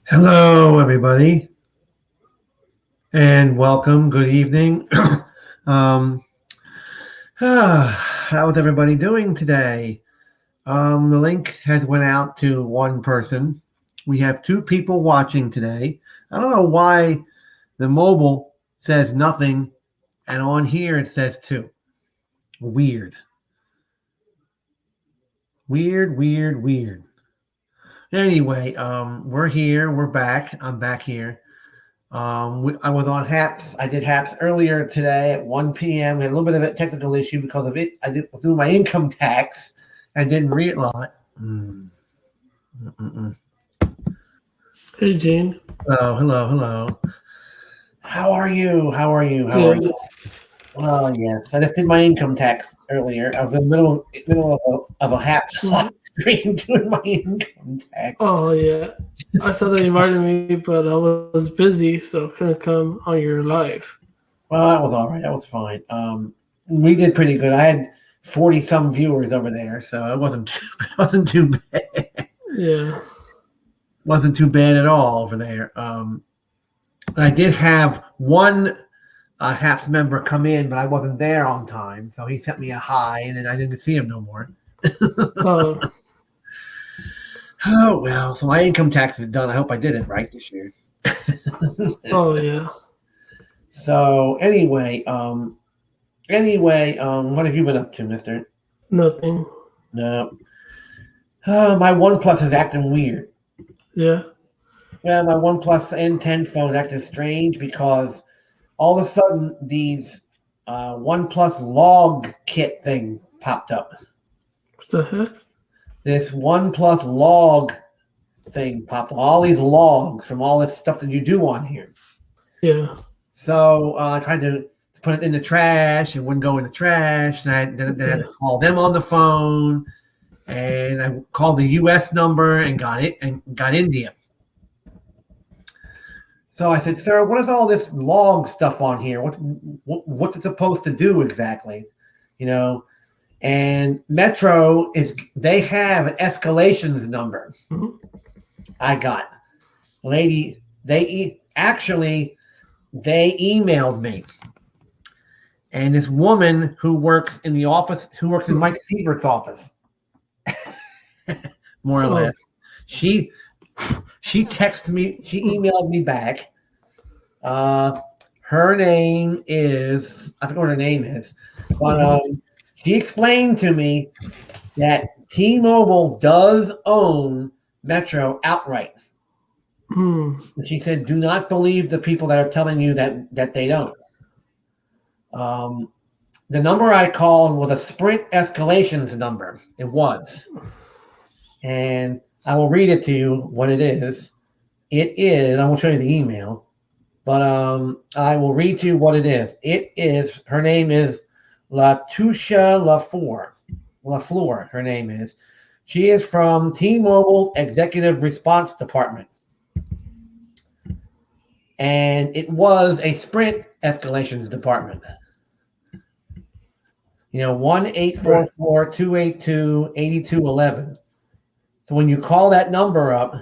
Hello, everybody, and welcome. Good evening. um, how's everybody doing today? The link has went out to one person. We have two people watching today. I don't know why the mobile says nothing, and on here it says two. Weird. Weird. Anyway, we're here. We're back. I'm back here. I was on HAPS. I did HAPS earlier today at 1 p.m. Had a little bit of a technical issue because of it. I did do my income tax. I didn't realize. Hey, Gene. Hello. How are you? Oh, yes. I just did my income tax earlier. I was in the middle of a HAPS stream doing my income tax. Oh, yeah. I saw they invited me, but I was busy, so I couldn't come on your live. Well, that was all right. That was fine. We did pretty good. I had 40-some viewers over there, so it wasn't too bad. Yeah. Wasn't too bad at all over there. I did have one HAPS member come in, but I wasn't there on time, so he sent me a hi, and then I didn't see him no more. Oh, well, so my income tax is done. I hope I did it right this year. Oh, yeah. So anyway, what have you been up to, mister? Nothing. No. My OnePlus is acting weird. Yeah. Yeah, my OnePlus N10 phone is acting strange because all of a sudden these OnePlus log kit thing popped up. What the heck? This OnePlus log thing popped up. All these logs from all this stuff that you do on here. Yeah. So I tried to put it in the trash. It wouldn't go in the trash. And I had to call them on the phone. And I called the U.S. number and got India. So I said, sir, what is all this log stuff on here? What's it supposed to do exactly? You know, and Metro they have an escalations number. Mm-hmm. I got. Lady, they emailed me. And this woman who works in the office, who works in Mike Siebert's office, more or less, she texted me, she emailed me back. Her name is, I forget what her name is, but she explained to me that T-Mobile does own Metro outright. She said, do not believe the people that are telling you that they don't. The number I called was a Sprint escalations number. It was. And I will read it to you what it is. It is, I won't show you the email, but I will read to you what it is. It is, her name is Latusha LaFleur, her name is. She is from T-Mobile's Executive Response Department. And it was a Sprint escalations department. 1-844-282-8211. So when you call that number up,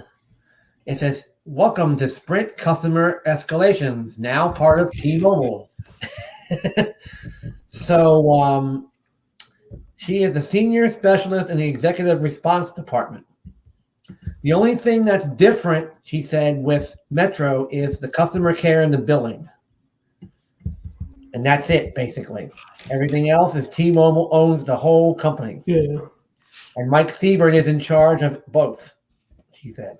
it says, welcome to Sprint Customer Escalations, now part of T-Mobile. So she is a senior specialist in the Executive Response Department. The only thing that's different, she said, with Metro is the customer care and the billing. And that's it, basically. Everything else is T-Mobile owns the whole company. Yeah. And Mike Sievert is in charge of both, she said.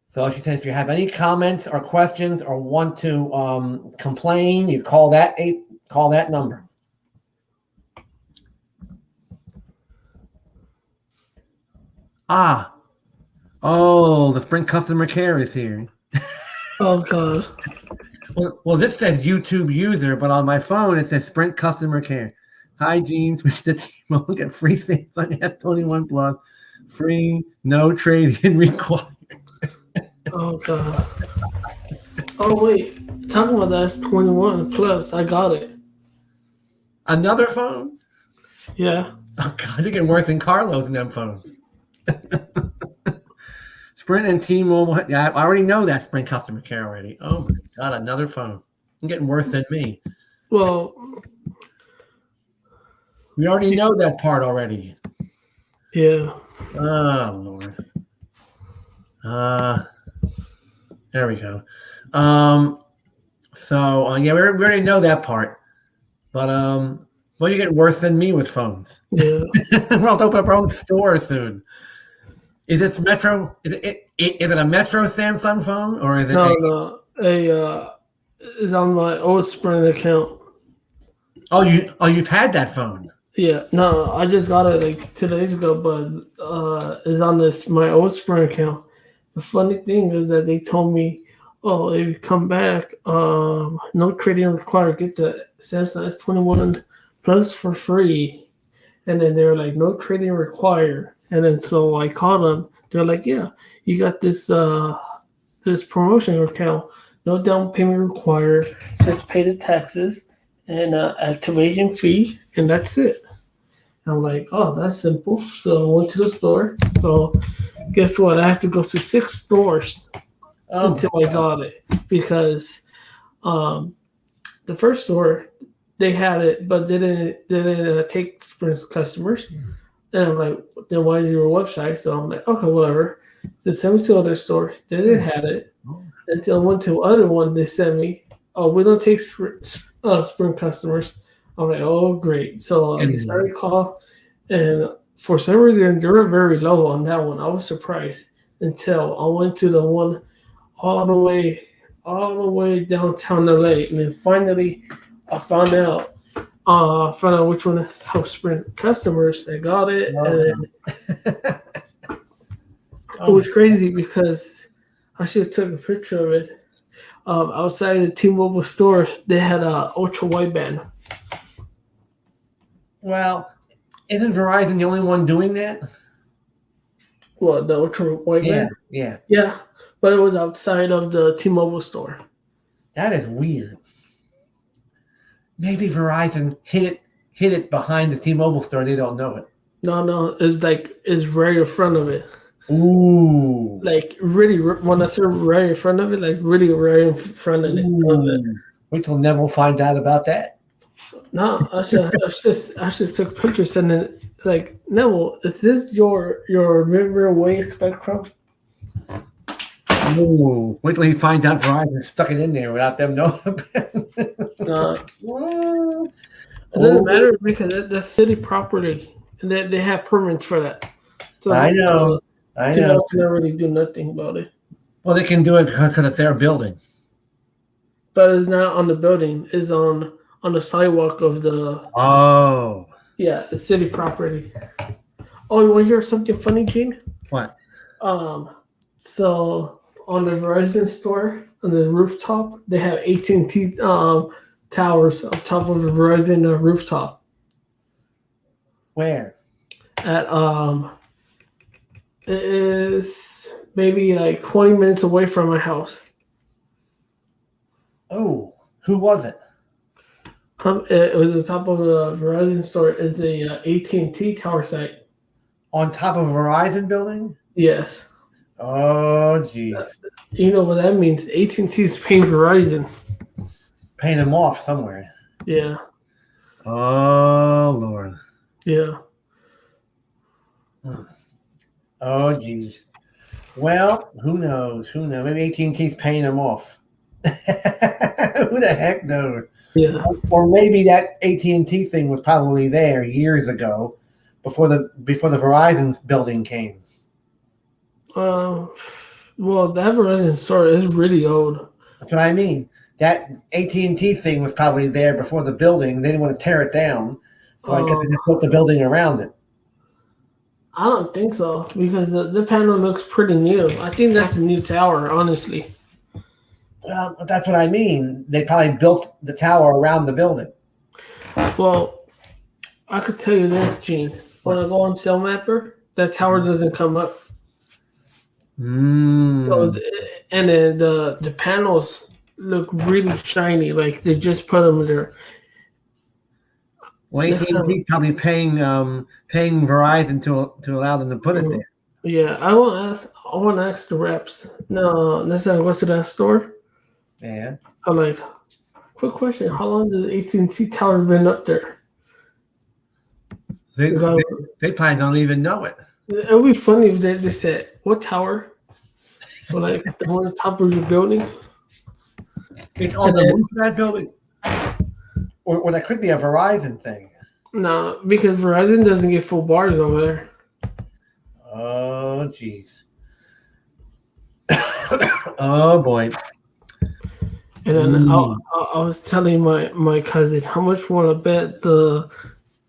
So she says, if you have any comments or questions or want to complain, you call that number. Oh, the Sprint customer care is here. Oh, God. Well, this says YouTube user, but on my phone it says Sprint customer care. Hi, Gene. Switch to T-Mobile. Get free Samsung S21 Plus Free, no trade-in required. Oh god. Oh wait, talking about that S21 Plus, I got it. Another phone? Yeah. Oh God, you're getting worse than Carlos in them phones. Sprint and T-Mobile. Yeah, I already know that Sprint customer care already. Oh my God, another phone. You're getting worse than me. Well, We already know that part already. yeah. Oh Lord. There we go. So yeah, we already know that part. But well, you're getting worse than me with phones. Yeah. We'll have to open up our own store soon. Is this Metro? Is it a Metro Samsung phone or is it? No. It's on my old Sprint account. You've had that phone. Yeah. No, I just got it like 2 days ago, but it's on my old Sprint account. The funny thing is that they told me, "Oh, if you come back, no trading required. Get the Samsung S21 Plus for free." And then they were like, "No trading required." And then so I called them. They're like, "Yeah, you got this promotion account. No down payment required. Just pay the taxes and activation fee, and that's it." And I'm like, "Oh, that's simple." So I went to the store. So guess what? I have to go to 6 stores until I got it because the first store they had it, but they didn't take Sprint customers. And I'm like, then why is your website? So I'm like, okay, whatever. So send me to other stores. They didn't have it until I went to other one. They sent me, oh, we don't take Sprint customers. I'm like, oh, great. So I decided to call, and for some reason they were very low on that one. I was surprised until I went to the one all the way downtown LA, and then finally I found out which one helped Sprint customers. They got it, and it was crazy because I should have took a picture of it. Outside the T-Mobile store, they had a ultra wideband. Well, isn't Verizon the only one doing that? Well, the ultra wideband. Yeah. But it was outside of the T-Mobile store. That is weird. Maybe Verizon hid it behind the T-Mobile store. They don't know it. No, it's right in front of it. Ooh. Like really, when I say right in front of it, like really right in front of it. Wait till Neville finds out about that. No, I should took pictures and then like, Neville, is this your river wave spectrum? Ooh. Wait till he finds out Verizon stuck it in there without them knowing. It doesn't matter because that's city property, and they have permits for that. So I know. T-Mobile cannot really do nothing about it. Well, they can do it because it's their building. But it's not on the building. It's on the sidewalk of the. Oh. Yeah, the city property. Oh, you want to hear something funny, Gene? What? So on the Verizon store, on the rooftop, they have AT&T towers on top of the Verizon rooftop. Where? At it is maybe like 20 minutes away from my house. Oh, who was it? It was on top of the Verizon store. It's a AT&T tower site. On top of a Verizon building? Yes. Oh, jeez. You know what that means? AT&T is paying Verizon. Paying them off somewhere. Yeah. Oh, Lord. Yeah. Oh, geez. Well, who knows? Maybe AT&T's paying them off. Who the heck knows? Yeah. Or maybe that AT&T thing was probably there years ago, before the Verizon building came. Well, that Verizon store is really old. That's what I mean. That AT&T thing was probably there before the building. They didn't want to tear it down, so I guess they just built the building around it. I don't think so because the panel looks pretty new. I think that's a new tower, honestly. Well, that's what I mean. They probably built the tower around the building. Well, I could tell you this, Gene. When I go on Cell Mapper, that tower doesn't come up. So Mm. and then the panels look really shiny, like they just put them there. Well, Next time, AT&T's probably paying Verizon to allow them to put it there. yeah, I want to ask the reps. No, next time I go to that store, Yeah. I'm like, quick question: how long has the AT&T tower been up there? They, Because they probably don't even know it. it would be funny if they said, "What tower?" Or like the one on top of your building. It's on And the then, roof of that building. Or that could be a Verizon thing. no, because Verizon doesn't get full bars over there. Oh, jeez. Oh, boy. And then I was telling my cousin how much want to bet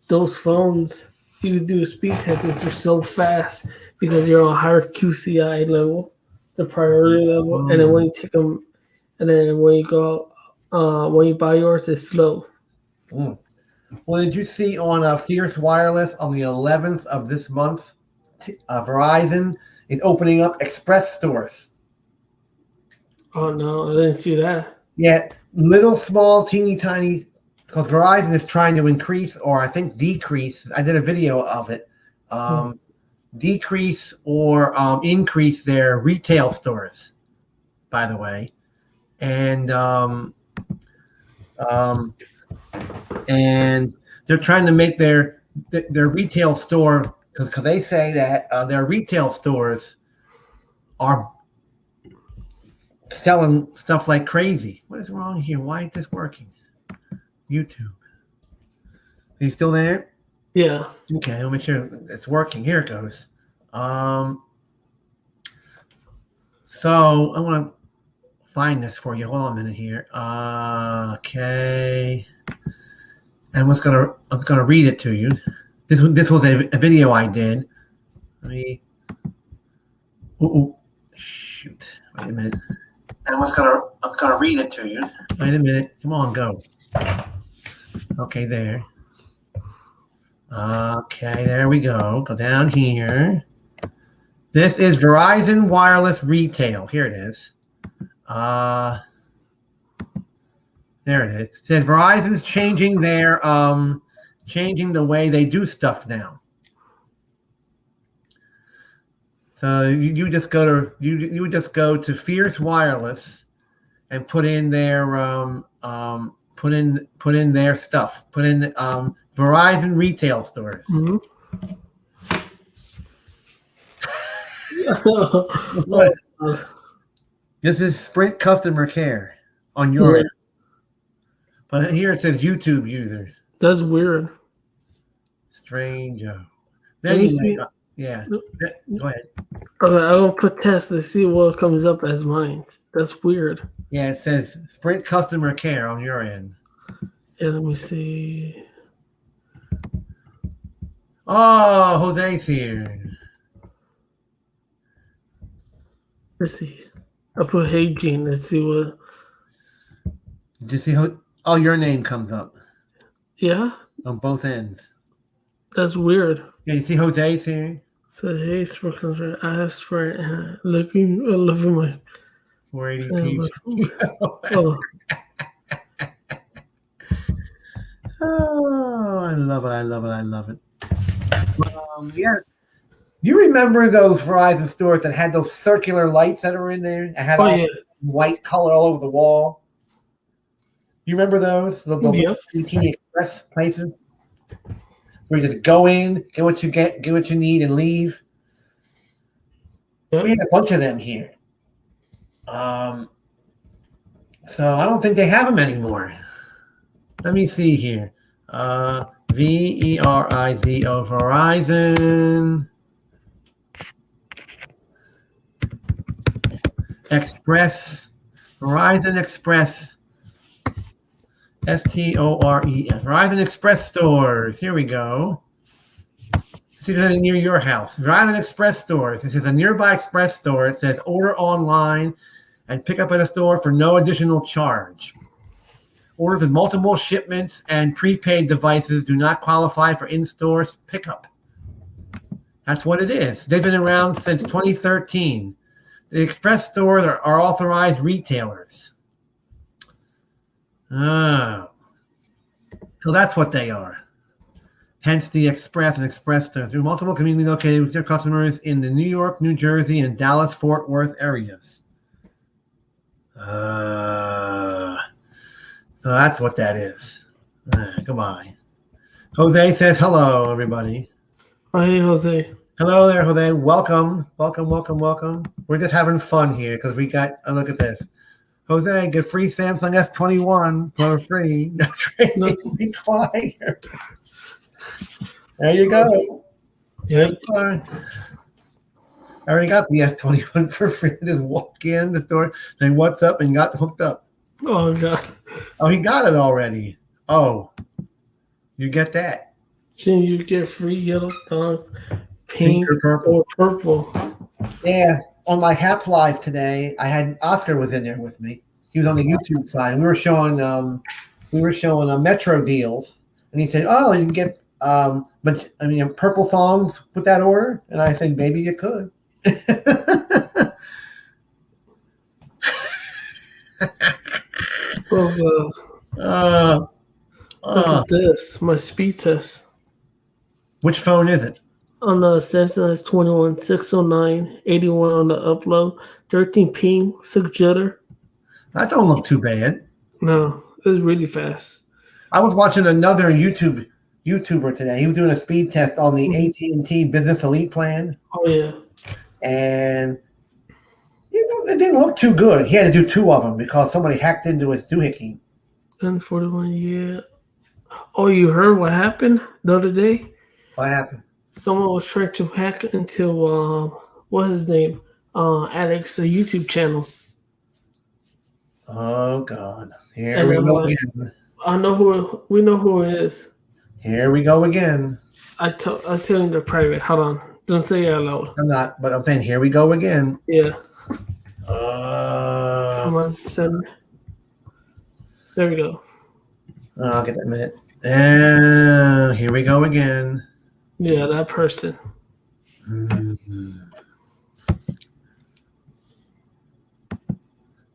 those phones you do speed tests are so fast because you're on higher QCI level, the priority level, and then when you take them, and then when you go when you buy yours, it's slow. Mm. Well, did you see on Fierce Wireless on the 11th of this month, Verizon is opening up express stores. Oh no, I didn't see that. Yeah, little, small, teeny, tiny, because Verizon is trying to increase, or I think decrease. I did a video of it. Decrease or increase their retail stores, by the way, and they're trying to make their retail store, because they say that their retail stores are selling stuff like crazy. What is wrong here? Why ain't this working? YouTube. Are you still there? Yeah. Okay, I'll make sure it's working. Here it goes. So I want to find this for you. Hold on a minute here. Okay. And I was gonna read it to you. This was a video I did. Let me. Shoot! Wait a minute. And I was gonna read it to you. Wait a minute. Come on, go. Okay, there. Okay, there we go. Go down here. This is Verizon Wireless Retail. Here it is. There it is. It says Verizon's changing changing the way they do stuff now. So you just go to you would just go to Fierce Wireless and put in their put in their stuff. Put in Verizon retail stores. Mm-hmm. What? This is Sprint customer care on your end. But here it says YouTube users. That's weird. Strange. Anyway, yeah. Go ahead. Okay, I'll put test to see what comes up as mine. That's weird. Yeah, it says Sprint customer care on your end. Yeah, let me see. Oh, Jose's here. Let's see. I put Hey Gene. Let's see what. Did you see how? Oh, your name comes up. Yeah. On both ends. That's weird. Yeah, you see Jose's here. So hey, Sprint. I have Sprint. Looking my 480p. Oh. Oh, I love it. I love it. I love it. Yeah. You remember those Verizon stores that had those circular lights that were in there? It had white color all over the wall. You remember those? Those teeny express places where you just go in, get what you need, and leave. Yep. We had a bunch of them here. So I don't think they have them anymore. Let me see here. VERIZO Verizon Express, Verizon Express, STORES, Verizon Express stores. Here we go. See if there's any near your house. Verizon Express stores. This is a nearby express store. It says order online and pick up at a store for no additional charge. Orders with multiple shipments and prepaid devices do not qualify for in-store pickup. That's what it is. They've been around since 2013. The express stores are authorized retailers. Oh. So that's what they are. Hence the express and express stores. Through multiple community located with their customers in the New York, New Jersey, and Dallas-Fort Worth areas. So that's what that is. Goodbye. Jose says hello, everybody. Hey, Jose. Hello there, Jose. Welcome. We're just having fun here because we got look at this. Jose, get free Samsung S21 for free. Be quiet. There you go. Yep. I already got the S21 for free. Just walk in the store, say what's up, and got hooked up. Oh, God. Oh, he got it already. Oh, you get that. Can you get free yellow tongues, pink purple. or purple? Yeah. On my Haps Live today, I had Oscar was in there with me. He was on the YouTube side. And we were showing Metro deals, and he said, "Oh, you can get purple thongs with that order." And I said, "Maybe you could." Look at this, my speed test. Which phone is it? On the Samsung S21, 609, 81 on the upload, 13 ping, 6 jitter. That don't look too bad. No, it was really fast. I was watching another YouTuber today. He was doing a speed test on the AT&T Business Elite plan. Oh, yeah. And it didn't look too good. He had to do 2 of them because somebody hacked into his doohickey. N41, yeah. Oh, you heard what happened the other day? What happened? Someone was trying to hack into, what's his name? Alex, the YouTube channel. Oh, God. Here we go again. We know who it is. Here we go again. I tell you the private. Hold on. Don't say it out loud. I'm not, but I'm saying here we go again. Yeah. Come on, send. There we go. I'll get that minute. And here we go again. Yeah, that person. Mm-hmm.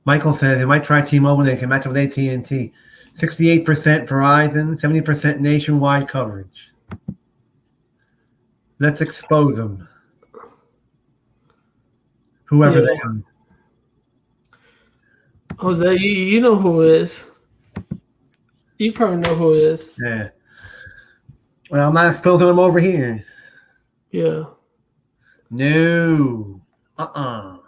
Michael says they might try T-Mobile. They can match up with AT&T. 68% Verizon, 70% nationwide coverage. Let's expose them. Whoever they are. Jose, you know who it is. You probably know who it is. Yeah. Well, I'm not exposing them over here. Yeah. No. I'm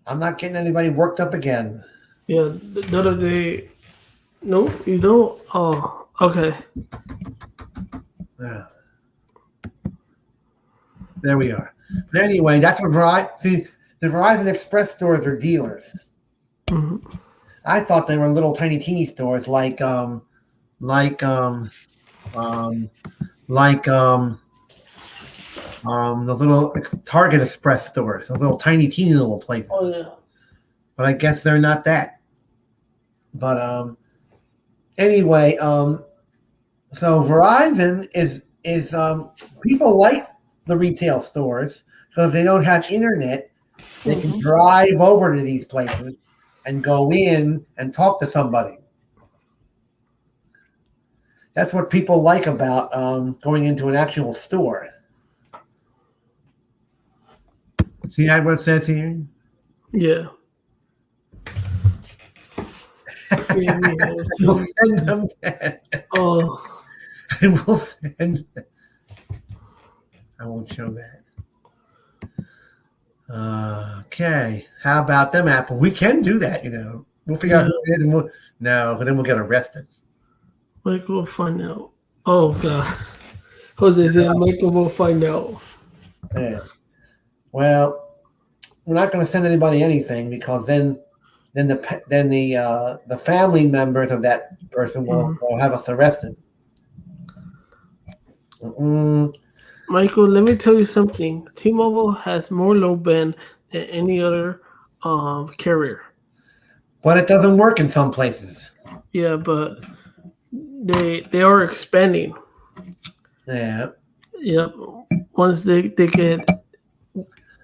not getting anybody worked up again. Yeah, the other day. No, you don't? Oh, okay. Yeah. There we are. But anyway, that's what Verizon. See, the Verizon Express stores are dealers. Mm-hmm. I thought they were little tiny teeny stores like those little Target Express stores, those little tiny teeny little places. Oh yeah. But I guess they're not that. But anyway, so Verizon is people like the retail stores because if they don't have internet, they can drive over to these places and go in and talk to somebody. That's what people like about going into an actual store. See that what it says here? Yeah. We'll send them. Oh. And we'll send. I won't show that. Okay. How about them, Apple? We can do that, We'll figure out who it is, and no, but then we'll get arrested. Michael will find out. Oh, God. Jose said Michael will find out. Yeah. Well, we're not going to send anybody anything because then the family members of that person will have us arrested. Michael, let me tell you something. T-Mobile has more low band than any other carrier. But it doesn't work in some places. Yeah, but they are expanding. Yeah. Yep. Once they get,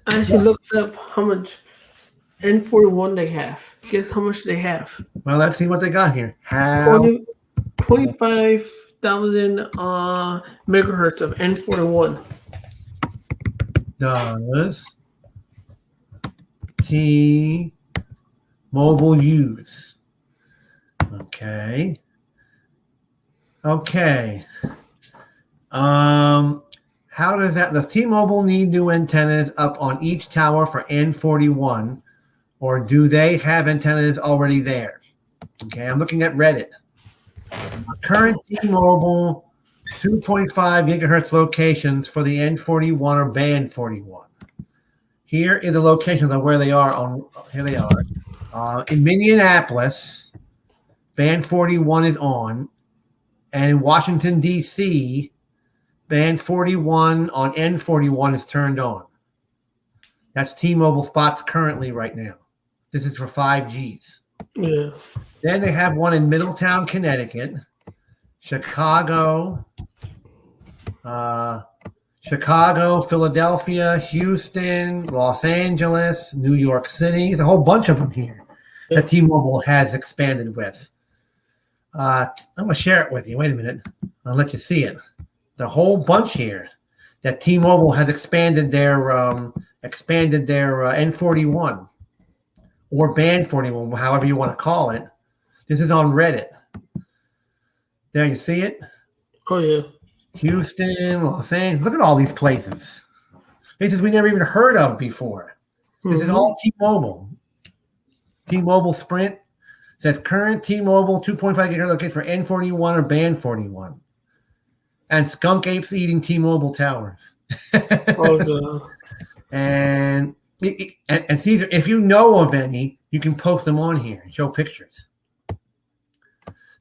I actually looked up how much N41 they have. Guess how much they have? Well, let's see what they got here. How 20, 25,000 megahertz of N41. does T-Mobile use? Okay. Okay. How does that? Does T-Mobile need new antennas up on each tower for N41, or do they have antennas already there? Okay, I'm looking at Reddit. Current T-Mobile 2.5 gigahertz locations for the N41 or band 41. Here is the locations of where they are. Here they are. In Minneapolis, band 41 is on, and in Washington D.C., band 41 on N41 is turned on. That's T-Mobile spots currently right now. This is for 5Gs. Yeah. Then they have one in Middletown, Connecticut, Chicago, Philadelphia, Houston, Los Angeles, New York City. There's a whole bunch of them here that T-Mobile has expanded with. I'm going to share it with you. Wait a minute. I'll let you see it. The whole bunch here that T-Mobile has expanded their N41 or band 41, however you want to call it. This is on Reddit. There, you see it? Oh yeah. Houston, Los Angeles. Look at all these places. Places we never even heard of before. This is all T-Mobile. T-Mobile Sprint says current T-Mobile 2.5 gigahertz located for N41 or band 41. And skunk apes eating T-Mobile towers. Oh god. And see, if you know of any, you can post them on here and show pictures.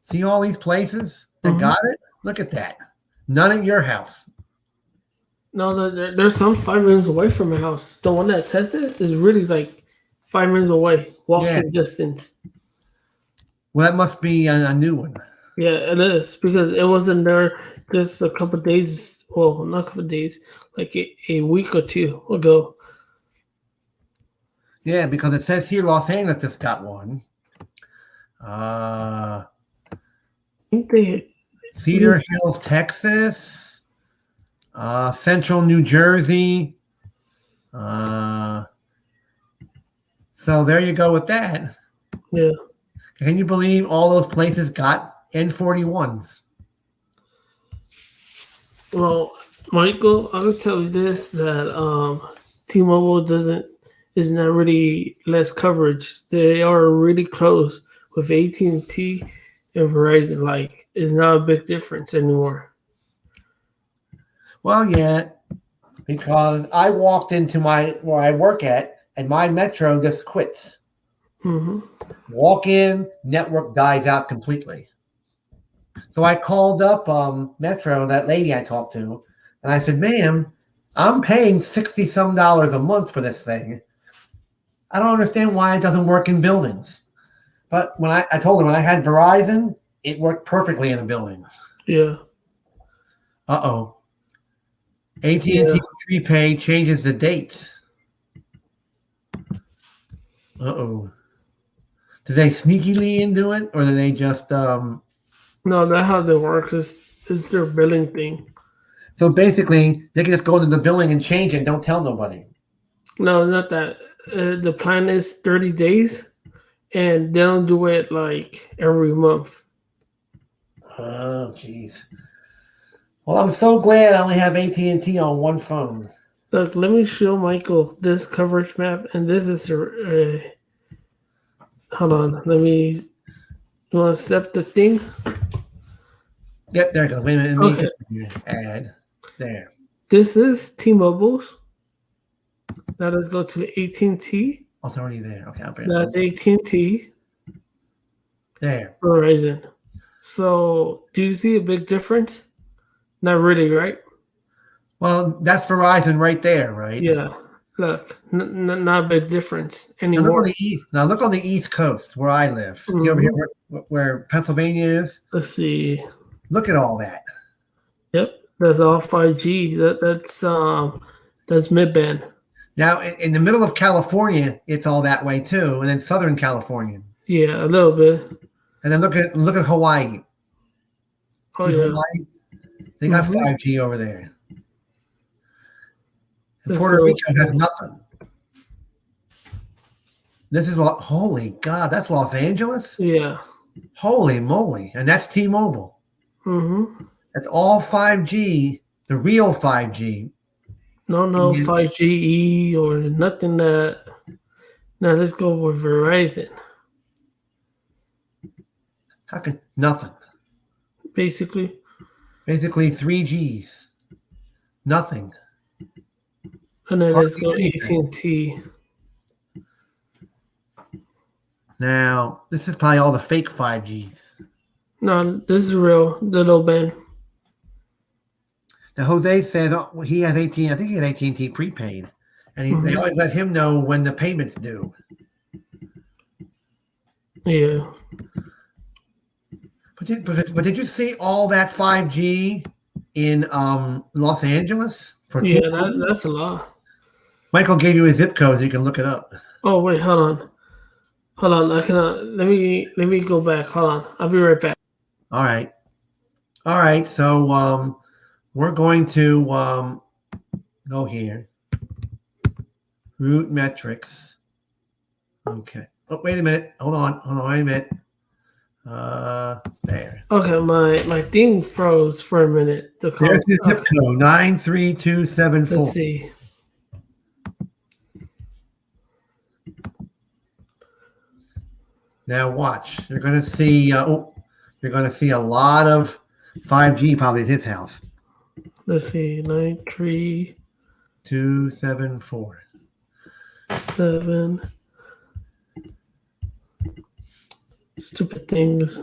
See all these places that got it? Look at that. None at your house. No, there's some 5 minutes away from my house. The one that tested is really like 5 minutes away, walking distance. Well, that must be a new one. Yeah, it is because it wasn't there just a couple of days. Well, not a couple of days, like a week or two ago. Yeah, because it says here Los Angeles just got one. I think they Cedar Hills, Texas. Central New Jersey. So there you go with that. Yeah. Can you believe all those places got N41s? Well, Michael, I'll tell you this: that T-Mobile is not really less coverage. They are really close with AT&T and Verizon. Like, it's not a big difference anymore. Well, yeah, because I walked into where I work at, and my Metro just quits. Mm-hmm. Walk in, network dies out completely. So I called up Metro, that lady I talked to, and I said, "Ma'am, I'm paying $60-some a month for this thing. I don't understand why it doesn't work in buildings." But when I told her when I had Verizon, it worked perfectly in a building. Yeah. Uh-oh. AT&T prepaid changes the dates. Uh-oh. Do they sneakily into it, or do they just No, that's how they work. It's their billing thing. So basically, they can just go into the billing and change it and don't tell nobody. No, not that. The plan is 30 days, and they don't do it like every month. Oh, jeez. Well, I'm so glad I only have AT&T on one phone. Look, let me show Michael this coverage map, and this is hold on. Let me. You want to step the thing? Yep, there it goes. Wait a minute. Okay. Add. There. This is T-Mobile's. Now let's go to AT&T. Oh, it's already there. Okay, I'll bring That's AT&T. There. Verizon. So, do you see a big difference? Not really, right? Well, that's Verizon right there, right? Yeah. Look, not a big difference Now anymore. look on the East Coast where I live. You over here where Pennsylvania is? Let's see. Look at all that. Yep. That's all 5G. That's mid band. Now, in the middle of California, it's all that way too, and then Southern California, Yeah, a little bit. and then look at Hawaii. Oh See yeah. Hawaii? They got Mhm. 5G over there. And That's Puerto real Rico has cool. nothing. This is holy God. That's Los Angeles. Yeah. Holy moly! And that's T-Mobile. Mm-hmm. That's all 5G, the real 5G. No And 5GE or nothing that. Now let's go with Verizon. how could nothing? Basically. Basically 3Gs. Nothing. And then let's go Hardly anything. AT&T. Now, this is probably all the fake 5Gs. No, this is real. The low band. Now, Jose said he has AT. I think he has AT&T prepaid, and they Mhm. always let him know when the payments due. Yeah. But did you see all that 5G in Los Angeles for Yeah, T-Mobile? that's a lot. Michael gave you a zip code so you can look it up. Oh wait, hold on. Hold on. I cannot let me go back. Hold on. I'll be right back. All right. All right. So we're going to go here. Root metrics. Okay. Oh, wait a minute. Hold on. Wait a minute. There. Okay, my thing froze for a minute. The call. There's his zip code 93274. Let's see. Now watch. You're gonna see. You're gonna see a lot of 5G probably at his house. Let's see. 274. 937. Stupid things.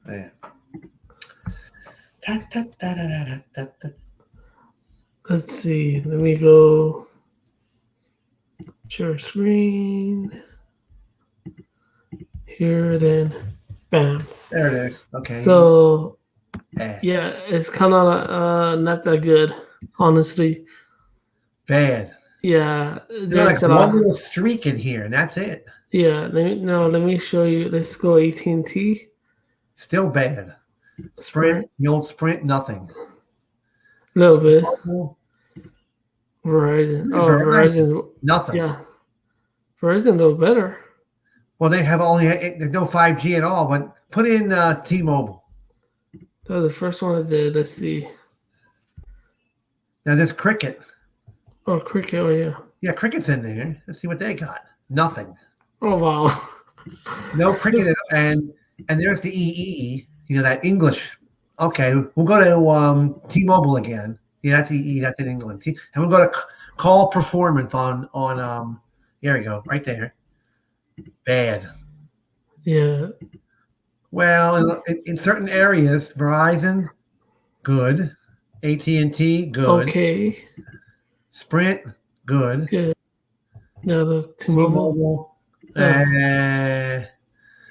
There. Ta, ta, ta, da, da, da, da, da. Let's see. Let me go. Share screen. Here, then, bam. There it is. Okay. So Bad. yeah, it's kind of not that good, honestly. Bad. Yeah, There's like there's a one lot. little streak in here, and that's it. Yeah, let me show you. Let's go AT&T. Still bad. Sprint, the old Sprint, nothing. A little bit. Well, Verizon. Oh, Verizon. Verizon. nothing. Yeah, Verizon a little better. Well, they have there's no 5G at all. But put in T-Mobile. That was the first one I did. Let's see. Now there's Cricket. Oh, Cricket. Oh yeah. Yeah, Cricket's in there. Let's see what they got. Nothing. Oh wow. No Cricket, and there's the EE. You know that English. Okay, we'll go to T-Mobile again. Yeah, that's EE. That's in England. And we'll go to call performance on. Here we go, right there. Bad. Yeah. Well, in certain areas, Verizon, good. AT&T, good. Okay. Sprint, good. Good. Now the T-Mobile.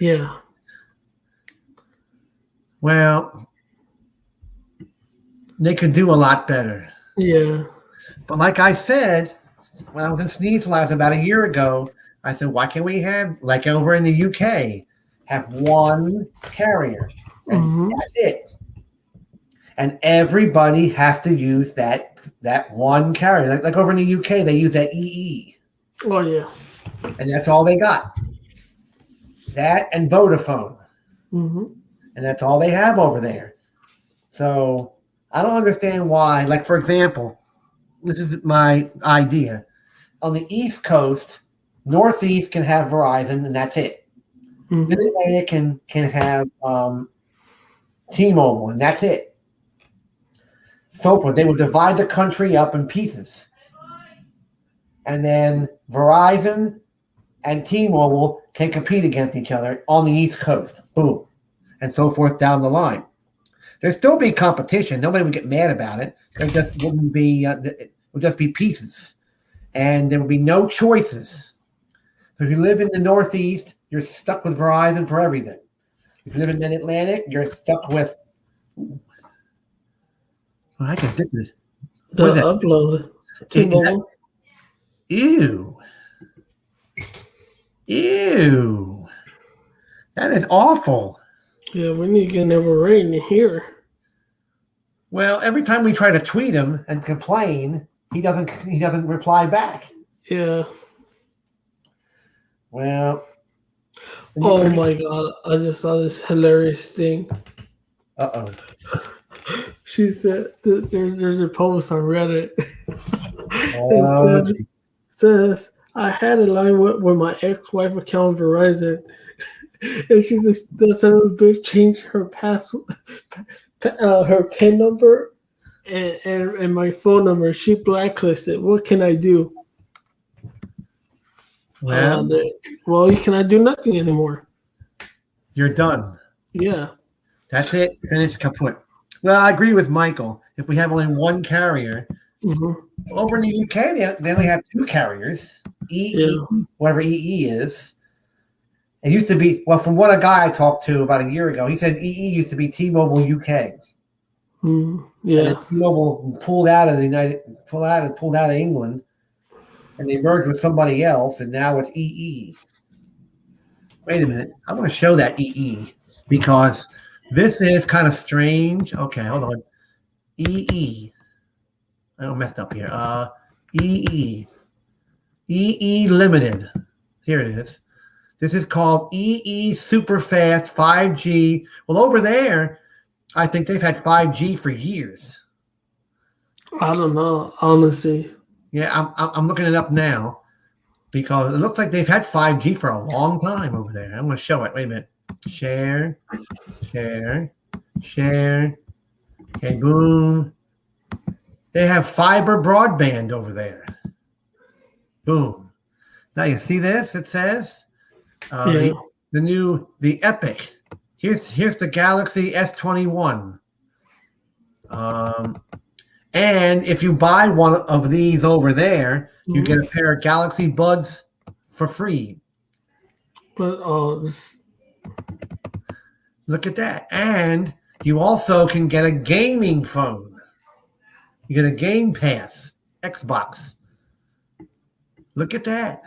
Yeah. Well, they could do a lot better. Yeah. But like I said, when I was in Sneeze Labs about a year ago, I said, why can't we have, like over in the UK, have one carrier? And Mhm. that's it. And everybody has to use that one carrier. Like over in the UK, they use that EE. Oh yeah. And that's all they got. That and Vodafone. Mm-hmm. And that's all they have over there. So I don't understand why. Like, for example, this is my idea. On the East Coast, Northeast can have Verizon, and that's it. Mm-hmm. Mid-Atlantic can have T-Mobile, and that's it. So forth. They would divide the country up in pieces. And then Verizon and T-Mobile can compete against each other on the East Coast. Boom. And so forth down the line. There'd still be competition. Nobody would get mad about it. There just wouldn't be. It would just be pieces, and there would be no choices. So if you live in the Northeast, you're stuck with Verizon for everything. If you live in Mid-Atlantic, you're stuck with. Oh, I can do this. The What's that? upload. T-Mobile. Ew. Ew. That is awful. Yeah, we need to get another rating here. Well, every time we try to tweet him and complain, he doesn't reply back. Yeah. Well. Oh my god! I just saw this hilarious thing. Uh-oh. She said there's a post on Reddit. Oh, It says I had a line with my ex-wife account Verizon, and she says the son of a bitch changed her password, her PIN number, and my phone number. She blacklisted. What can I do? well, You cannot do nothing anymore. you're done. Yeah. That's it. Finished. Kaput. Well, I agree with Michael. If we have only one carrier, over in the UK, they only have two carriers. EE, whatever EE is. It used to be, well, from what a guy I talked to about a year ago, he said EE used to be T-Mobile UK. Yeah. And T-Mobile pulled out of England, and they merged with somebody else, and now it's EE. Wait a minute. I want to show that EE because this is kind of strange. Okay, hold on. EE. I messed up here. EE. EE Limited. Here it is. This is called EE Superfast 5G. Well, over there, I think they've had 5G for years. I don't know, honestly. Yeah, I'm looking it up now because it looks like they've had 5G for a long time over there. I'm going to show it. Wait a minute. Share. Okay, boom. They have fiber broadband over there. Boom. Now you see this? It says the Epic. Here's the Galaxy S21. And if you buy one of these over there, you get a pair of Galaxy Buds for free. But look at that. And you also can get a gaming phone. You get a Game Pass, Xbox. Look at that.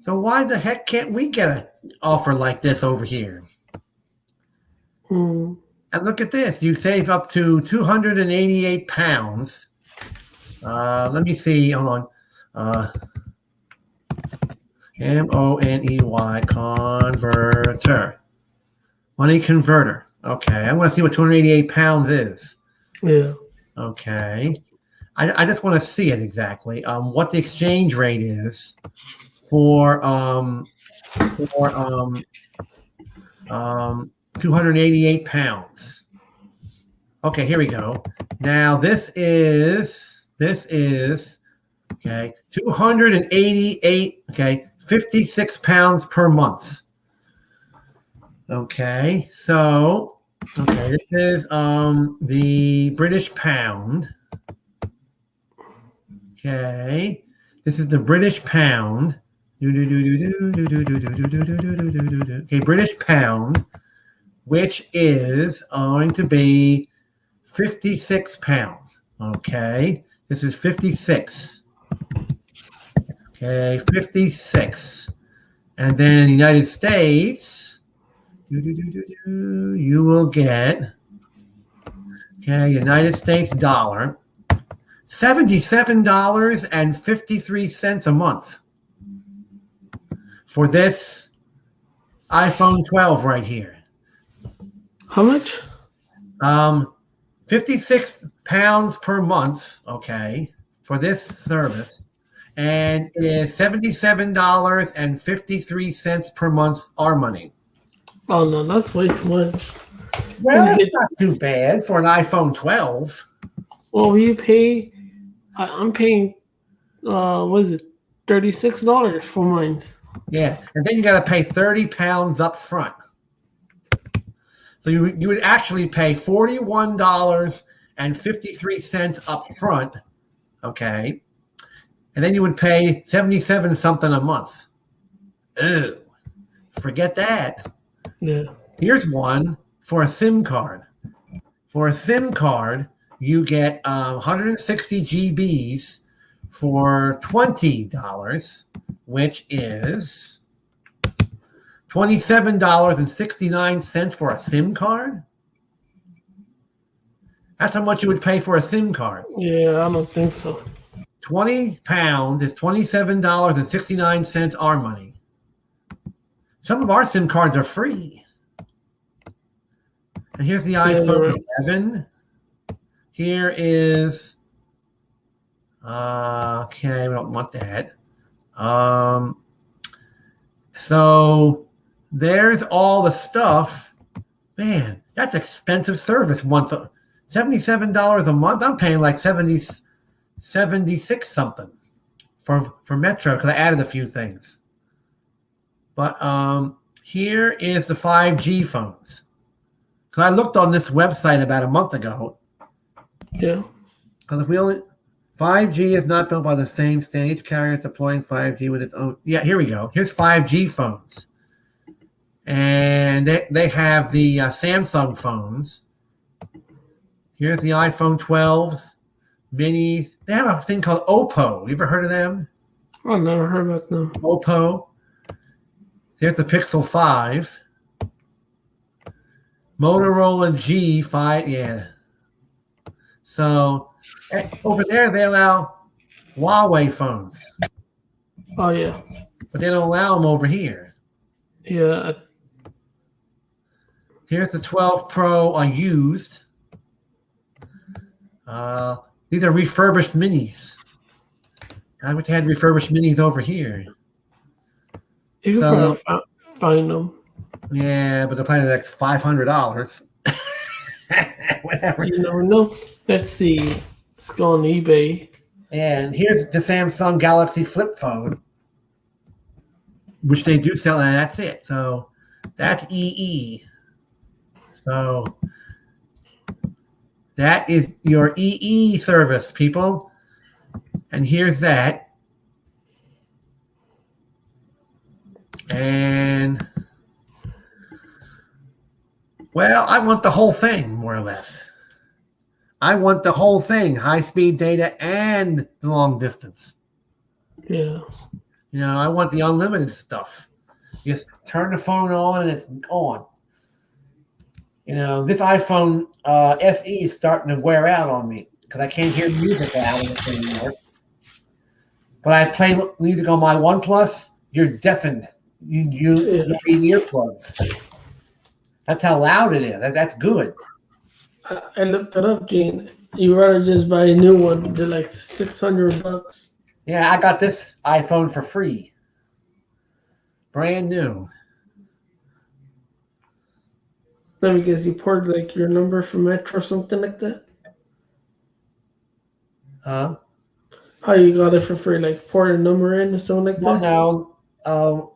So why the heck can't we get an offer like this over here? And look at this. You save up to 288 pounds. Let me see. Hold on. MONEY converter. Money converter. Okay. I want to see what 288 pounds is. Yeah. Okay. I just want to see it exactly. What the exchange rate is for 288 pounds. Okay, here we go. Now this is okay, 288, okay, 56 pounds per month. Okay, so this is the British pound. Okay, this is the British pound. Okay, British pound, which is going to be 56 pounds. Okay, this is 56. Okay, 56. And then in the United States, you will get, okay, United States dollar, $77.53 a month for this iPhone 12 right here. How much? 56 pounds per month, okay, for this service. And it is $77.53 per month, our money. Oh, no, that's way too much. Well, that's not too bad for an iPhone 12. Well, you pay, I'm paying, what is it, $36 for mine. Yeah, and then you got to pay 30 pounds up front. So you would actually pay $41.53 up front, okay? And then you would pay 77 something a month. Ew, forget that. Yeah. Here's one for a SIM card. For a SIM card, you get 160 GBs for $20, which is $27.69 for a SIM card. That's how much you would pay for a SIM card. Yeah, I don't think so. £20 is $27.69 our money. Some of our SIM cards are free. And here's the iPhone 11. Here is, okay, we don't want that. So there's all the stuff. Man, that's expensive service month. $77 a month. I'm paying like 76 something for Metro because I added a few things. But here is the 5G phones. Because I looked on this website about a month ago. Yeah. Because if we only 5G is not built by the same standard. Each carrier is deploying 5G with its own. Yeah, here we go. Here's 5G phones. And they have the Samsung phones. Here's the iPhone 12s, minis. They have a thing called Oppo. You ever heard of them? I never heard about them. Oppo. Here's the Pixel 5. Motorola G5. Yeah. So over there, they allow Huawei phones. Oh, yeah. But they don't allow them over here. Yeah. Here's the 12 Pro used. These are refurbished minis. I wish they had refurbished minis over here. You can probably find them. Yeah, but they're probably like $500. Whatever. You never know. Let's see. Let's go on eBay. And here's the Samsung Galaxy flip phone, which they do sell, and that's it. So that's EE. So that is your EE service, people. And here's that. And, well, I want the whole thing, more or less. I want the whole thing, high-speed data and the long distance. Yeah. You know, I want the unlimited stuff. You just turn the phone on and it's on. You know, this iPhone SE is starting to wear out on me because I can't hear music out of it anymore. But I play music on my OnePlus, you're deafened. You need earplugs. That's how loud it is. That's good. I looked it up, Gene. You rather just buy a new one. They're like $600. Yeah, I got this iPhone for free. Brand new. Let me guess, you poured like your number from Metro or something like that? Huh? How you got it for free? Like pour a number in or something like that? Well, no.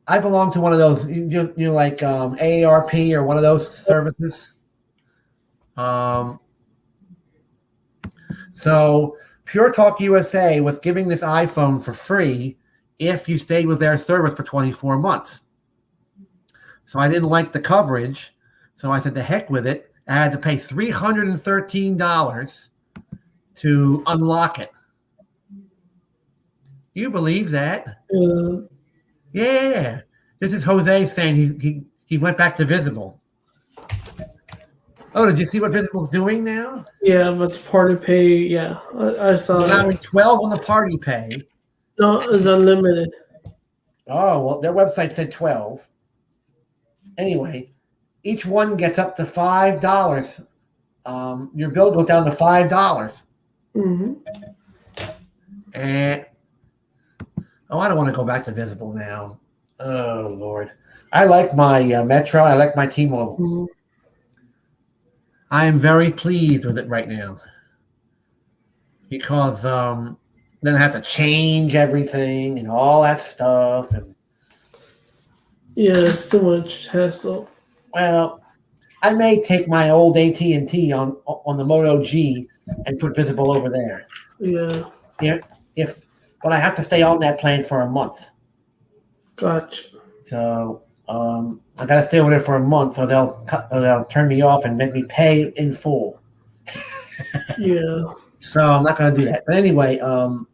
I belong to one of those, you know, like AARP or one of those services. So Pure Talk USA was giving this iPhone for free if you stayed with their service for 24 months. So I didn't like the coverage, so I said, the heck with it. I had to pay $313 to unlock it. You believe that? Yeah. This is Jose saying he went back to Visible. Oh, did you see what Visible's doing now? Yeah, but the party pay, yeah. I saw that. 12 on the party pay. No, it's unlimited. Oh, well, their website said 12. Anyway, each one gets up to $5. Your bill goes down to $5. Mm-hmm. And I don't want to go back to Visible now. Oh, Lord. I like my Metro. I like my T-Mobile. Mm-hmm. I am very pleased with it right now because then I have to change everything and all that stuff. And yeah, it's too much hassle. Well, I may take my old AT&T on the Moto G and put Visible over there. Yeah. But I have to stay on that plan for a month. Gotcha. So I got to stay over there for a month, or they'll turn me off and make me pay in full. Yeah. So I'm not going to do that. But anyway, all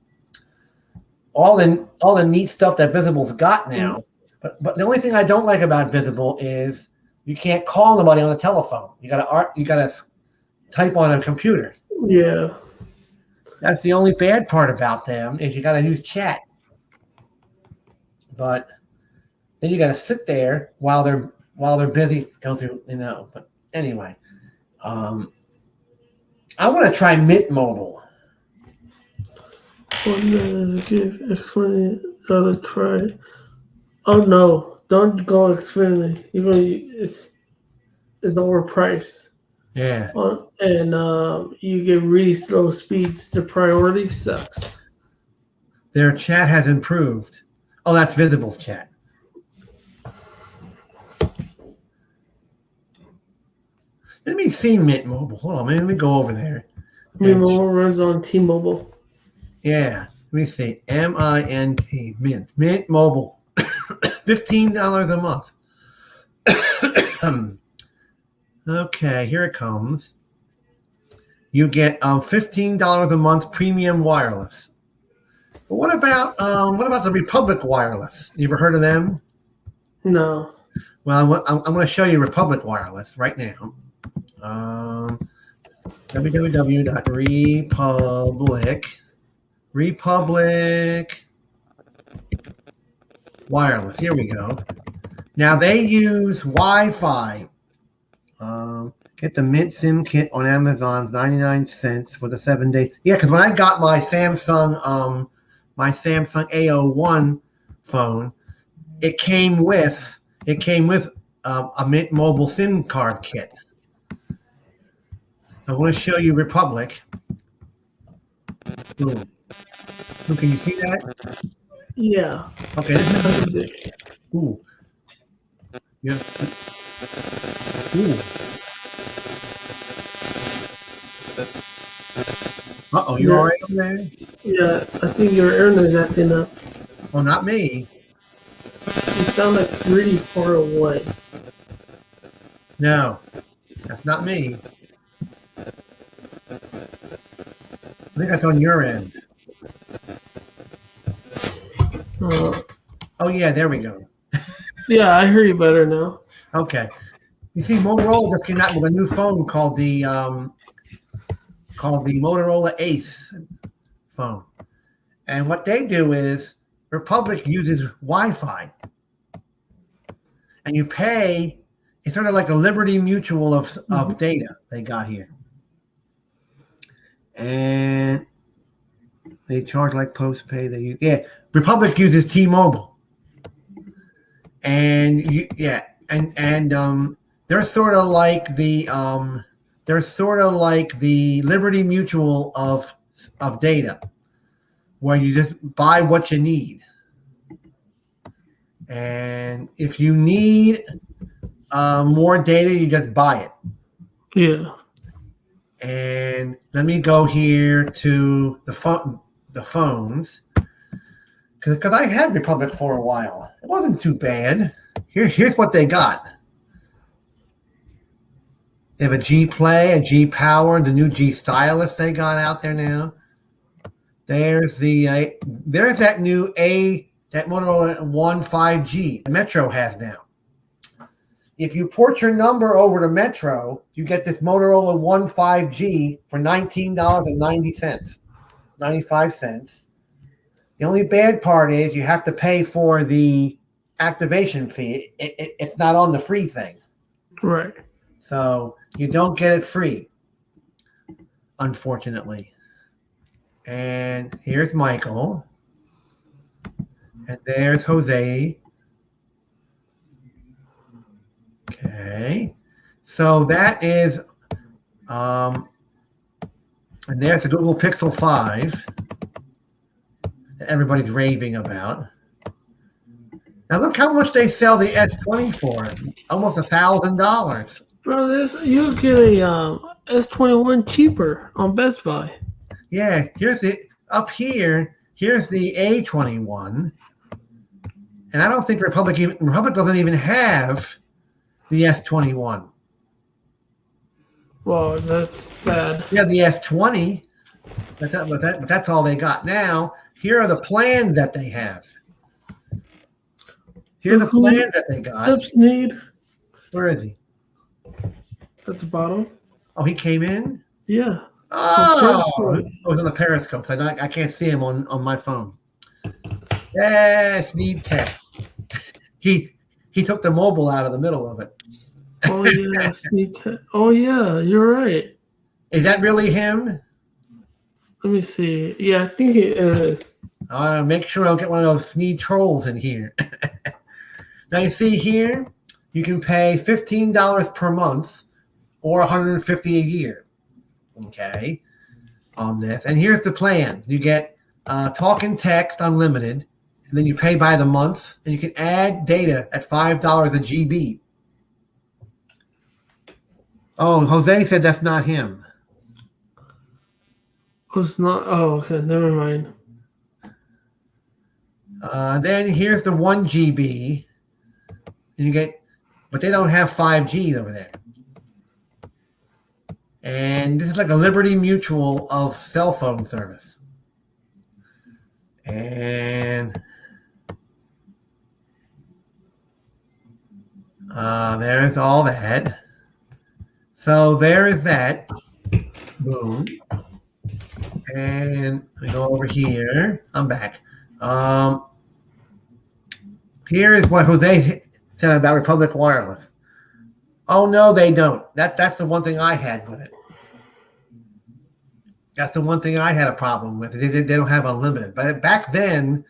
the neat stuff that Visible's got now. But the only thing I don't like about Visible is you can't call nobody on the telephone. You gotta type on a computer. Yeah. That's the only bad part about them is you gotta use chat. But then you gotta sit there while they're busy, go through, But anyway, I want to try Mint Mobile. Explain how to try. Oh no! Don't go Xfinity. It's overpriced. Yeah. And you get really slow speeds. The priority sucks. Their chat has improved. Oh, that's Visible's chat. Let me see Mint Mobile. Hold on, let me go over there. Mint Mobile runs on T-Mobile. Yeah, let me see. MINT Mint Mobile. $15 a month. Okay, here it comes. You get $15 a month premium wireless. But what about the Republic Wireless? You ever heard of them? No. Well, I'm going to show you Republic Wireless right now. Republic Wireless. Here we go. Now they use Wi-Fi. Get the Mint SIM kit on Amazon, 99 cents for the 7 days. Yeah, because when I got my Samsung A01 phone, it came with a Mint Mobile SIM card kit. I want to show you Republic. Boom. Can you see that? Yeah. Okay. This is ooh. Yeah. Ooh. Uh-oh, you all right over there? Yeah, I think your internet's acting up. Oh, not me. You sound like really far away. No, that's not me. I think that's on your end. Oh, yeah, there we go. Yeah, I hear you better now. Okay. You see, Motorola just came out with a new phone called the Motorola Ace phone. And what they do is Republic uses Wi-Fi. And you pay, it's sort of like the Liberty Mutual of data they got here. And they charge like postpay. Republic uses T-Mobile. And they're sort of like the Liberty Mutual of data, where you just buy what you need. And if you need more data, you just buy it. Yeah. And let me go here to the phones, because I had Republic for a while. It wasn't too bad. Here's what they got. They have a G Play, a G Power, the new G Stylus they got out there now. There's that new that Motorola One 5G Metro has now. If you port your number over to Metro, you get this Motorola One 5G for $19.90, 95 cents. The only bad part is you have to pay for the activation fee. It's not on the free thing. Right. So you don't get it free, unfortunately. And here's Michael. And there's Jose. Okay. So that is, and there's the Google Pixel 5 that everybody's raving about. Now look how much they sell the S20 for. Almost $1,000. Bro, you get a S21 cheaper on Best Buy. Yeah, here's the A21. And I don't think Republic doesn't even have The S21. Well, that's sad. Yeah, the S20. But that's all they got now. Here are the plans that they have. Here are the plans that they got. What's up, Sneed? Where is he? At the bottom. Oh, he came in? Yeah. Oh, it was on the Periscope. So I can't see him on my phone. Yes, Sneed Tech. He took the mobile out of the middle of it. Oh yeah, Sneed Tech. Oh yeah, you're right. Is that really him? Let me see. Yeah, I think it is. Make sure I don't get one of those Sneed trolls in here. Now you see here, you can pay $15 per month or $150 a year. Okay, on this. And here's the plans. You get talk and text unlimited, and then you pay by the month, and you can add data at $5 a GB. Oh, Jose said that's not him. It's not. Oh, okay. Never mind. Then here's the 1 GB, and you get, but they don't have 5G over there. And this is like a Liberty Mutual of cell phone service. And there's all that. So there's that. Boom. And let me go over here. I'm back. Here is what Jose said about Republic Wireless. Oh no, they don't. That's the one thing I had with it. That's the one thing I had a problem with. They don't have unlimited. But back then,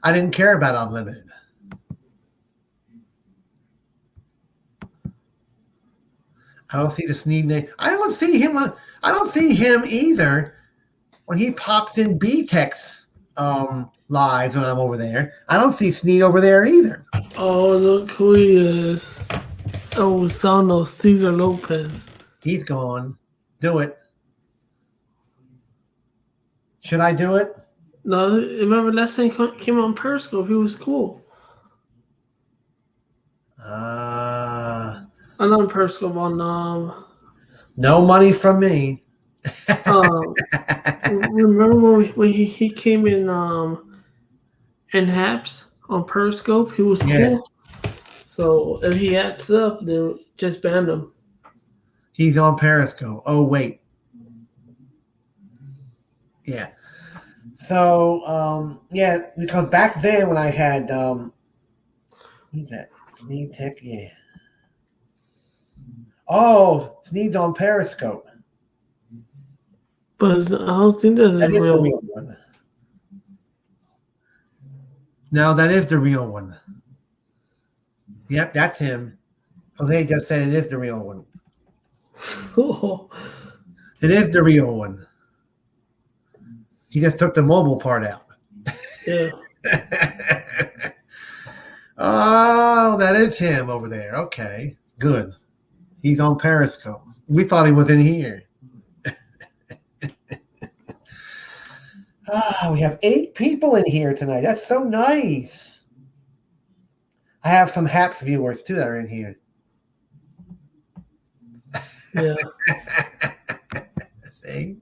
I didn't care about unlimited. I don't see the Sneed name. I don't see him. I don't see him either when he pops in BTEX lives when I'm over there. I don't see Sneed over there either. Oh, look who he is. Oh, Sano Cesar Lopez. He's gone. Do it. Should I do it? No, remember last time he came on Periscope, he was cool. I'm on Periscope on no money from me. Remember when he came in Haps on Periscope? He was cool. Yeah. So if he acts up, then just ban him. He's on Periscope. Oh wait. Yeah. So yeah, because back then when I had who's that? Sneed Tech, yeah. Oh, Sneed's on Periscope. But I don't think that's That is real. the real one. No, that is the real one. Yep, that's him. Jose just said it is the real one. It is the real one. He just took the mobile part out. Yeah. Oh, that is him over there. Okay, good. He's on Periscope. We thought he was in here. We have 8 people in here tonight. That's so nice. I have some Haps viewers too that are in here. Yeah. See?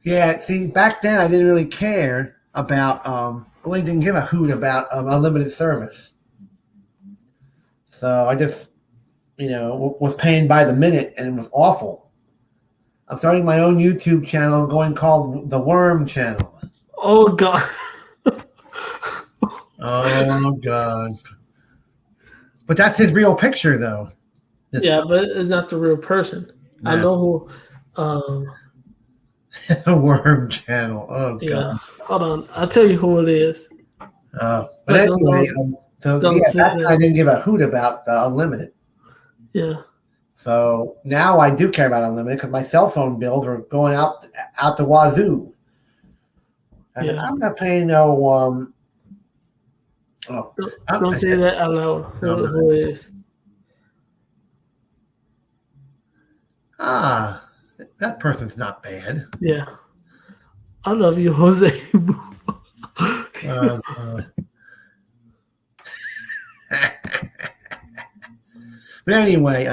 Yeah, see, back then I didn't really care about, really didn't give a hoot about unlimited service. So I just, was paying by the minute, and it was awful. I'm starting my own YouTube channel going called The Worm Channel. Oh, God. Oh, God. But that's his real picture, though. Yeah, but it's not the real person. No. I know who. The Worm Channel. Oh, God. Yeah. Hold on. I'll tell you who it is. But anyway, I didn't give a hoot about the unlimited. Yeah. So now I do care about unlimited because my cell phone bills are going out the wazoo. I said, I'm not paying no. Don't say that out loud. Who it is? That person's not bad. Yeah. I love you, Jose. But anyway,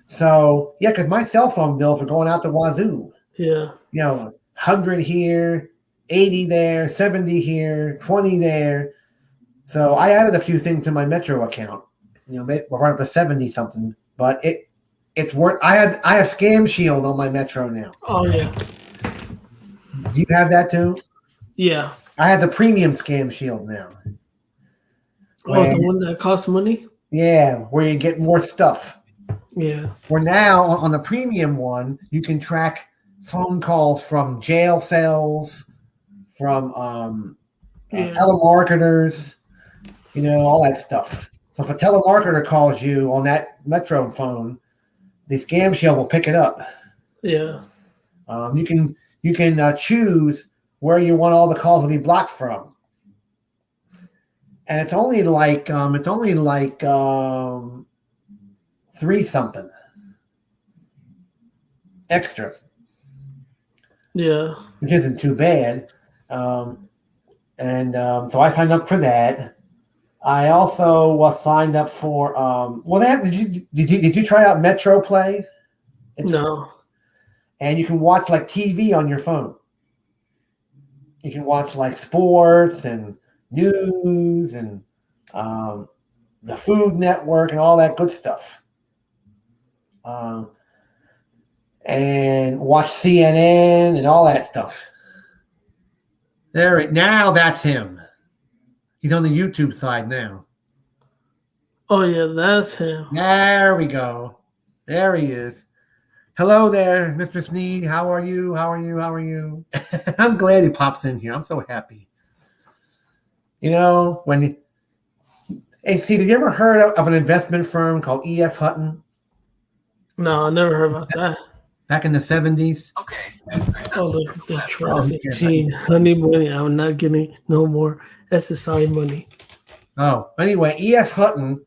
so yeah, because my cell phone bills are going out the wazoo. Yeah. 100 here, 80 there, 70 here, 20 there. So I added a few things to my Metro account. We're right up to 70 something, but it's worth. I have Scam Shield on my Metro now. Oh yeah. Do you have that too? Yeah. I have the premium Scam Shield now. The one that costs money? Yeah, where you get more stuff. Yeah. Where now on the premium one, you can track phone calls from jail cells, from telemarketers, all that stuff. So if a telemarketer calls you on that Metro phone, the Scam Shield will pick it up. Yeah. You can choose where you want all the calls to be blocked from. And it's only like 3 something extra. Yeah. Which isn't too bad. So I signed up for that. I also was signed up for did you try out Metro Play? No. And you can watch like TV on your phone. You can watch like sports and news and the Food Network and all that good stuff. And watch CNN and all that stuff. Now that's him. He's on the YouTube side now. Oh yeah, that's him. There we go. There he is. Hello there, Mr. Sneed. How are you? I'm glad he pops in here. I'm so happy. Hey, Steve, have you ever heard of an investment firm called E.F. Hutton? No, I never heard about that. Back in the 70s? Okay. Oh, look at the traffic. Honey money. I'm not getting no more SSI money. Oh, anyway, E.F. Hutton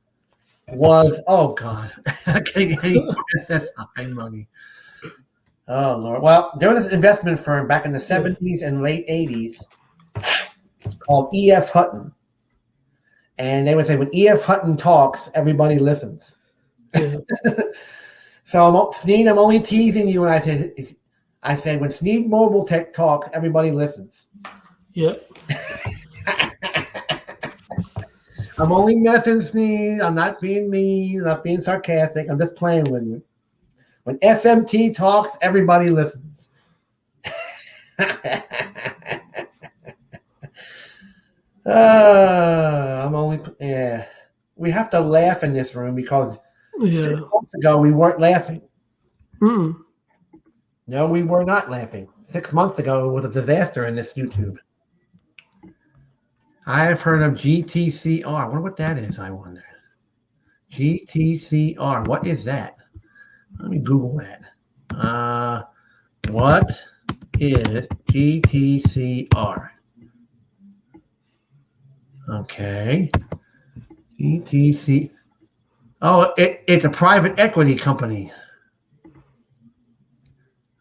was, oh, God. I can't get any SSI money. Oh, Lord. Well, there was this investment firm back in the 70s and late 80s called E.F. Hutton. And they would say, when E.F. Hutton talks, everybody listens. Yeah. So, Sneed, I'm only teasing you when I say when Sneed Mobile Tech talks, everybody listens. Yep. I'm only messing, Sneed. I'm not being mean. I'm not being sarcastic. I'm just playing with you. When SMT talks, everybody listens. We have to laugh in this room because 6 months ago we weren't laughing. No, we were not laughing. 6 months ago it was a disaster in this YouTube. I have heard of GTCR. I wonder what that is, I wonder. GTCR. What is that? Let me Google that. What is GTCR? Okay. GTC. Oh, it's a private equity company.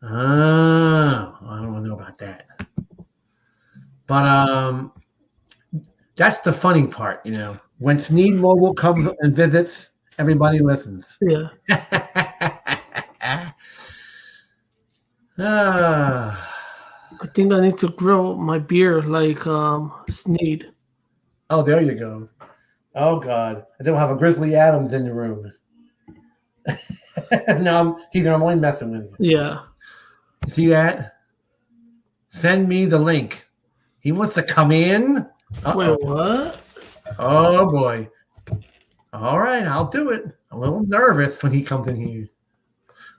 Oh, I don't know about that. But that's the funny part, When Sneed Mobile comes and visits, everybody listens. Yeah. I think I need to grow my beard like Sneed. Oh, there you go. Oh, God. I don't have a Grizzly Adams in the room. No, I'm only messing with you. Yeah. You see that? Send me the link. He wants to come in. Uh-oh. Wait, what? Oh, boy. All right, I'll do it. I'm a little nervous when he comes in here.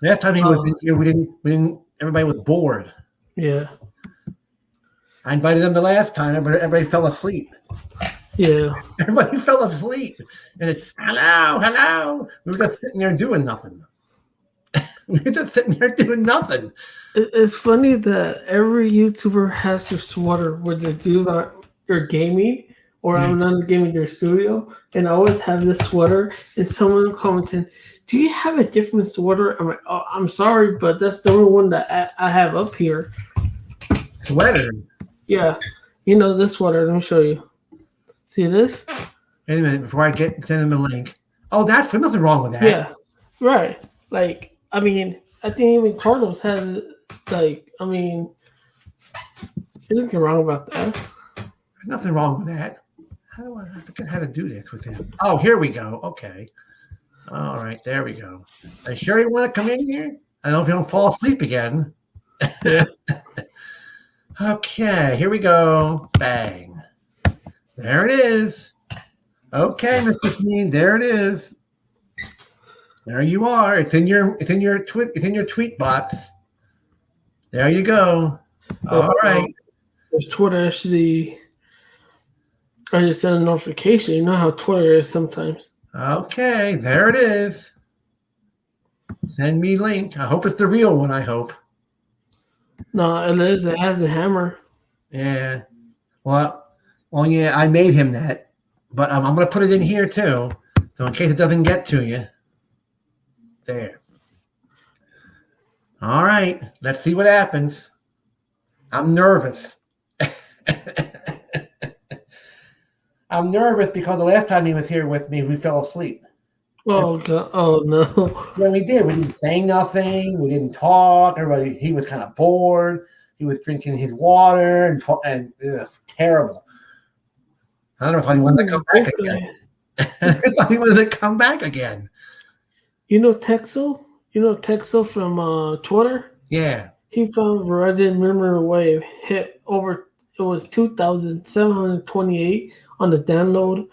Last time he was in here, we didn't. Everybody was bored. Yeah. I invited him the last time. Everybody fell asleep. Yeah. Everybody fell asleep. And hello. We were just sitting there doing nothing. It's funny that every YouTuber has their sweater where they do their gaming or I'm not gaming their studio, and I always have this sweater. And someone commenting, "Do you have a different sweater?" I'm like, "Oh, I'm sorry, but that's the only one that I have up here." Sweater. Yeah, this sweater. Let me show you. See this? Wait a minute before I send him the link. Oh, that's nothing wrong with that. Yeah, right. Like, I mean, I think even Carlos has, like, I mean, there's nothing wrong about that. There's nothing wrong with that. I forget how to do this with him. Oh, here we go. Okay. All right, there we go. Are you sure you want to come in here? I don't know if you don't fall asleep again. Yeah. Okay, here we go. Bang. There it is. Okay, Mr. Sneed, there it is. There you are. It's in your tweet box. There you go. All right. If Twitter actually, I just sent a notification. You know how Twitter is sometimes. Okay, there it is. Send me link. I hope it's the real one. I hope. No, it is. It has a hammer. Yeah. Well, yeah. I made him that, but I'm going to put it in here too, so in case it doesn't get to you. There. All right. Let's see what happens. I'm nervous. I'm nervous because the last time he was here with me, we fell asleep. Oh God! Oh no! Yeah, we did. We didn't say nothing. We didn't talk. Everybody. He was kind of bored. He was drinking his water and terrible. I don't know if he wanted to come back again. I thought he wanted to come back again. You know Texel? You know Texel from Twitter? Yeah. He found Verizon millimeter wave hit over. It was 2,728 on the download.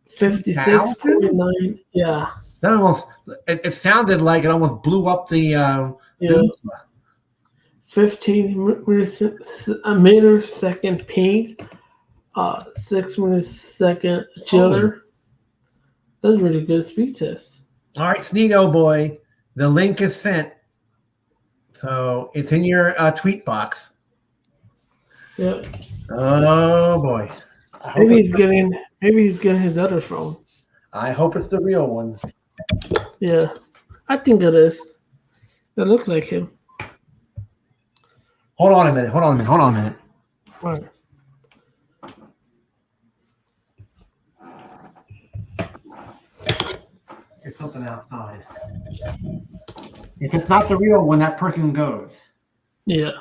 56.9. Yeah. That almost. It sounded like it almost blew up the. Yeah. 15 meter second ping, 6 millisecond jitter. That's really good speed test. All right, Sneedo boy, the link is sent, so it's in your tweet box. Yeah. Oh boy. Maybe he's getting his other phone. I hope it's the real one. Yeah, I think it is. It looks like him. Hold on a minute. All right. There's something outside. If it's not the real one, that person goes. Yeah.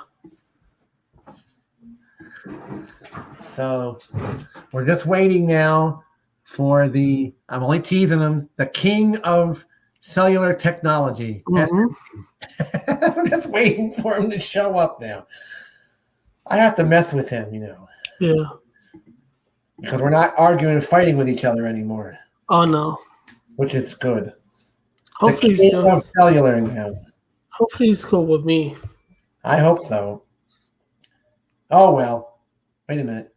So we're just waiting now for I'm only teasing him, the king of cellular technology. Mm-hmm. I'm just waiting for him to show up now. I have to mess with him, Yeah. because we're not arguing and fighting with each other anymore, Oh no. which is good. Hopefully The king of cellular now. Hopefully he's cool with me. I hope so. Oh, well. Wait a minute.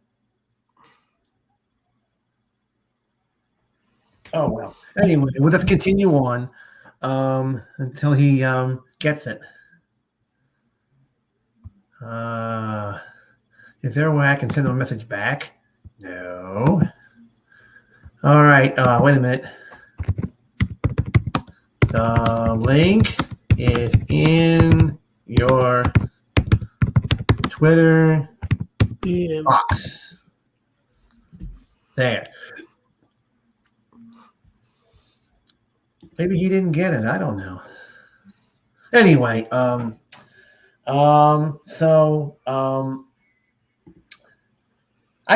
Oh, well. Anyway, we'll just continue on until he gets it. Is there a way I can send him a message back? No. All right. Wait a minute. The link is in your Twitter box. There. Maybe he didn't get it. I don't know. Anyway, I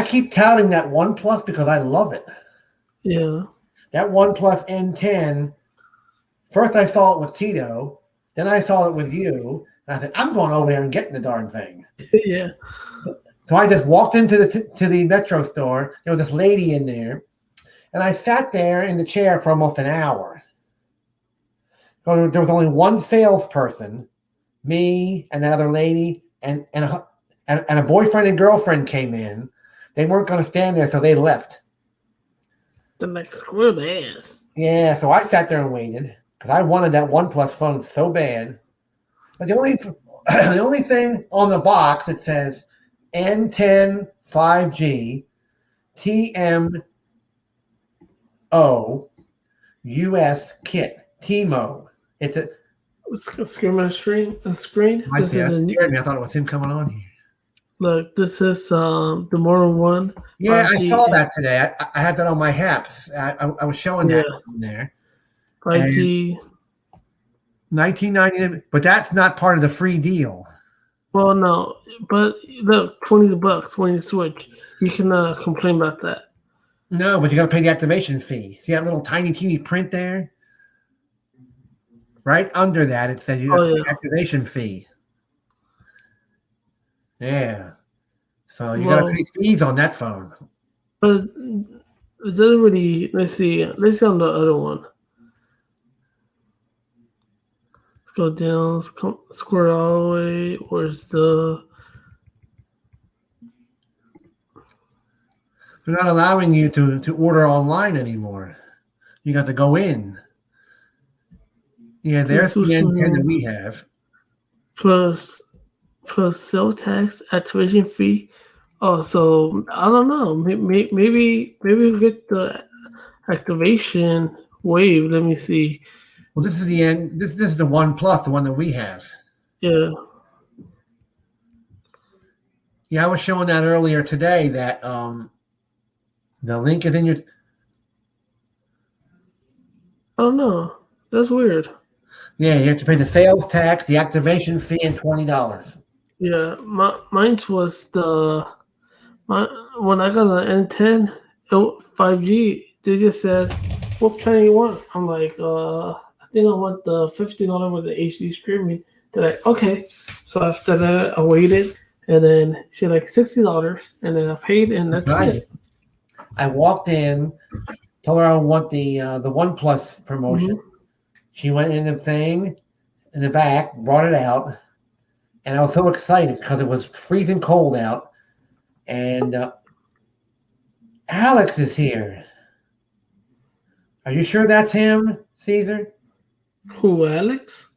keep touting that OnePlus because I love it. Yeah. That OnePlus N10. First, I saw it with Tito. Then I saw it with you. And I said, I'm going over there and getting the darn thing. Yeah. So I just walked into the Metro store. There was this lady in there. And I sat there in the chair for almost an hour. So there was only one salesperson, me and that other lady, and a boyfriend and girlfriend came in. They weren't going to stand there, so they left. The next screw ass. Yeah, so I sat there and waited because I wanted that OnePlus phone so bad. But the only thing on the box that says N10 5G TMO US kit TMO. It's a screen. I see. That scared me. I thought it was him coming on here. Look, this is the Mortal One. Yeah, I 5G. saw that today. I had that on my Haps. I was showing Yeah, that on there. And 5G. 1990, but that's not part of the free deal. Well, no, but look, $20 when you switch. You can complain about that. No, but you got to pay the activation fee. See that little tiny, teeny print there? Right under that, it says you have Oh to pay yeah. activation fee. Yeah. So you got to Well, pay fees on that phone. but is that already? Let's see. Let's see on the other one. Let's go down. Square all the way. Where's the? They're not allowing you to order online anymore. You got to go in. Yeah, there's the N10 that we have. plus sales tax activation fee. Oh, so I don't know. Maybe we'll get the activation wave. Let me see. Well, this is the end. This is the One Plus, the one that we have. Yeah. Yeah, I was showing that earlier today that the link is in your. I don't know. That's weird. Yeah, you have to pay the sales tax, the activation fee, and $20. Yeah, mine was when I got an N10 5G. They just said, "What plan you want?" I'm like, I think I want the $15 with the HD streaming. They're like, "Okay." So after that, I waited, and then she like $60, and then I paid, and that's right. it. I walked in, told her I want the One Plus promotion. Mm-hmm. She went in the thing in the back, brought it out, and I was so excited because it was freezing cold out. And Alex is here. Are you sure that's him, Caesar? Who, Alex?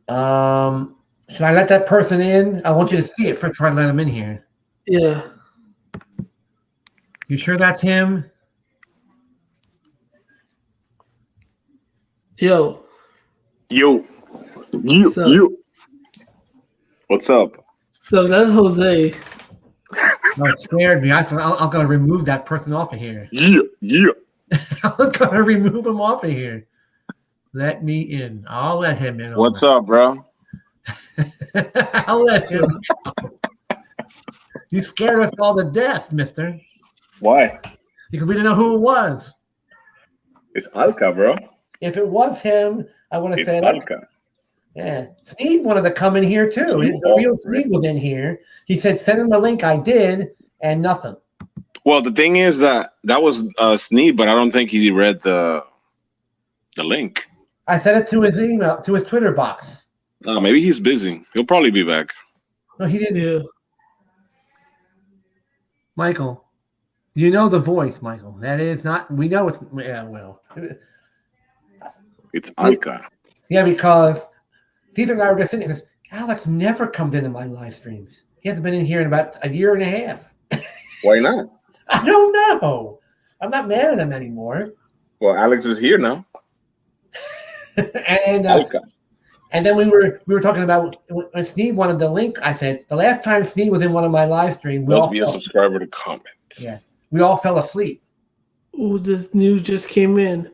Should I let that person in? I want you to see it first before I let him in here. Yeah. You sure that's him? Yo. You. What's up? So that's Jose. No, it scared me. I'm going to remove that person off of here. Yeah. I was going to remove him off of here. Let me in. I'll let him in. What's up, bro? I'll let him in. You scared us all to death, mister. Why? Because we didn't know who it was. It's Alka, bro. If it was him, I would have It's said, Alka. yeah. Sneed wanted to come in here too. The real Sneed was in here. He said, send him the link. I did, and nothing. Well, the thing is that was Sneed, but I don't think he read the link. I sent it to his email, to his Twitter box. Oh, maybe he's busy. He'll probably be back. No, he didn't. Yeah. Michael, you know the voice, Michael. That is not, we know it's, yeah, well. It's Alka. Yeah, because Caesar and I were just sitting there. Alex never comes into my live streams. He hasn't been in here in about a year and a half. Why not? I don't know. I'm not mad at him anymore. Well, Alex is here now. Alka. And then we were talking about when Sneed wanted the link. I said the last time Sneed was in one of my live streams, Must be a subscriber to comment. Yeah, we all fell asleep. Oh, this news just came in.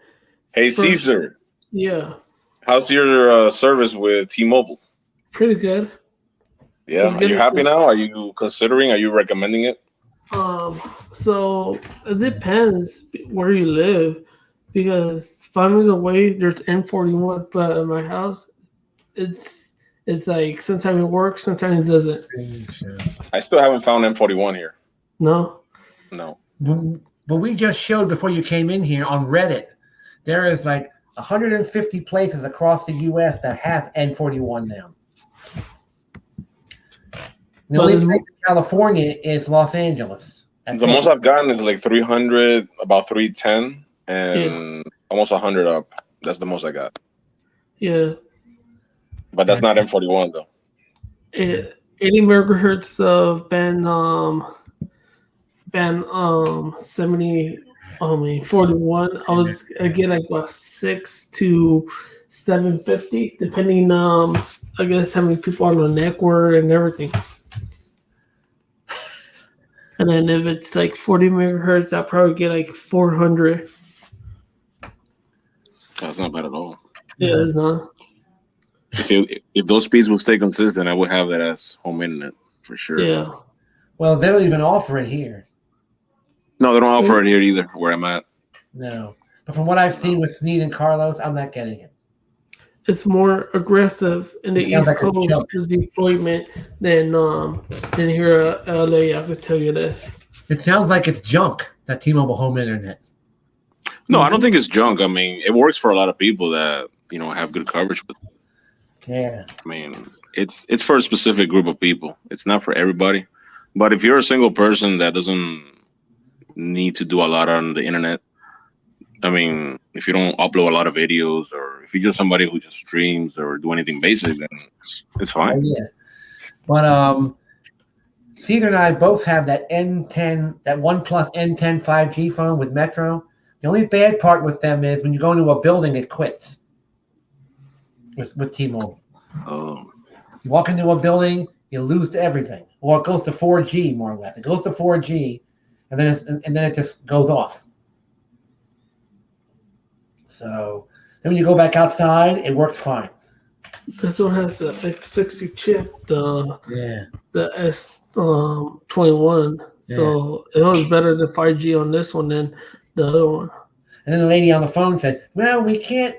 Hey, Caesar. Yeah. How's your service with T-Mobile? Pretty good. Yeah. Are you happy now? Are you considering? Are you recommending it? So it depends where you live, because 5 minutes away there's N41, but at my house it's like sometimes it works, sometimes it doesn't. I still haven't found N41 here. No. But we just showed before you came in here on Reddit, there is like 150 places across the U.S. that have N41 now. The only place in California is Los Angeles. The most I've gotten is like 300, about 310, and almost 100 up. That's the most I got. Yeah. But that's not N41 though. 80 megahertz of band 41. I get like about 6 to 750, depending I guess how many people are on the network and everything. And then if it's like 40 megahertz, I'll probably get like 400. That's not bad at all. Yeah, it's not. If those speeds will stay consistent, I would have that as home internet for sure. Yeah. Well, they don't even offer it here. No, they don't offer it here either, where I'm at. No. But from what I've seen with Sneed and Carlos, I'm not getting it. It's more aggressive in the It sounds East like a Coast joke. the deployment than here at LA. I could tell you this. It sounds like it's junk, that T-Mobile home internet. No, I don't think it's junk. I mean, it works for a lot of people that have good coverage. But Yeah. I mean, it's for a specific group of people. It's not for everybody. But if you're a single person that doesn't need to do a lot on the internet, I mean, if you don't upload a lot of videos, or if you're just somebody who just streams or do anything basic, then it's Oh, fine. yeah. But Cedar and I both have that N10, that OnePlus N10 5G phone with Metro. The only bad part with them is when you go into a building, it quits with T-Mobile. Oh, You walk into a building, you lose everything. Or it goes to 4G, more or less. It goes to 4G, and then it just goes off. So then when you go back outside, it works fine. This one has the X60 chip, the S21. So it was better than 5G on this one than the other one. And then the lady on the phone said, well, we can't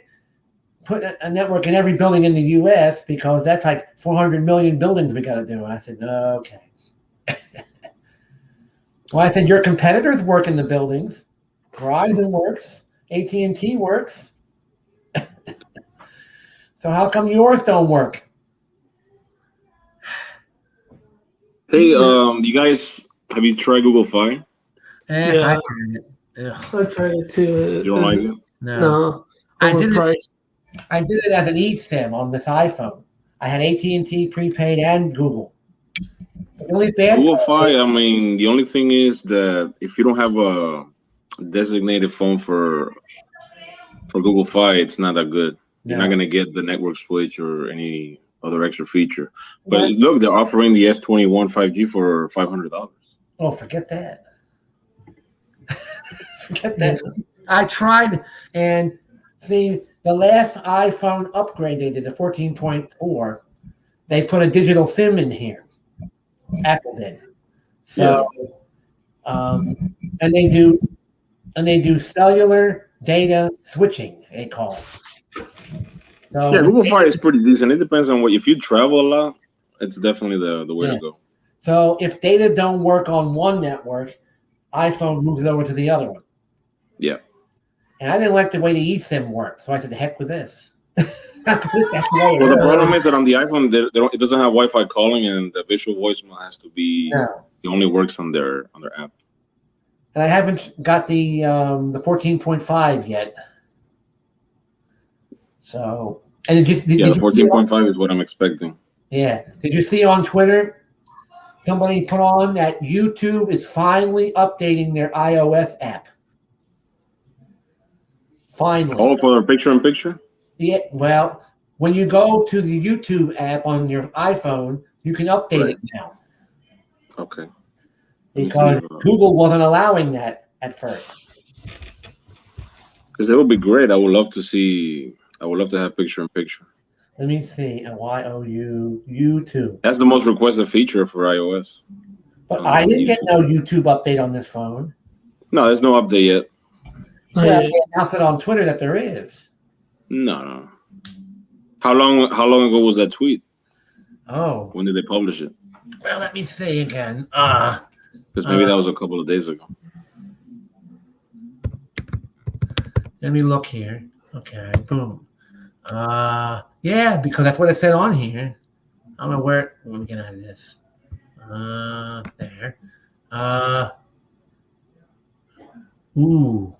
put a network in every building in the U.S. because that's like 400 million buildings we got to do. And I said, okay. Well, I said, your competitors work in the buildings. Verizon works. AT&T works. So how come yours don't work? hey, you guys, have you tried Google Fi? Yeah. I tried it. Ugh, I tried it too. You don't like it? no. No. I did it. Overpriced. I did it as an eSIM on this iPhone. I had AT&T prepaid and Google. The only bad Google Fi, I mean, the only thing is that if you don't have a designated phone for Google Fi, it's not that good. You're not gonna get the network switch or any other extra feature. But What? look, they're offering the S21 5G for $500. Oh, forget that. Forget that. I tried, and see, the last iPhone upgrade they did, the 14.4, they put a digital SIM in here. Apple did. So, and they do cellular data switching, they call it. So Yeah, Google Fi is pretty decent. It depends on if you travel a lot, it's definitely the way Yeah. to go. So if data don't work on one network, iPhone moves it over to the other one. Yeah. And I didn't like the way the eSIM worked, so I said, "The heck with this." Well, the problem is that on the iPhone, it doesn't have Wi-Fi calling, and the visual voicemail has to be. No. It only works on their app. And I haven't got the 14.5 yet. So, and did you see 14.5 is what I'm expecting. Yeah. Did you see on Twitter? Somebody put on that YouTube is finally updating their iOS app. Finally. Oh, for picture-in-picture? Yeah. Well, when you go to the YouTube app on your iPhone, you can update it now Okay. because Google wasn't allowing that at first. Because it would be great. I would love to have picture-in-picture. Let me see. YouTube. That's the most requested feature for iOS. But I didn't get no YouTube update on this phone. No, there's no update yet. Well, they announced it on Twitter that there is. No. How long ago was that tweet? Oh. When did they publish it? Well, let me see again. Because maybe that was a couple of days ago. Let me look here. Okay, boom. Yeah, because that's what it said on here. I don't know where. Let me get out of this. There. Ooh.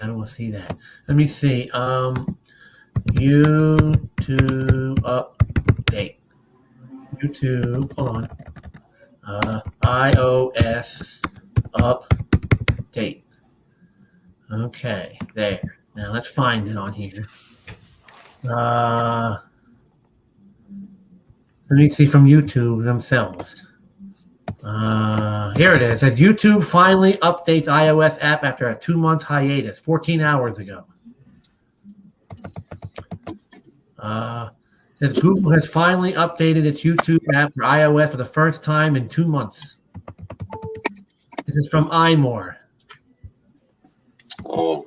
I don't want to see that. Let me see. YouTube update. YouTube. Hold on. iOS update. Okay, there. Now let's find it on here. Let me see from YouTube themselves. Here it is. It says YouTube finally updates iOS app after a 2-month hiatus, 14 hours ago. Says Google has finally updated its YouTube app for iOS for the first time in 2 months. This is from iMore. Oh,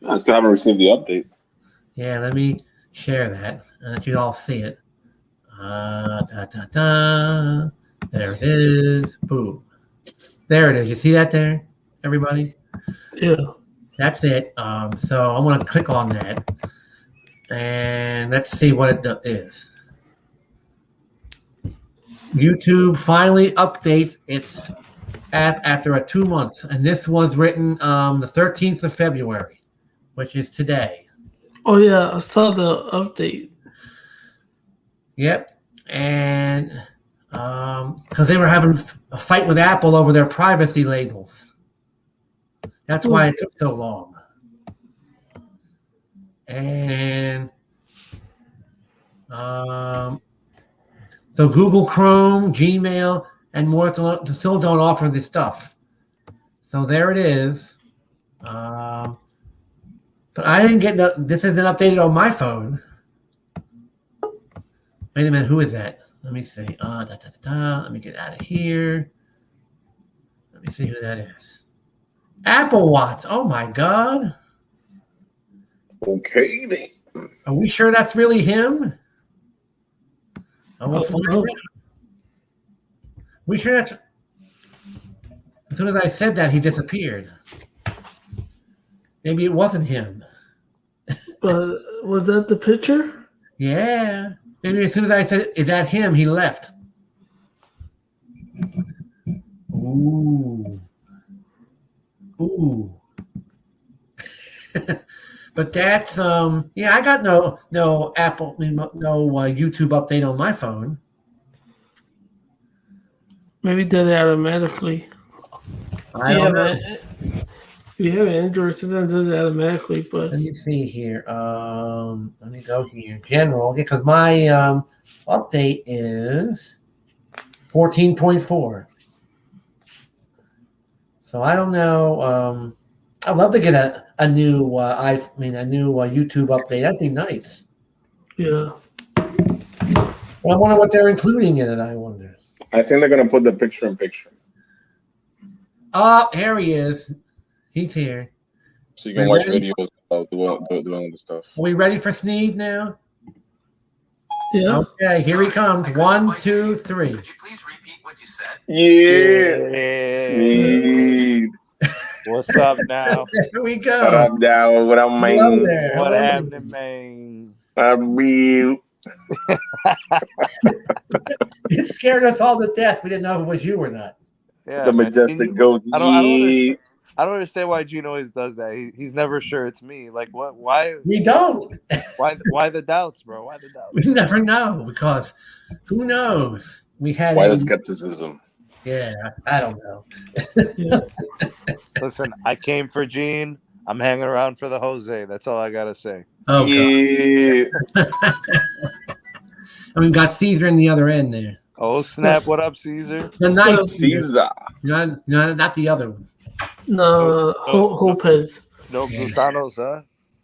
I still haven't received the update. Yeah, let me share that and let you all see it. There it is. Boom. There it is. You see that there, everybody? Yeah. That's it. So I'm going to click on that. And let's see what it is. YouTube finally updates its app after a 2 months. And this was written the 13th of February, which is today. Oh yeah, I saw the update. Yep. And because they were having a fight with Apple over their privacy labels. That's why it took so long. And so Google Chrome, Gmail, and more still don't offer this stuff. So there it is. But I didn't get this isn't updated on my phone. Wait a minute, who is that? Let me see. Let me get out of here. Let me see who that is. Apple Watch. Oh my God. Okay, then. Are we sure that's really him? I will find out. We sure that's. As soon as I said that, he disappeared. Maybe it wasn't him. But was that the picture? Yeah. Maybe as soon as I said, is that him, he left. Ooh. Ooh. But that's yeah, I got no Apple, no YouTube update on my phone. Maybe did it automatically. I don't know. If you have Android, sometimes it does it automatically. But Let me see here. Let me go here. General, because my update is 14.4. So I don't know. I'd love to get a new YouTube update. That'd be nice. yeah, Well, I wonder what they're including in it. I wonder. I think they're gonna put the picture-in-picture, Oh, here he is. He's here. so you can watch videos of doing all the stuff. Are we ready for Sneed now? yeah. Okay, here he comes. 1, 2, 3. Could you please repeat what you said? Yeah. Sneed. What's up now? Here we What go. up, Dow? What up, Hello man? there. What Hello. happening, man? It scared us all to death. We didn't know if it was you or not. Yeah, The man. majestic goat. I don't understand why Gene always does that. He's never sure it's me. Like what? Why? We don't. Why the doubts, bro? Why the doubts? We never know because who knows? We had Why a, the skepticism? yeah, I don't know. Listen, I came for Gene. I'm hanging around for the Jose. That's all I gotta say. Oh, Yeah. God. And we've got Caesar in the other end there. Oh snap! What up, Caesar? The nice Caesar. Caesar. Not the other one. No, Lopez. No Gusanos, huh?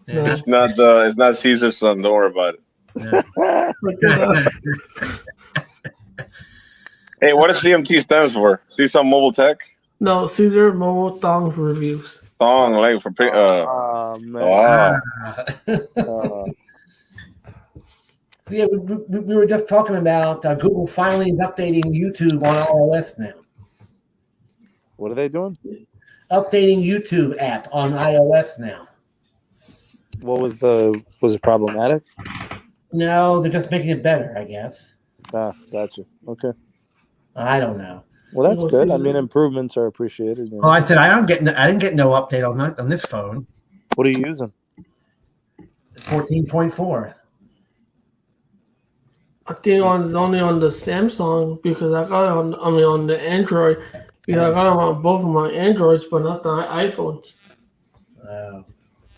No. It's not Caesar's son. Don't worry about it. Yeah. Hey, what does CMT stands for? See some mobile tech? No, Caesar Mobile Thong Reviews. Thong, like for Oh man. wow. Yeah, we were just talking about Google finally is updating YouTube on iOS now. What are they doing? Updating YouTube app on iOS now. Was it problematic? No, they're just making it better, I guess. Ah, gotcha. Okay. I don't know. Well, that's We'll good. see. I mean, improvements are appreciated. You know. Well, I said I didn't get no update on this phone. What are you using? 14.4. I think it's only on the Samsung because I got it on the Android. Yeah, I got it on both of my Androids, but not the iPhones.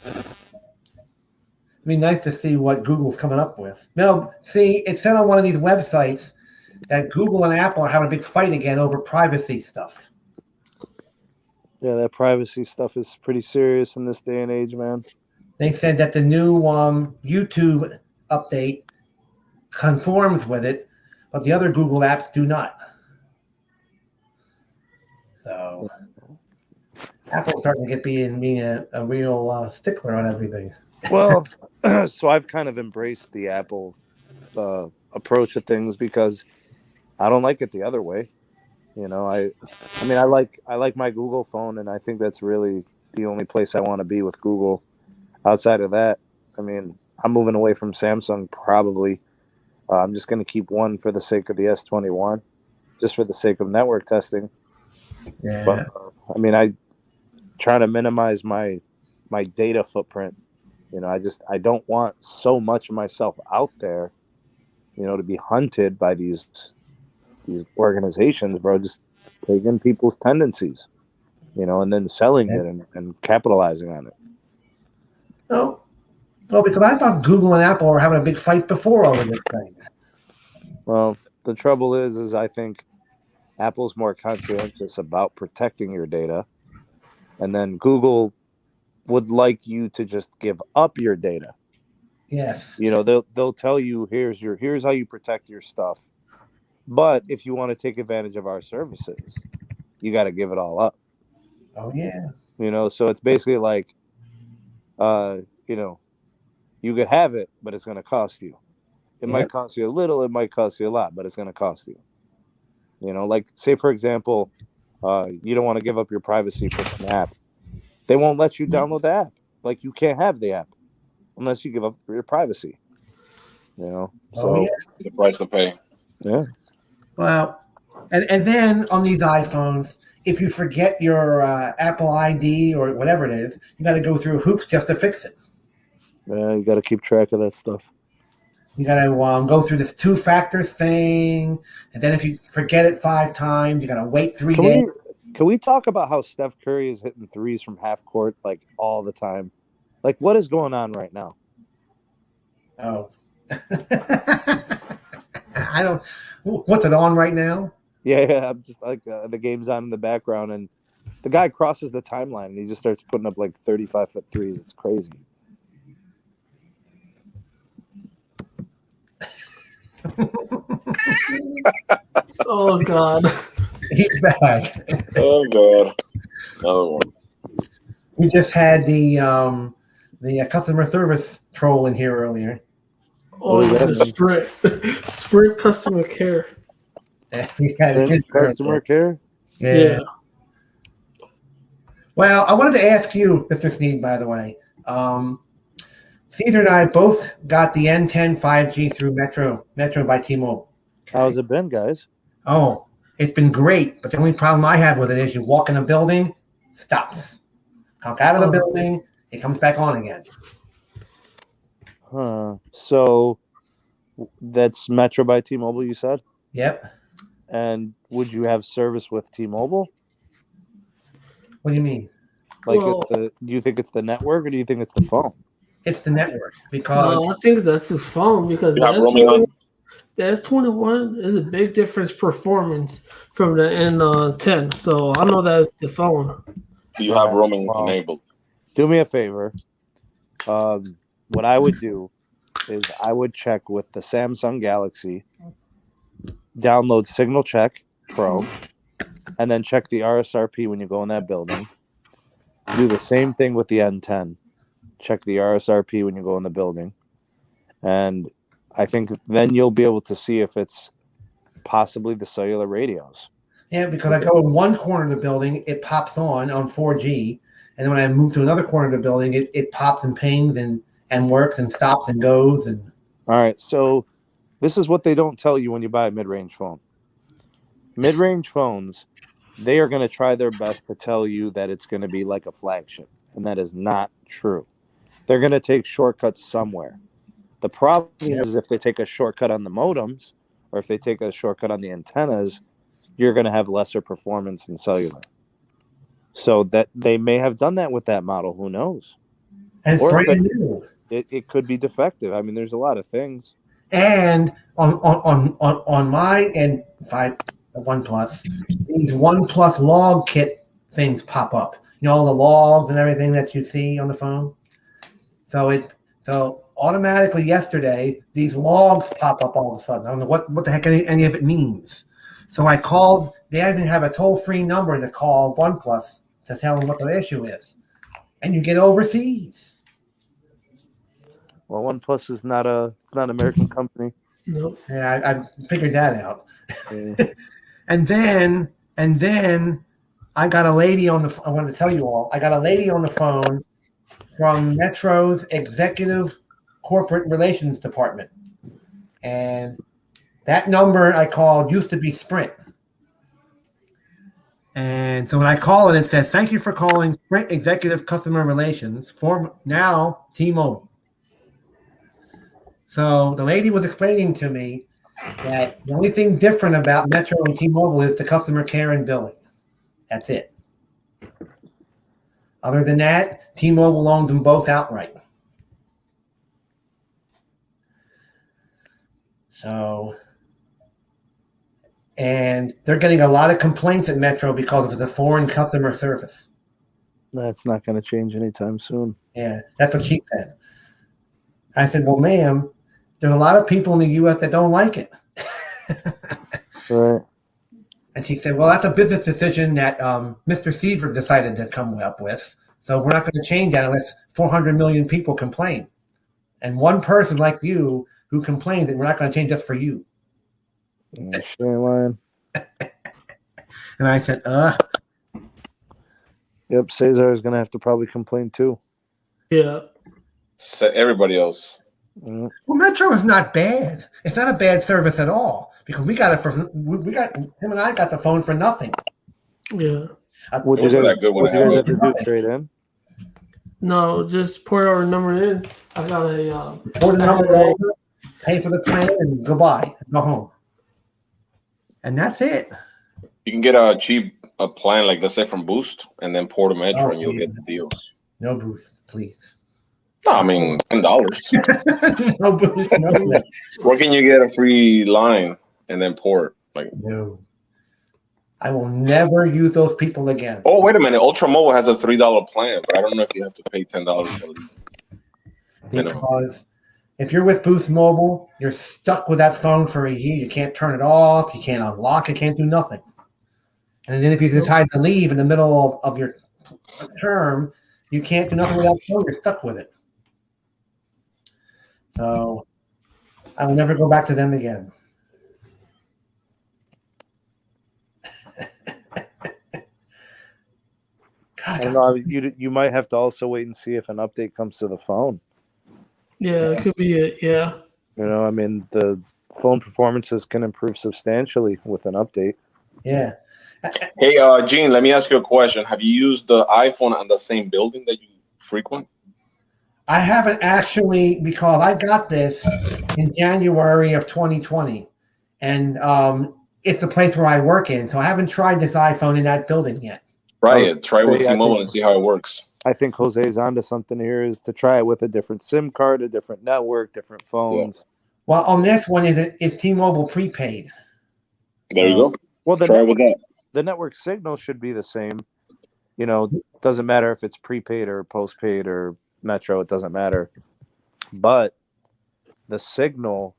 It'd be nice to see what Google's coming up with. No, see, it said on one of these websites that Google and Apple are having a big fight again over privacy stuff. Yeah, that privacy stuff is pretty serious in this day and age, man. They said that the new YouTube update conforms with it, but the other Google apps do not. So Apple's starting to get being a real stickler on everything. Well, so I've kind of embraced the Apple approach of things because I don't like it the other way. You know, I mean, I like my Google phone, and I think that's really the only place I want to be with Google. Outside of that, I mean, I'm moving away from Samsung probably. I'm just going to keep one for the sake of the S21, just for the sake of network testing. Yeah. But I mean, I try to minimize my data footprint. You know, I don't want so much of myself out there, you know, to be hunted by these organizations, bro. Just taking people's tendencies, you know, and then selling it and capitalizing on it. No, because I thought Google and Apple were having a big fight before over this thing. Well, the trouble is I think Apple's more conscientious about protecting your data, and then Google would like you to just give up your data. Yes. You know, they'll tell you here's how you protect your stuff. But if you want to take advantage of our services, you got to give it all up. Oh yeah. You know, so it's basically like, you know, you could have it, but it's going to cost you. It might cost you a little, it might cost you a lot, but it's going to cost you. You know, like say for example, you don't want to give up your privacy for an app. They won't let you download the app. Like you can't have the app unless you give up your privacy. You know, so It's the price to pay. yeah. Well, and then on these iPhones, if you forget your Apple ID or whatever it is, you got to go through hoops just to fix it. Yeah, you got to keep track of that stuff. You got to go through this 2-factor thing, and then if you forget it 5 times, you got to wait 3 days. Can we talk about how Steph Curry is hitting threes from half court like all the time? Like, what is going on right now? Oh, I don't. What's it on right now? Yeah, I'm just like the game's on in the background, and the guy crosses the timeline, and he just starts putting up like 35-foot threes. It's crazy. Oh God. He's back. Oh god. Another one. We just had the customer service troll in here earlier. Oh, What yeah, does that Sprint customer care. We had his Customer care? Yeah. Well, I wanted to ask you, Mr. Sneed, by the way. Caesar and I both got the N10 5G through Metro by T-Mobile. How's it been, guys? Oh, it's been great, but the only problem I have with it is you walk in a building, stops. Come out of the building, it comes back on again. Huh. So that's Metro by T-Mobile, you said? Yep. And would you have service with T-Mobile? What do you mean? Like, Well- do you think it's the network or do you think it's the phone? It's the network because No, I think that's his phone because You have roaming on? the S21 is a big difference performance from the N10. So I know that's the phone. Do you have roaming Wow. enabled? Do me a favor. What I would do is I would check with the Samsung Galaxy, download Signal Check Pro, and then check the RSRP when you go in that building. Do the same thing with the N10. Check the RSRP when you go in the building. And I think then you'll be able to see if it's possibly the cellular radios. yeah, because I go in one corner of the building, it pops on 4G, and then when I move to another corner of the building, it pops and pings and works and stops and goes and. All right, so this is what they don't tell you when you buy a mid-range phone. Mid-range phones, they are going to try their best to tell you that it's going to be like a flagship, and that is not true. They're going to take shortcuts somewhere. The problem is if they take a shortcut on the modems or if they take a shortcut on the antennas, you're going to have lesser performance in cellular. So that they may have done that with that model. Who knows? And it's Or brand if new. It could be defective. I mean, there's a lot of things. And on my and OnePlus, these OnePlus log kit things pop up. You know, all the logs and everything that you see on the phone. So automatically yesterday, these logs pop up all of a sudden. I don't know what the heck any of it means. So I called. They even have a toll-free number to call OnePlus to tell them what the issue is, and you get overseas. Well, OnePlus is not an American company. Nope. Yeah, I figured that out. Yeah. And then I got a lady on the. I wanted to tell you all. I got a lady on the phone from Metro's executive corporate relations department, and that number I called used to be Sprint. And so when I call it, it says, "Thank you for calling Sprint Executive Customer Relations for now T-Mobile." So the lady was explaining to me that the only thing different about Metro and T-Mobile is the customer care and billing. That's it. Other than that, T-Mobile owns them both outright. So, and they're getting a lot of complaints at Metro because of the foreign customer service. That's not going to change anytime soon. Yeah, that's what she said. I said, well, ma'am, there's a lot of people in the U.S. that don't like it. Right. And she said, well, that's a business decision that Mr. Seaver decided to come up with. So we're not going to change that unless 400 million people complain. And one person like you who complains, and we're not going to change just for you. Yeah, she ain't lying. And I said, Yep, Cesar is going to have to probably complain too. Yeah. So everybody else. Mm. Well, Metro is not bad. It's not a bad service at all because we got it for him and I got the phone for nothing. Yeah. Would you Wasn't guys, that good when would it you guys happened? have to do trade in? No, just put our number in. I got a Order the number over, pay for the plan, and goodbye. Go home. And that's it. You can get a cheap plan, like let's say from Boost, and then port to Metro, Oh, and you'll yeah. get the deals. No boost, please. No, I mean $10. No boost, no boost. Where can you get a free line and then port? Like, No. I will never use those people again. oh wait a minute, Ultra Mobile has a $3 plan, but I don't know if you have to pay $10 at least. Minimum. Because if you're with Boost Mobile, you're stuck with that phone for a year. You can't turn it off. You can't unlock it. Can't do nothing. And then if you decide to leave in the middle of your term, you can't do nothing with that phone. You're stuck with it. So I will never go back to them again. God, I don't know. You might have to also wait and see if an update comes to the phone. yeah, it could be it. Yeah. You know, I mean, the phone performances can improve substantially with an update. yeah. Hey, Gene, let me ask you a question. Have you used the iPhone on the same building that you frequent? I haven't actually, because I got this in January of 2020, and it's the place where I work in. So I haven't tried this iPhone in that building yet. Right. Try with Yeah, I T-Mobile think- and see how it works. I think Jose's onto something here is to try it with a different SIM card, a different network, different phones. Well, on this one, is T-Mobile prepaid? There you go. Well, the Try network, with that. the network signal should be the same. You know, doesn't matter if it's prepaid or postpaid or Metro, it doesn't matter. But the signal,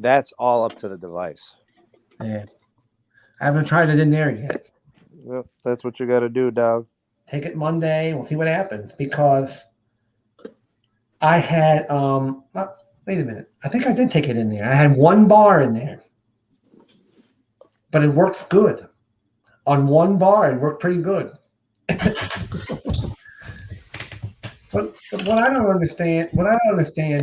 that's all up to the device. Yeah. I haven't tried it in there yet. Yep, that's what you got to do, dog. Take it Monday. We'll see what happens because I had wait a minute. I think I did take it in there. I had one bar in there, but it works good. On one bar, it worked pretty good. But what I don't understand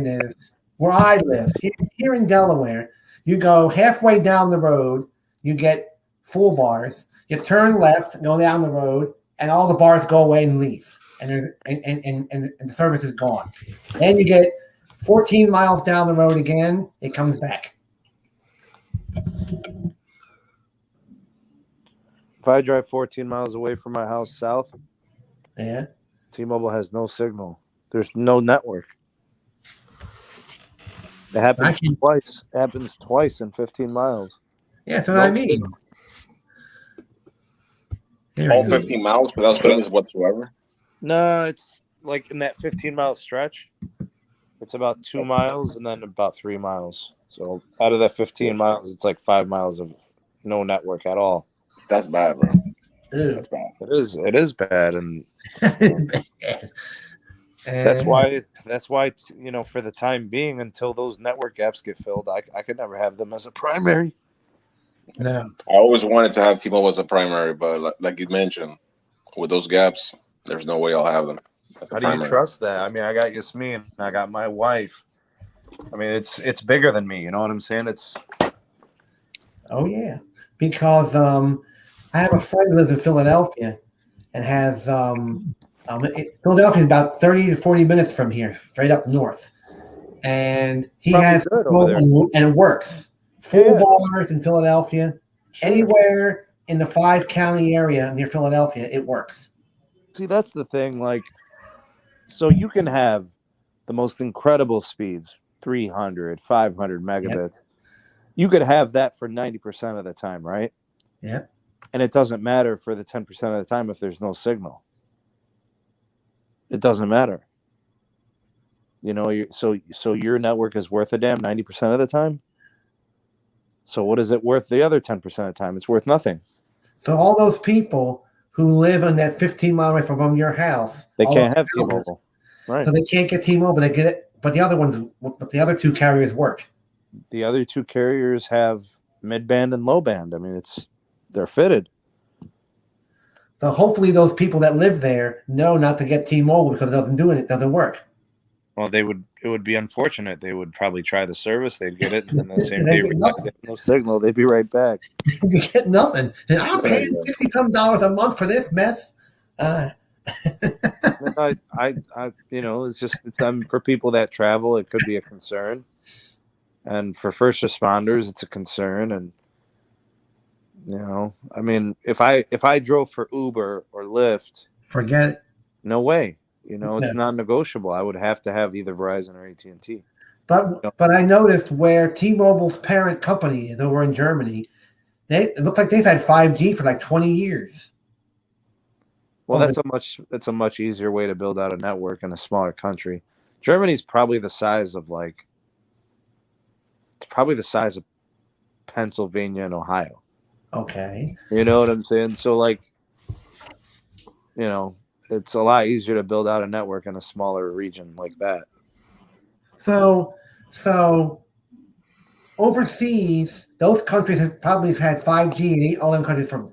is where I live here in Delaware. You go halfway down the road, you get full bars. You turn left, go down the road, and all the bars go away and leave, and the service is gone. Then you get 14 miles down the road again, it comes back. If I drive 14 miles away from my house south, Yeah. T-Mobile has no signal. There's no network. It happens Actually- twice. It happens twice in 15 miles. Yeah, that's what I No mean. signal. Here All we go. 15 miles without service whatsoever. No, it's like in that 15-mile stretch. It's about 2 miles and then about 3 miles. So out of that 15 miles, it's like 5 miles of no network at all. That's bad, bro. Ew. That's bad. It is bad, and And that's why for the time being, until those network gaps get filled, I could never have them as a primary. no. I always wanted to have T-Mobile as a primary, but like you mentioned, with those gaps, there's no way I'll have them as a How do you primary. trust that? I mean, I got Yasmin, I got my wife. I mean, it's bigger than me. You know what I'm saying? It's Oh yeah, because I have a friend who lives in Philadelphia and has Philadelphia is about 30 to 40 minutes from here, straight up north, and he Probably has good over there. and it works. Full Yeah. bars in Philadelphia, sure. anywhere in the 5-county area near Philadelphia, it works. See, that's the thing. Like, so you can have the most incredible speeds, 300, 500 megabits. You could have that for 90% of the time, right? Yeah. And it doesn't matter for the 10% of the time if there's no signal. It doesn't matter. So your network is worth a damn 90% of the time. So what is it worth the other 10% of the time? It's worth nothing. So all those people who live on that 15-mile radius from your house, They all can't those have houses, T-Mobile. Right. so they can't get T-Mobile. They get it, but the other two carriers work. The other two carriers have mid-band and low-band. I mean, they're fitted. So hopefully those people that live there know not to get T-Mobile because it doesn't work. Well, it would be unfortunate. They would probably try the service, they'd get it, and then the same They day, get nothing. no signal, they'd be right back. You get nothing. And I'm paying $60-some a month for this mess. I, it's for people that travel, it could be a concern, and for first responders, it's a concern. And I mean, if I drove for Uber or Lyft, Forget it. no way. It's non-negotiable. I would have to have either Verizon or AT&T. But I noticed where T-Mobile's parent company is over in Germany, it looks like they've had 5G for like 20 years. Well, that's a much easier way to build out a network in a smaller country. Germany's probably the size of Pennsylvania and Ohio. Okay. You know what I'm saying? So it's a lot easier to build out a network in a smaller region like that. So overseas, those countries have probably had 5G in all them countries for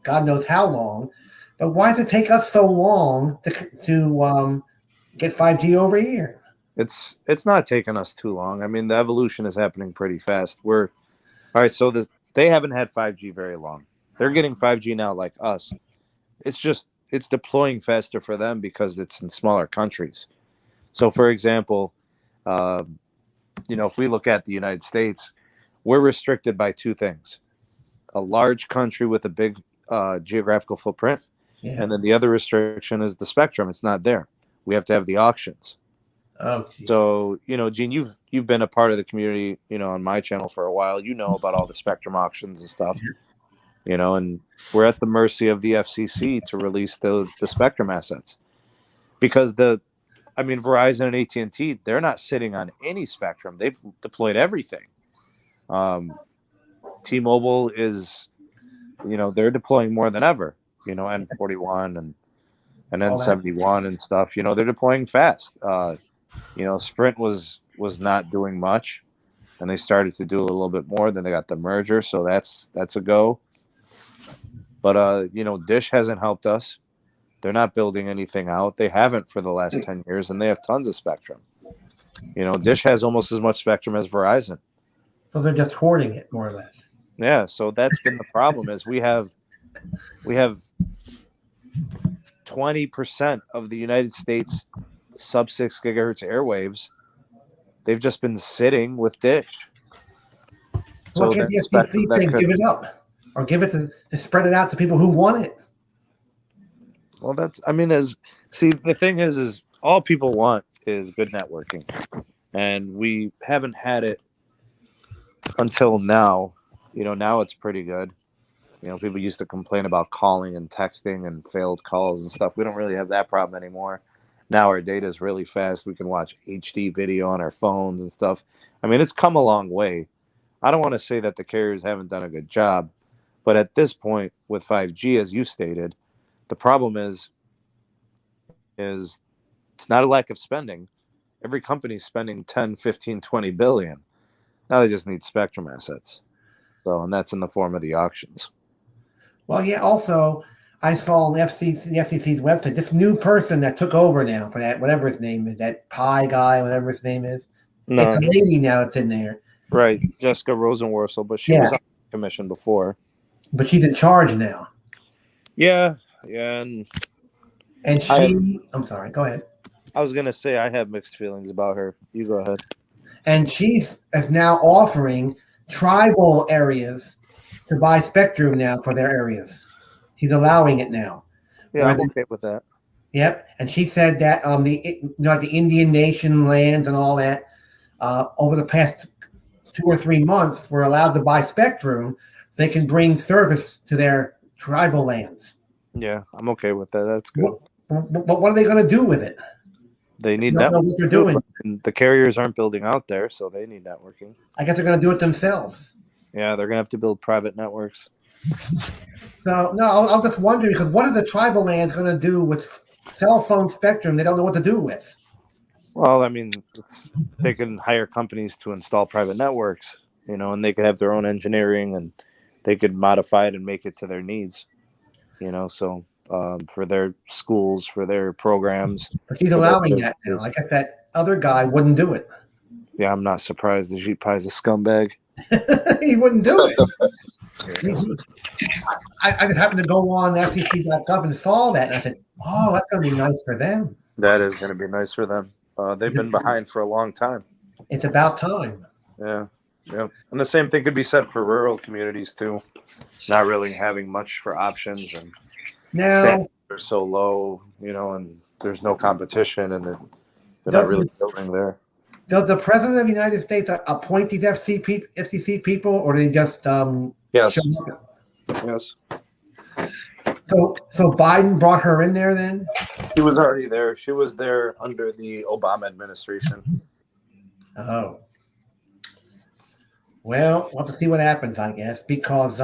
God knows how long. But why does it take us so long to get 5G over here? It's not taking us too long. I mean, the evolution is happening pretty fast. All right. So they haven't had 5G very long. They're getting 5G now, like us. It's deploying faster for them because it's in smaller countries. So, for example, if we look at the United States, we're restricted by two things: a large country with a big geographical footprint. Yeah. And then the other restriction is the spectrum. It's not there. We have to have the auctions. Okay. So, Gene, you've been a part of the community, on my channel for a while. You know about all the spectrum auctions and stuff, and we're at the mercy of the FCC to release the spectrum assets because Verizon and AT&T, they're not sitting on any spectrum. They've deployed everything. T-Mobile is, they're deploying more than ever. N41 and N71 and stuff. They're deploying fast. Sprint was not doing much, and they started to do a little bit more. Then they got the merger, so that's a go. But Dish hasn't helped us. They're not building anything out. They haven't for the last 10 years, and they have tons of spectrum. Dish has almost as much spectrum as Verizon. So they're just hoarding it, more or less. Yeah, so that's been the problem is we have 20% of the United States sub-6 gigahertz airwaves. They've just been sitting with Dish. So what can the FCC say? Give it up, or give it to spread it out to people who want it. Well, the thing is all people want is good networking. and we haven't had it until now. Now it's pretty good. People used to complain about calling and texting and failed calls and stuff. We don't really have that problem anymore. Now our data is really fast. We can watch HD video on our phones and stuff. I mean, it's come a long way. I don't want to say that the carriers haven't done a good job, but at this point with 5G, as you stated, the problem is it's not a lack of spending. Every company's spending 10, 15, 20 billion. Now they just need spectrum assets. So, and that's in the form of the auctions. Well, yeah. Also, I saw on the FCC's website this new person that took over now for that, whatever his name is, that Pi guy, whatever his name is. No, it's a lady now that's in there. Right, Jessica Rosenworcel, but she was on the commission before. But she's in charge now. Yeah, and I'm sorry. Go ahead. I was gonna say I have mixed feelings about her. You go ahead. And she's now offering tribal areas to buy spectrum now for their areas. He's allowing it now. Yeah, I'm okay with that. Yep, and she said that the Indian nation lands and all that over the past 2 or 3 months were allowed to buy spectrum. So they can bring service to their tribal lands. Yeah, I'm okay with that. That's good. But what are they going to do with it? They need networking. Know what they're doing. And the carriers aren't building out there, so they need networking. I guess they're going to do it themselves. Yeah, they're going to have to build private networks. So, no, I'm just wondering, because what are the tribal lands going to do with cell phone spectrum they don't know what to do with? Well, I mean, they can hire companies to install private networks, and they could have their own engineering, and they could modify it and make it to their needs, so for their schools, for their programs. But she's allowing that now. I guess that other guy wouldn't do it. Yeah, I'm not surprised. The Ajit Pai is a scumbag. He wouldn't do it. I just happened to go on FCC.gov and saw that, and I said, oh, that's going to be nice for them. That is going to be nice for them. They've been behind for a long time. It's about time. Yeah. And the same thing could be said for rural communities, too. Not really having much for options, and now they're so low, and there's no competition, and they're not really building there. Does the president of the United States appoint these FCC people, or do they just Yes. Yes. So Biden brought her in there then? She was already there. She was there under the Obama administration. Oh. Well, we'll have to see what happens, I guess, because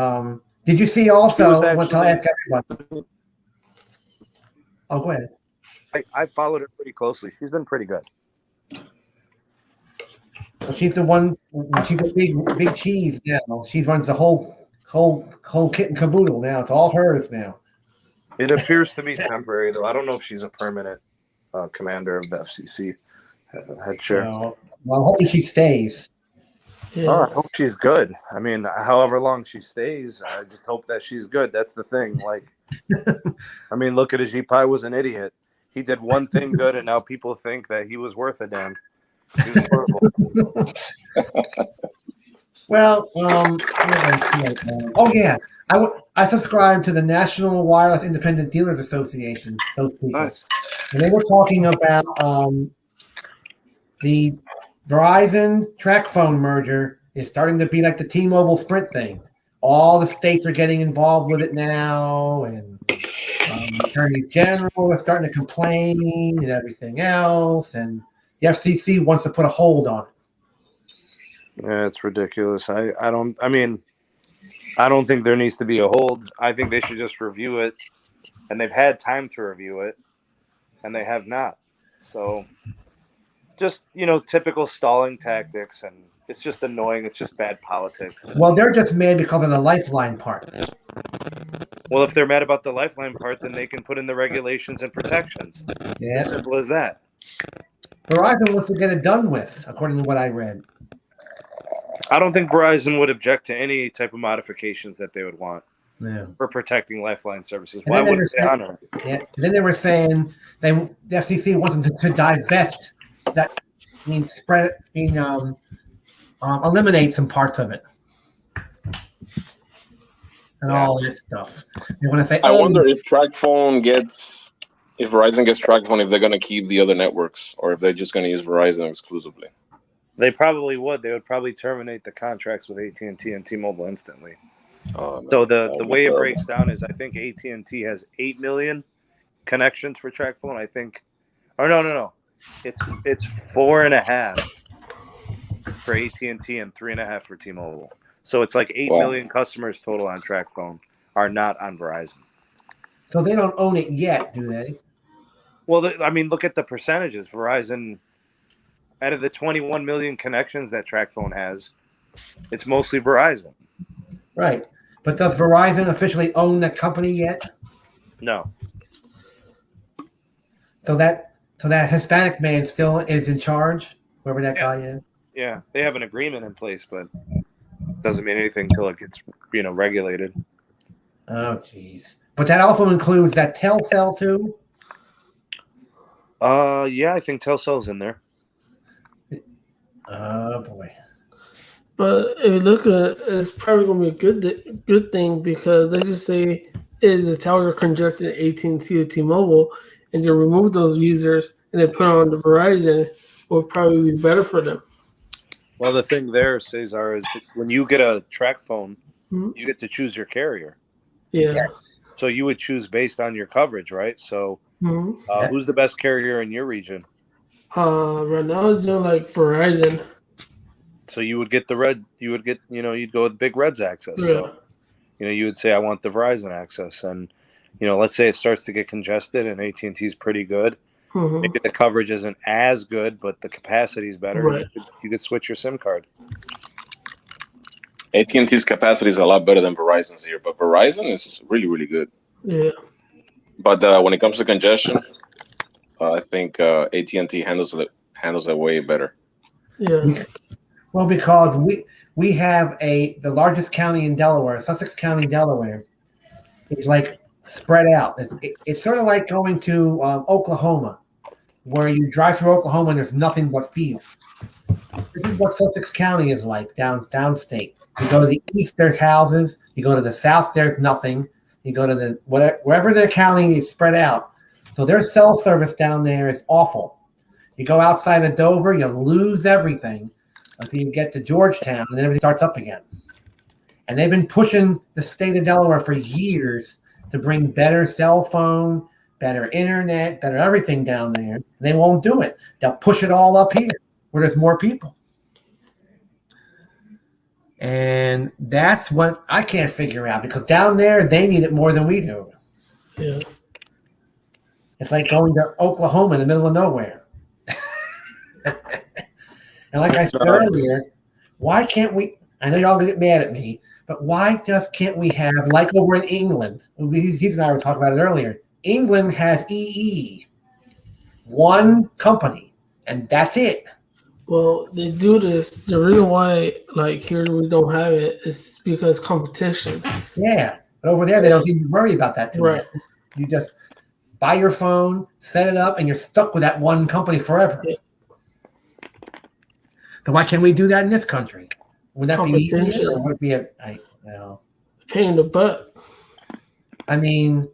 did you see also, I want to ask everyone. Oh, go ahead. I followed her pretty closely. She's been pretty good. Well, she's the one. She's a big cheese now. She runs the whole kit and caboodle now. It's all hers now. It appears to be temporary, though. I don't know if she's a permanent commander of the FCC head chair. Well, I'm hoping she stays. Yeah. Oh, I hope she's good. I mean, however long she stays, I just hope that she's good. That's the thing. Like, I mean, look at Ajit Pai was an idiot. He did one thing good, and now people think that he was worth a damn. He was horrible. Well, oh yeah, I subscribe to the National Wireless Independent Dealers Association. Those people, Nice. and they were talking about the Verizon TracFone merger is starting to be like the T-Mobile Sprint thing. All the states are getting involved with it now, and attorneys general are starting to complain and everything else, and the FCC wants to put a hold on it. Yeah, it's ridiculous. I don't think there needs to be a hold. I think they should just review it, and they've had time to review it, and they have not. So just, typical stalling tactics, and it's just annoying. It's just bad politics. Well, they're just mad because of the Lifeline part. Well, if they're mad about the Lifeline part, then they can put in the regulations and protections. Yeah. Simple as that. Verizon wants to get it done with, according to what I read. I don't think Verizon would object to any type of modifications that they would want for protecting Lifeline services. Why would they honor it? Yeah. Then they were saying the FCC wants them to divest. That means eliminate some parts of it. And all that stuff. They want to say, I wonder if Verizon gets TracFone, if they're going to keep the other networks or if they're just going to use Verizon exclusively. They probably would. They would probably terminate the contracts with AT&T and T-Mobile instantly. Oh, So man, the that would be way it terrible. breaks down is I think AT&T has 8 million connections for TracFone. I think, or no, it's 4.5 for AT&T and 3.5 for T-Mobile. So it's like 8 Wow. million customers total on TracFone are not on Verizon. So they don't own it yet, do they? Well, I mean, look at the percentages. Verizon, out of the 21 million connections that TracFone has, it's mostly Verizon. Right. But does Verizon officially own the company yet? No. So that Hispanic man still is in charge, whoever that guy is. Yeah, they have an agreement in place, but doesn't mean anything until it gets, regulated. Oh, jeez. But that also includes that Telcel too. Yeah, I think Telcel's in there. Oh boy. But if you look at it, it's probably gonna be a good thing because they just say is the tower congested AT&T or T-Mobile, and to remove those users and then put on the Verizon will probably be better for them. Well, the thing there, Cesar, is that when you get a TracFone, Mhm. you get to choose your carrier. Yeah. So you would choose based on your coverage, right? So Mhm. who's the best carrier in your region? Right now it's doing like Verizon. So you would get you'd go with Big Red's access. Yeah. So, you would say, I want the Verizon access. And, let's say it starts to get congested and AT&T is pretty good. Mhm. Maybe the coverage isn't as good, but the capacity is better. Right. You could switch your SIM card. AT&T's capacity is a lot better than Verizon's here, but Verizon is really, really good. Yeah. But when it comes to congestion, I think AT&T handles it way better. Yeah. Well, because we have the largest county in Delaware, Sussex County, Delaware, is like spread out. It's sort of like going to Oklahoma, where you drive through Oklahoma and there's nothing but field. This is what Sussex County is like downstate. You go to the east, there's houses. You go to the south, there's nothing. You go to wherever the county is spread out. So their cell service down there is awful. You go outside of Dover, you lose everything until you get to Georgetown, and then everything starts up again. And they've been pushing the state of Delaware for years to bring better cell phone, better internet, better everything down there. And they won't do it. They'll push it all up here where there's more people. And that's what I can't figure out, because down there they need it more than we do. Yeah. It's like going to Oklahoma in the middle of nowhere. And like I said earlier, why can't we? I know y'all gonna get mad at me, but why just can't we have, like over in England? Heath and I were talking about it earlier. England has EE, one company, and that's it. Well, they do this. The reason why, like here, we don't have it is because competition. Yeah, but over there they don't even worry about that too much. Right. You just buy your phone, set it up, and you're stuck with that one company forever. Yeah. So why can't we do that in this country? Would that be easier, Competition. or would it be Pain in the butt. I mean,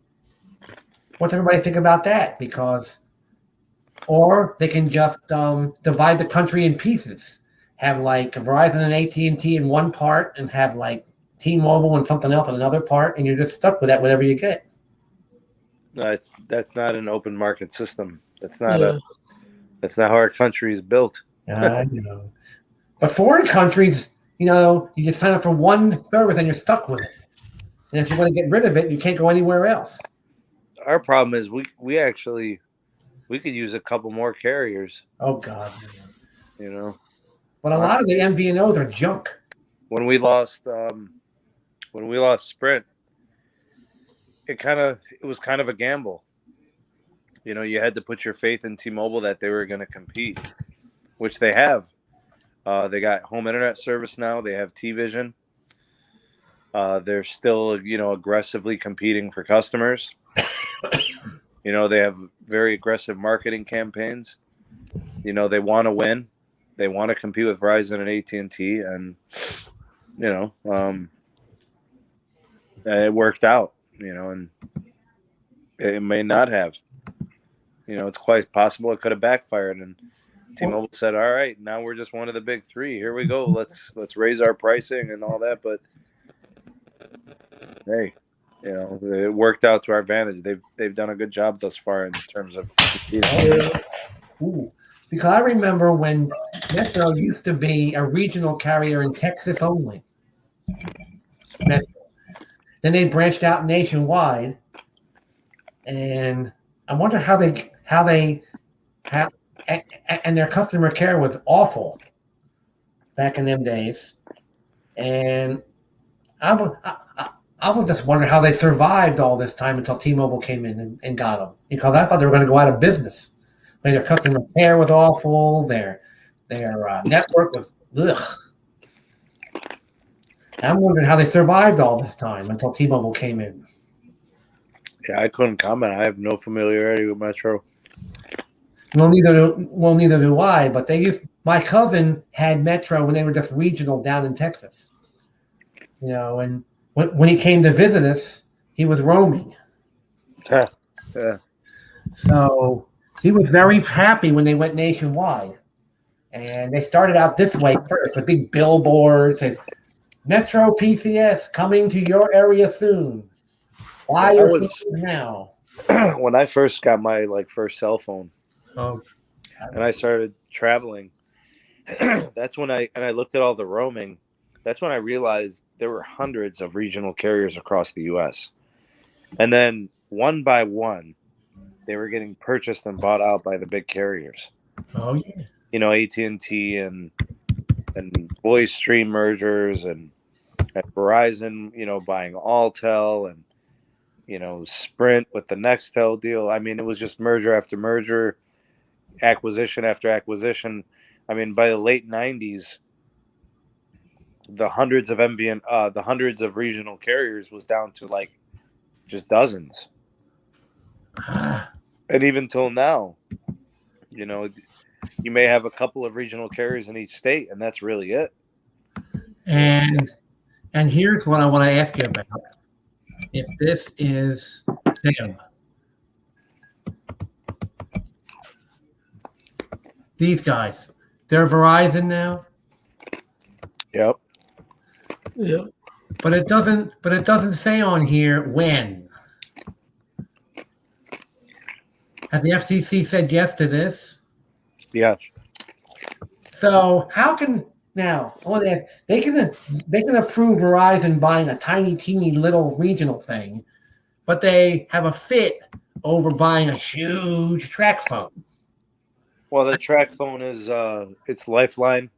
what's everybody think about that? Because, or they can just divide the country in pieces. Have like Verizon and AT&T in one part, and have like T-Mobile and something else in another part, and you're just stuck with that whatever you get. No, that's not an open market system. That's not Yeah. that's not how our country is built. I know. But foreign countries, you just sign up for one service and you're stuck with it. And if you want to get rid of it, you can't go anywhere else. Our problem is we could use a couple more carriers. Oh God. But a lot of the MVNOs are junk. When we lost Sprint, it was kind of a gamble. You had to put your faith in T-Mobile that they were going to compete, which they have. They got home internet service now. They have T-Vision. They're still, aggressively competing for customers. They have very aggressive marketing campaigns. They want to win. They want to compete with Verizon and AT&T, and it worked out. And it may not have. It's quite possible it could have backfired. And T-Mobile said, "All right, now we're just one of the big three. Here we go. Let's raise our pricing and all that." But hey, it worked out to our advantage. They've done a good job thus far in terms of. Yeah. Ooh, because I remember when Metro used to be a regional carrier in Texas only. Metro. Then they branched out nationwide, and I wonder how and their customer care was awful back in them days. And I was just wondering how they survived all this time until T-Mobile came in and got them, because I thought they were going to go out of business. Like their customer care was awful. Their network was ugh. I'm wondering how they survived all this time until T-Mobile came in. Yeah, I couldn't comment. I have no familiarity with Metro. Well, neither do I. But my cousin had Metro when they were just regional down in Texas. And when he came to visit us, he was roaming. Yeah. So he was very happy when they went nationwide. And they started out this way first with big billboards, says Metro PCS coming to your area soon. Buy your phones now. When I first got my first cell phone, Oh, and I started traveling, that's when I looked at all the roaming. That's when I realized there were hundreds of regional carriers across the U.S. And then one by one, they were getting purchased and bought out by the big carriers. oh yeah. AT&T and Voice Stream mergers and Verizon, buying Alltel and Sprint with the Nextel deal. I mean, it was just merger after merger, acquisition after acquisition. I mean, by the late 90s, the hundreds of regional carriers was down to just dozens. And even till now, you may have a couple of regional carriers in each state, and that's really it. And here's what I want to ask you about. If this is them. These guys, they're Verizon now. Yep. Yeah. But it doesn't say on here when. Has the FCC said yes to this? Yeah. So how can now I want to ask, they can approve Verizon buying a tiny, teeny little regional thing, but they have a fit over buying a huge track phone. Well, the track phone is it's Lifeline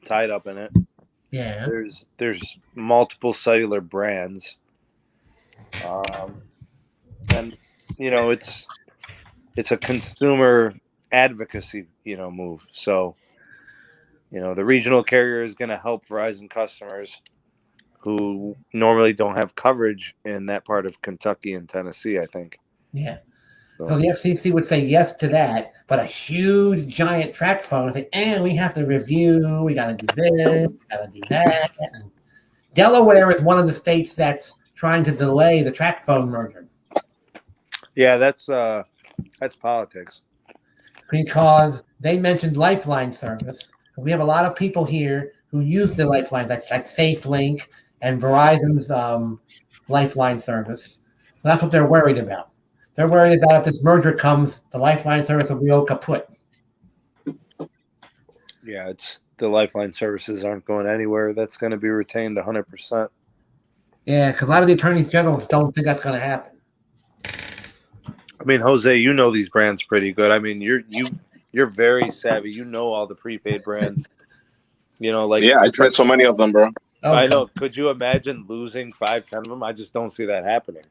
tied up in it. Yeah. There's multiple cellular brands, and it's a consumer advocacy move. So the regional carrier is going to help Verizon customers who normally don't have coverage in that part of Kentucky and Tennessee, I think. Yeah. So the FCC would say yes to that, but a huge, giant track phone, we have to review, we got to do this, we got to do that. And Delaware is one of the states that's trying to delay the track phone merger. Yeah, that's politics. Because they mentioned Lifeline service. So we have a lot of people here who use the Lifeline, like SafeLink and Verizon's Lifeline service. And that's what they're worried about. They're worried about if this merger comes, the Lifeline service will be all kaput. Yeah, the Lifeline services aren't going anywhere. That's going to be retained 100%. Yeah, because a lot of the attorneys generals don't think that's going to happen. I mean, Jose, you know these brands pretty good. I mean, you're very savvy. You know all the prepaid brands. Yeah, I tried so many of them, bro. Okay. I know. Could you imagine losing 5-10 of them? I just don't see that happening.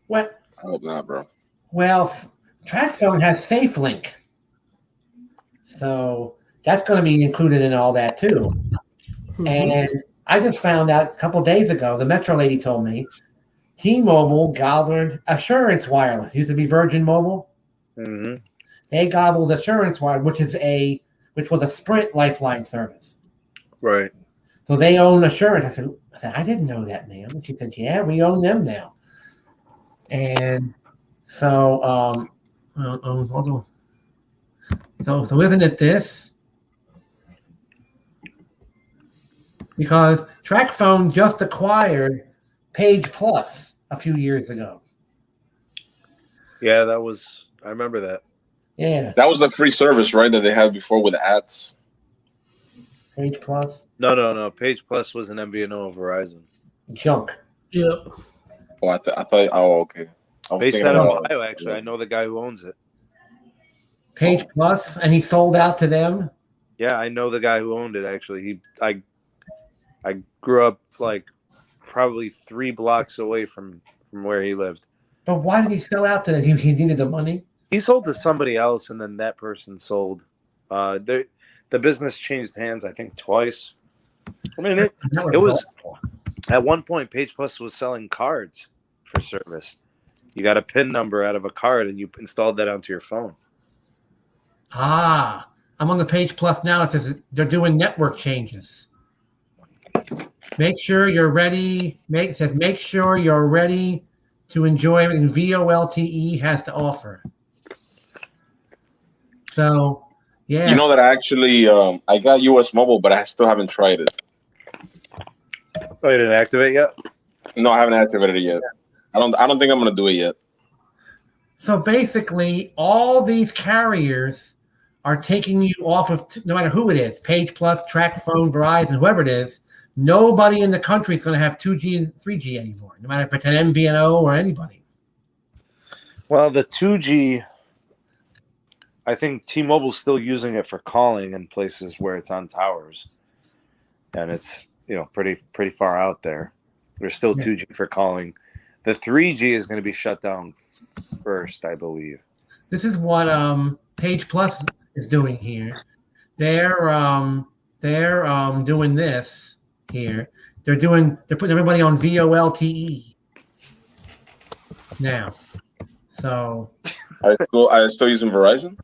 What? I hope not, bro. Well, TracFone has SafeLink. So that's going to be included in all that too. Mm-hmm. And I just found out a couple days ago, the Metro lady told me, T-Mobile gobbled Assurance Wireless. Used to be Virgin Mobile. Mm-hmm. They gobbled Assurance Wireless, which was a Sprint Lifeline service. Right. So they own Assurance. I said, I didn't know that, ma'am. And she said, yeah, we own them now. And so, So isn't it this? Because TracFone just acquired Page Plus a few years ago. Yeah, I remember that. Yeah, That was the free service, right? That they had before with ads. Page Plus, No. Page Plus was an MVNO of Verizon. junk. Yep. Oh, I thought. Oh, okay. I was Based thinking out of about- Ohio, actually. I know the guy who owns it. Page Plus, and he sold out to them. Yeah, I know the guy who owned it, actually. I grew up like probably 3 blocks away from where he lived. But why did he sell out to them? He needed the money. He sold to somebody else, and then that person sold. The business changed hands, I think, twice. I mean, it was at one point Page Plus was selling cards for service. You got a PIN number out of a card, and you installed that onto your phone. I'm on the Page Plus now. It says they're doing network changes. Make sure you're ready. It says make sure you're ready to enjoy everything VoLTE has to offer. So, yeah. You know that I actually I got US Mobile, but I still haven't tried it. Oh, you didn't activate yet? No, I haven't activated it yet. I don't think I'm gonna do it yet. So basically, all these carriers are taking you off of no matter who it is, Page Plus, TracFone, Verizon, whoever it is. Nobody in the country is going to have 2G and 3G anymore, no matter if it's an MVNO or anybody. Well, the 2G, I think T-Mobile's still using it for calling in places where it's on towers, and it's pretty far out there. There's still 2G for calling. The 3G is going to be shut down first, I believe. This is what Page Plus is doing here. They're doing this here. They're putting everybody on VoLTE now. So I still using Verizon.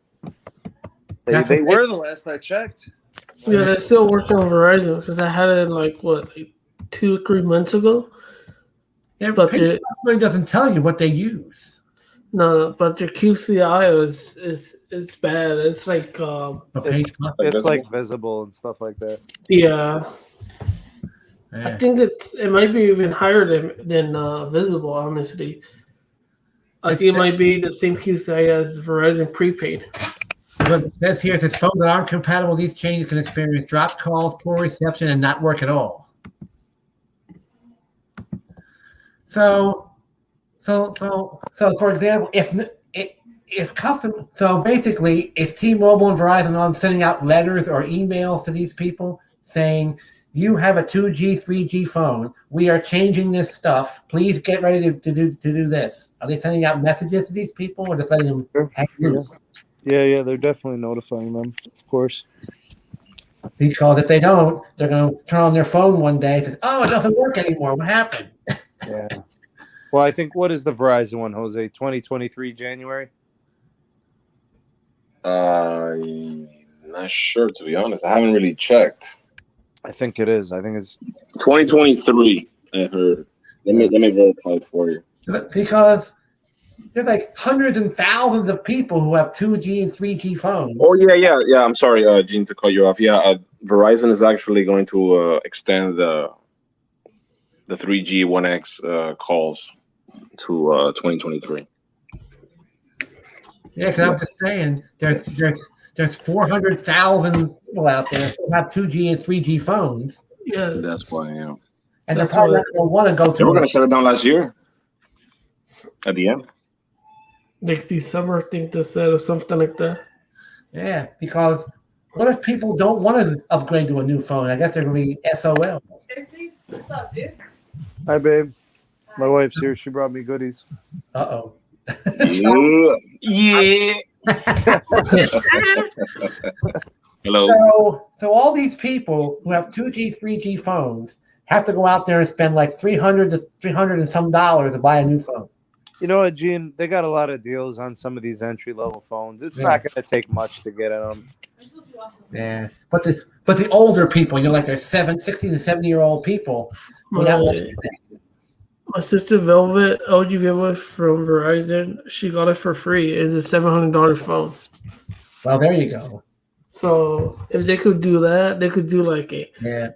They were the last I checked. Yeah, they're still working on Verizon because I had it like 2 or 3 months ago. yeah, But Page Plus really doesn't tell you what they use. No, but your QCI is bad. It's like But Page Plus, It's like Visible and stuff like that. yeah. I yeah. think it might be even higher than Visible. Honestly, I think it might be the same QCI as Verizon prepaid. What it says here is that phones that aren't compatible with these changes can experience dropped calls, poor reception, and not work at all. So for example, basically, if T-Mobile and Verizon are sending out letters or emails to these people saying, you have a 2G, 3G phone. We are changing this stuff. Please get ready to do this. Are they sending out messages to these people or just letting them hang loose? Yeah, they're definitely notifying them, of course. Because if they don't, they're going to turn on their phone one day and say, oh, it doesn't work anymore. What happened? Yeah. Well, I think, what is the Verizon one, Jose? 2023 January? Not sure, to be honest. I haven't really checked. I think it is. I think it's 2023. I heard. Let me verify for you. Because there's like hundreds and thousands of people who have 2G and 3G phones. Oh yeah. I'm sorry, Gene, to cut you off. Yeah, Verizon is actually going to extend the 3G 1X calls to 2023. Yeah, because I was just saying, there's 400,000 people out there who have 2G and 3G phones, Yeah, That's why. Yeah, and That's they're probably why- not going to want to go they were to. going to shut it down last year. At the end. like December, I think they said, or something like that. Yeah, because what if people don't want to upgrade to a new phone? I guess they're going to be SOL. What's up, dude? Hi, babe. My wife's here. She brought me goodies. Uh-oh. Yeah. Hello. So all these people who have 2G, 3G phones have to go out there and spend like $300 and some dollars to buy a new phone. You know what, Gene? They got a lot of deals on some of these entry-level phones. It's Yeah. not going to take much to get them. Yeah, but the older people, like they're 60 to 70-year-old people. My sister Velvet, LG Velvet from Verizon, she got it for free. It's a $700 phone. Well, there you go. So if they could do that, they could do like Yeah.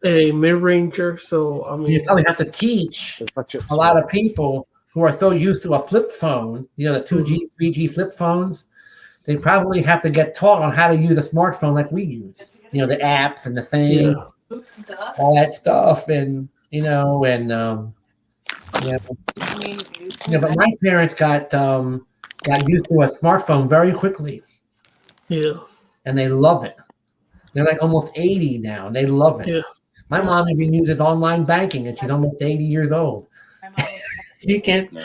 a mid ranger. So I You mean, probably have to teach There's my chips. a lot of people who are so used to a flip phone, the 2G, 3G flip phones, they probably have to get taught on how to use a smartphone like we use. The apps and the thing, yeah, all that stuff, and but my parents got used to a smartphone very quickly, yeah, and they love it. They're like almost 80 now, and they love it. yeah. My mom even uses online banking, and she's almost 80 years old. She can't,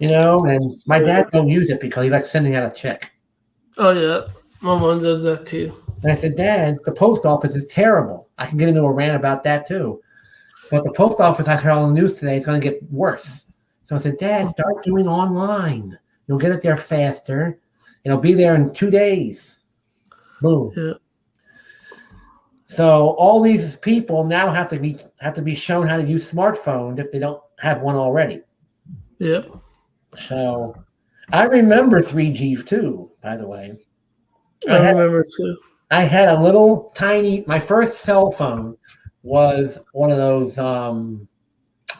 and my dad don't use it because he likes sending out a check. Oh yeah, my mom does that too. And I said, Dad, the post office is terrible. I can get into a rant about that too. But the post office, I heard on the news today, is going to get worse. So I said, Dad, start doing online. You'll get it there faster. It'll be there in 2 days. Boom. Yeah. So all these people now have to be shown how to use smartphones if they don't have one already. Yep. So I remember 3G too, by the way. I remember too. I had a little tiny. My first cell phone was one of those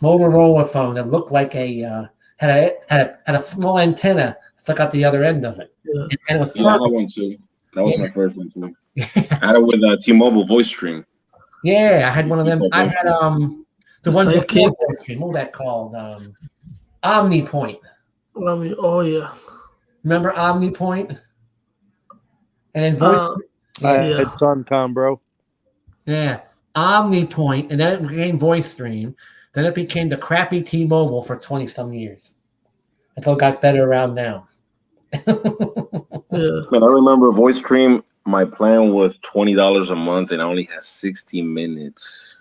Motorola phone that looked like had a small antenna stuck out the other end of it, Yeah. and it was Yeah, I had perfect. one too. That was my first one too. I had it with T-Mobile Voice Stream. Yeah, I had one of them. I had the one Sidekick. before VoiceStream. What was that called? OmniPoint. I mean, oh yeah. Remember OmniPoint? And then Voice. I Yeah. had Suncom, bro. Yeah, OmniPoint, and then it became VoiceStream. Then it became the crappy T-Mobile for 20-some years. Until it got better around now. Yeah. Man, I remember Voice Stream. My plan was $20 a month, and I only had 60 minutes.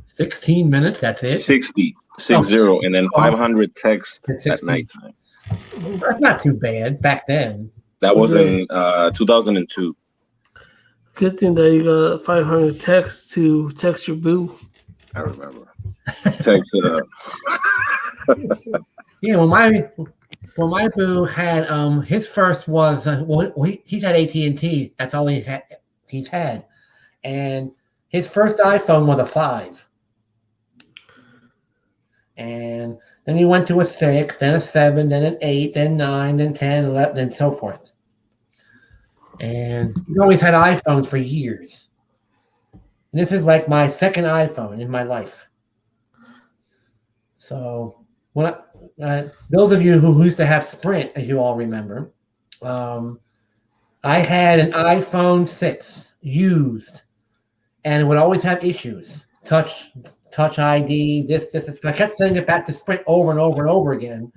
16 minutes, that's it. 60, and then 500 texts at nighttime. That's not too bad back then. That was in 2002. Good thing that you got 500 texts to text your boo. I remember. Text Yeah, when my boo had his first was he's had AT&T. That's all he's had, and his first iPhone was a 5, and then he went to a 6, then a 7, then an 8, then 9, then 10, 11, and so forth. And he always had iPhones for years. And this is like my second iPhone in my life. So when those of you who used to have Sprint, as you all remember, I had an iPhone 6 used, and it would always have issues. Touch ID, this. So I kept sending it back to Sprint over and over and over again.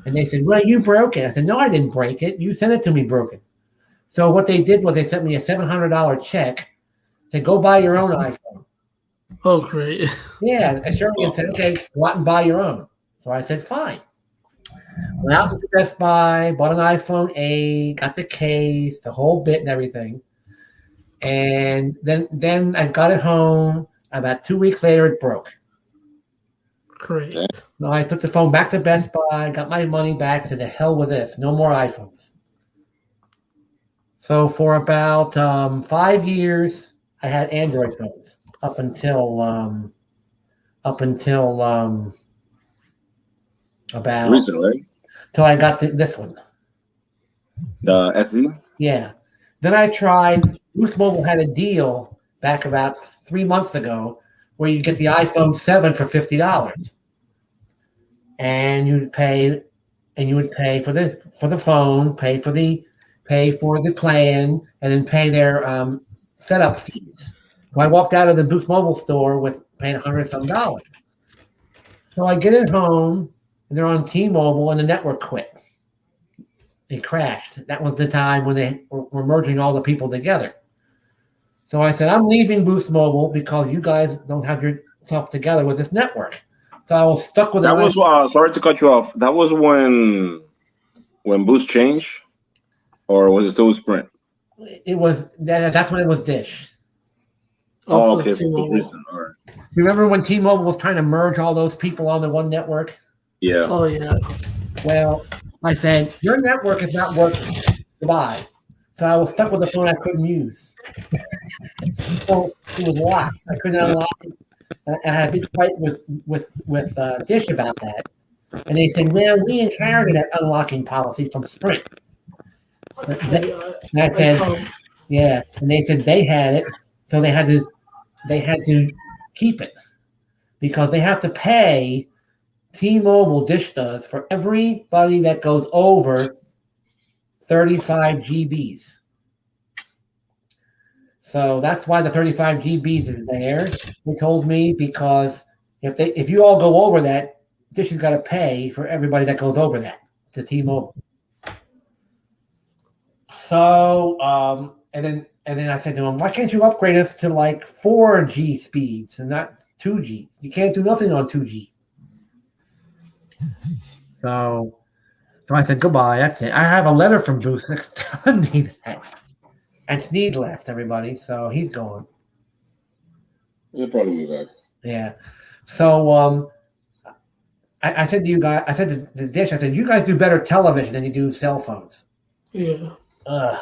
And they said, well, you broke it. I said, no, I didn't break it. You sent it to me broken. So what they did was they sent me a $700 check to go buy your own iPhone. Oh, great. Yeah, and Sherman said, okay, go out and buy your own. So I said, fine. Went out to Best Buy, bought an iPhone 8, got the case, the whole bit and everything. And then I got it home. About 2 weeks later, it broke. Great. So I took the phone back to Best Buy, got my money back, said, the hell with this. No more iPhones. So for about 5 years, I had Android phones up until about Recent, right? till I got this one. The SE? Yeah. Then I tried. Boost Mobile had a deal back about 3 months ago where you get the iPhone 7 for $50, and you would pay for the phone, pay for the plan, and then pay their setup fees. So I walked out of the Boost Mobile store with paying $100-some. So I get it home, and they're on T-Mobile, and the network quit. It crashed. That was the time when they were merging all the people together. So I said, I'm leaving Boost Mobile because you guys don't have yourself together with this network. So I was stuck with That was sorry to cut you off. That was when Boost changed, or was it still Sprint? It was that's when it was Dish. Oh, Also okay. So it was T-Mobile. recent. All right. Remember when T-Mobile was trying to merge all those people on the one network? Yeah. Oh, yeah. Well, I said, your network is not working. Goodbye. So I was stuck with a phone I couldn't use. So it was locked. I couldn't unlock it. And I had a big fight with Dish about that. And they said, well, we inherited that unlocking policy from Sprint. And I said, yeah. And they said they had it, so they had to keep it because they have to pay. T-Mobile Dish does for everybody that goes over 35 GBs. So that's why the 35 GBs is there. They told me because if you all go over that, Dish has got to pay for everybody that goes over that to T-Mobile. So and then I said to him, why can't you upgrade us to like 4G speeds and not 2G? You can't do nothing on 2G. So I said goodbye. That's it. I have a letter from Bruce that's telling me that. And Sneed left, everybody, so he's gone. He'll probably be back. Yeah. So I said to you guys, I said to the Dish, I said, you guys do better television than you do cell phones. Yeah. I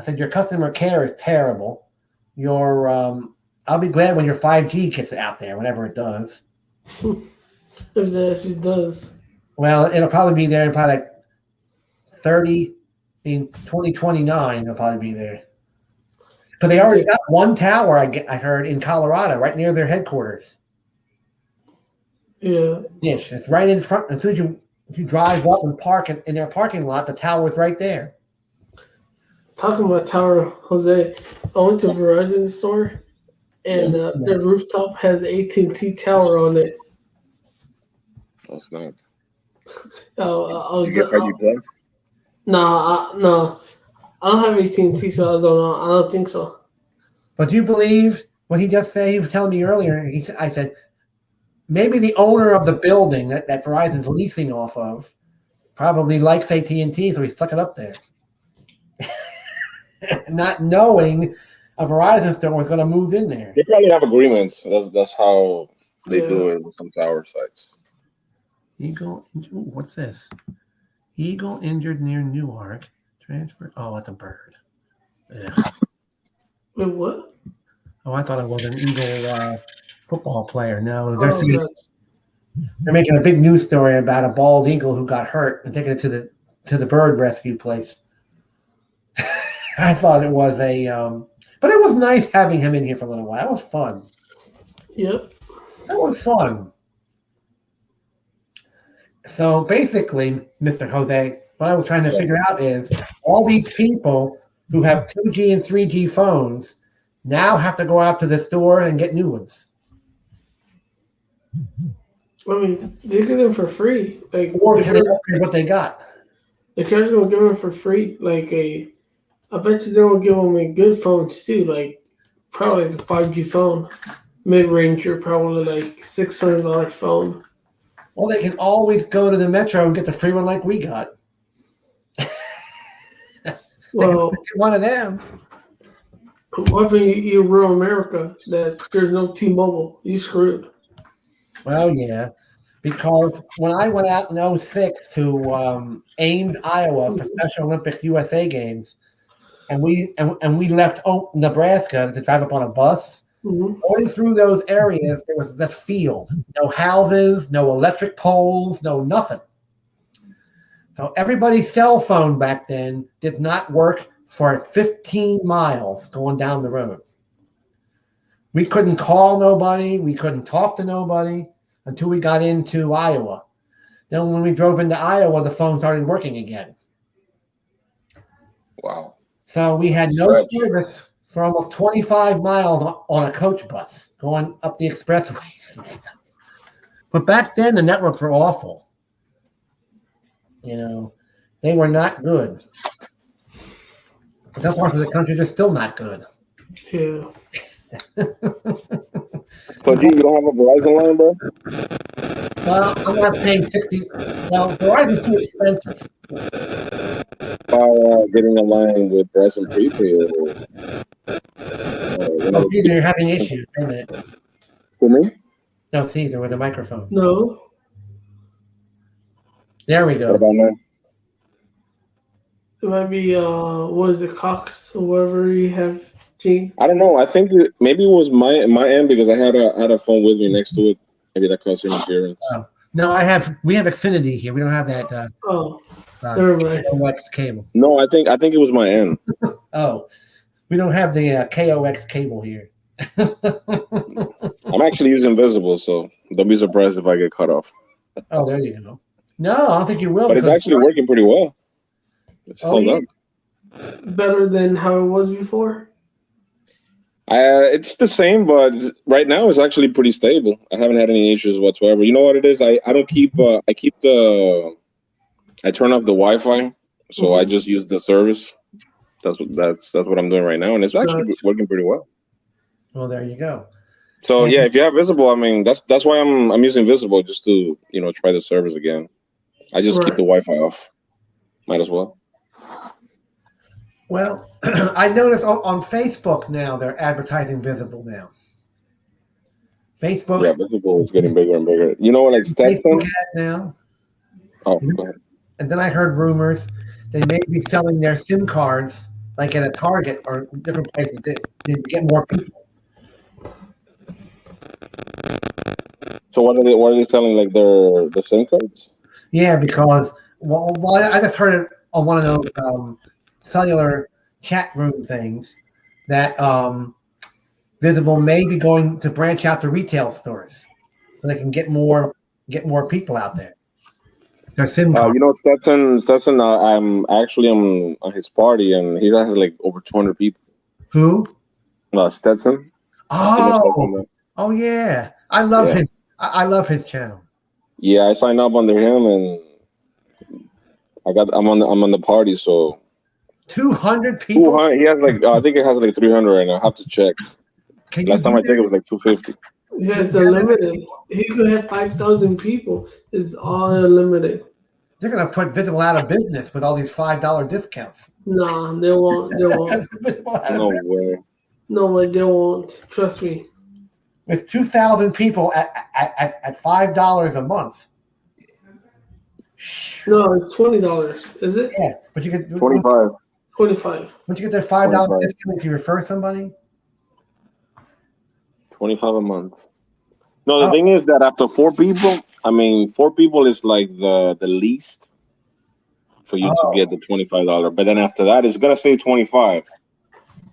said, your customer care is terrible. Your I'll be glad when your 5G gets out there, whenever it does. If that actually does. Well, it'll probably be there in probably like 2029, it'll probably be there. Because they already got one tower, I heard, in Colorado, right near their headquarters. Yeah. Dish. It's right in front. As soon as you drive up and park in their parking lot, the tower's right there. Talking about tower, Jose, I went to Verizon store, and their rooftop has the AT&T tower on it. That's not. I was You get 5G Plus? No. I don't have AT&T, so I don't know. I don't think so. But do you believe what he just said? He was telling me earlier. I said, maybe the owner of the building that Verizon's leasing off of probably likes AT&T, so he stuck it up there. Not knowing a Verizon store was going to move in there. They probably have agreements. That's how they do it with some tower sites. Eagle, what's this? Eagle injured near Newark. Transfer. Oh, it's a bird. Yeah. Wait, what? Oh, I thought it was an Eagle football player. No, God. they're making a big news story about a bald eagle who got hurt and taking it to the bird rescue place. I thought it was but it was nice having him in here for a little while. That was fun. Yep. That was fun. So basically, Mr. Jose, what I was trying to figure out is all these people who have 2G and 3G phones now have to go out to the store and get new ones. I mean, they get them for free. Like, Or can they upgrade what they got? the carriers gonna give them for free. I bet you they're gonna give them good phones too. Like, probably like a 5G phone, mid-ranger, probably like $600 phone. Well, they can always go to the Metro and get the free one like we got. Well, One of them. what if you're rural America that there's no T-Mobile? You screwed. Well, yeah. Because when I went out in 2006 to Ames, Iowa for Special Olympics USA games, and we left Nebraska to drive up on a bus, going through those areas, there was this field. No houses, no electric poles, no nothing. So everybody's cell phone back then did not work for 15 miles going down the road. We couldn't call nobody. We couldn't talk to nobody until we got into Iowa. Then when we drove into Iowa, the phone started working again. Wow. So we had no service for almost 25 miles on a coach bus going up the expressways and stuff. But back then, the networks were awful. You know, they were not good. Some parts of the country, they're still not good. Yeah. So, G, you don't have a Verizon line, bro? Well, I'm not paying $60. Well, Verizon's too expensive. By getting a line with Verizon Prepaid. Oh, Caesar, you're having issues, isn't it? For me? No, Caesar, with the microphone. No. There we What go. about now? It might be what is it, Cox or whatever you have, Gene? I don't know. I think maybe it was my end because I had a phone with me next to it. Maybe that caused interference. No, we have Xfinity here. We don't have that Oh, never mind. KOX cable. No, I think it was my end. Oh, we don't have the KOX cable here. I'm actually using Visible, so don't be surprised if I get cut off. Oh, there you go. No, I don't think you will. But it's because- actually working pretty well. It's held yeah? up. Better than how it was before. It's the same, but right now it's actually pretty stable. I haven't had any issues whatsoever. You know what it is? I don't keep. I turn off the Wi-Fi, so I just use the service. That's what I'm doing right now, and it's actually working pretty well. Well, there you go. So yeah, if you have Visible, I mean that's why I'm using Visible, just to try the service again. I just keep the Wi-Fi off. Might as well. Well, I noticed on Facebook now they're advertising Visible now. Facebook. Yeah, Visible is getting bigger and bigger. You know what, like Stetson? Facebook ad now. Oh, go ahead. And then I heard rumors they may be selling their SIM cards like at a Target or different places to get more people. So what are they selling, like their SIM cards? Yeah, because I just heard it on one of those cellular chat room things that Visible may be going to branch out to retail stores so they can get more people out there. Their SIM card. Stetson. I'm on his party, and he has like over 200 people. Who? Stetson. Oh yeah, I love his. I love his channel. Yeah, I signed up under him, and I'm on the party. So 200 people. 200. He has I think it has like 300 right now. I have to check. Last time I checked, it was like 250. Yeah, it's unlimited. He could have 5,000 people. It's all unlimited. They're gonna put Visible out of business with all these $5 discounts. Nah, they won't. They won't. No way. No way, they won't. Trust me. With 2,000 people at $5 a month. No, it's $20. Is it? Yeah, but you get 25. 25. Once you get that $5 $25. discount if you refer somebody. 25 a month. No, the thing is that after 4 people, 4 people is like the least for you to get the $25. But then after that, it's gonna say 25.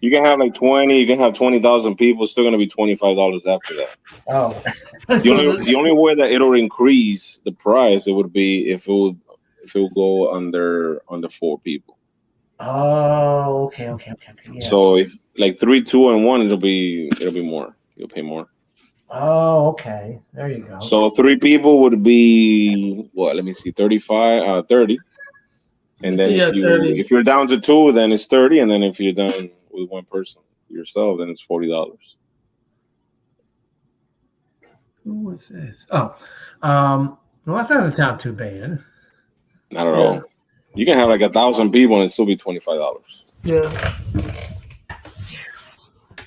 You can have like 20. You can have 20,000 people. It's still gonna be $25 after that. Oh. The only way that it'll increase the price it would be if it would go under 4 people. Oh, okay. Yeah. So if like 3, 2, and 1, it'll be more. You'll pay more. Oh, okay. There you go. So 3 people would be what? Let me see, 35, 30. And then if you're down to 2, then it's 30. And then if you're down with 1 person yourself, then it's $40. What's this? Oh, well, that doesn't sound too bad. I don't know. You can have like 1,000 people and it still be $25. Yeah.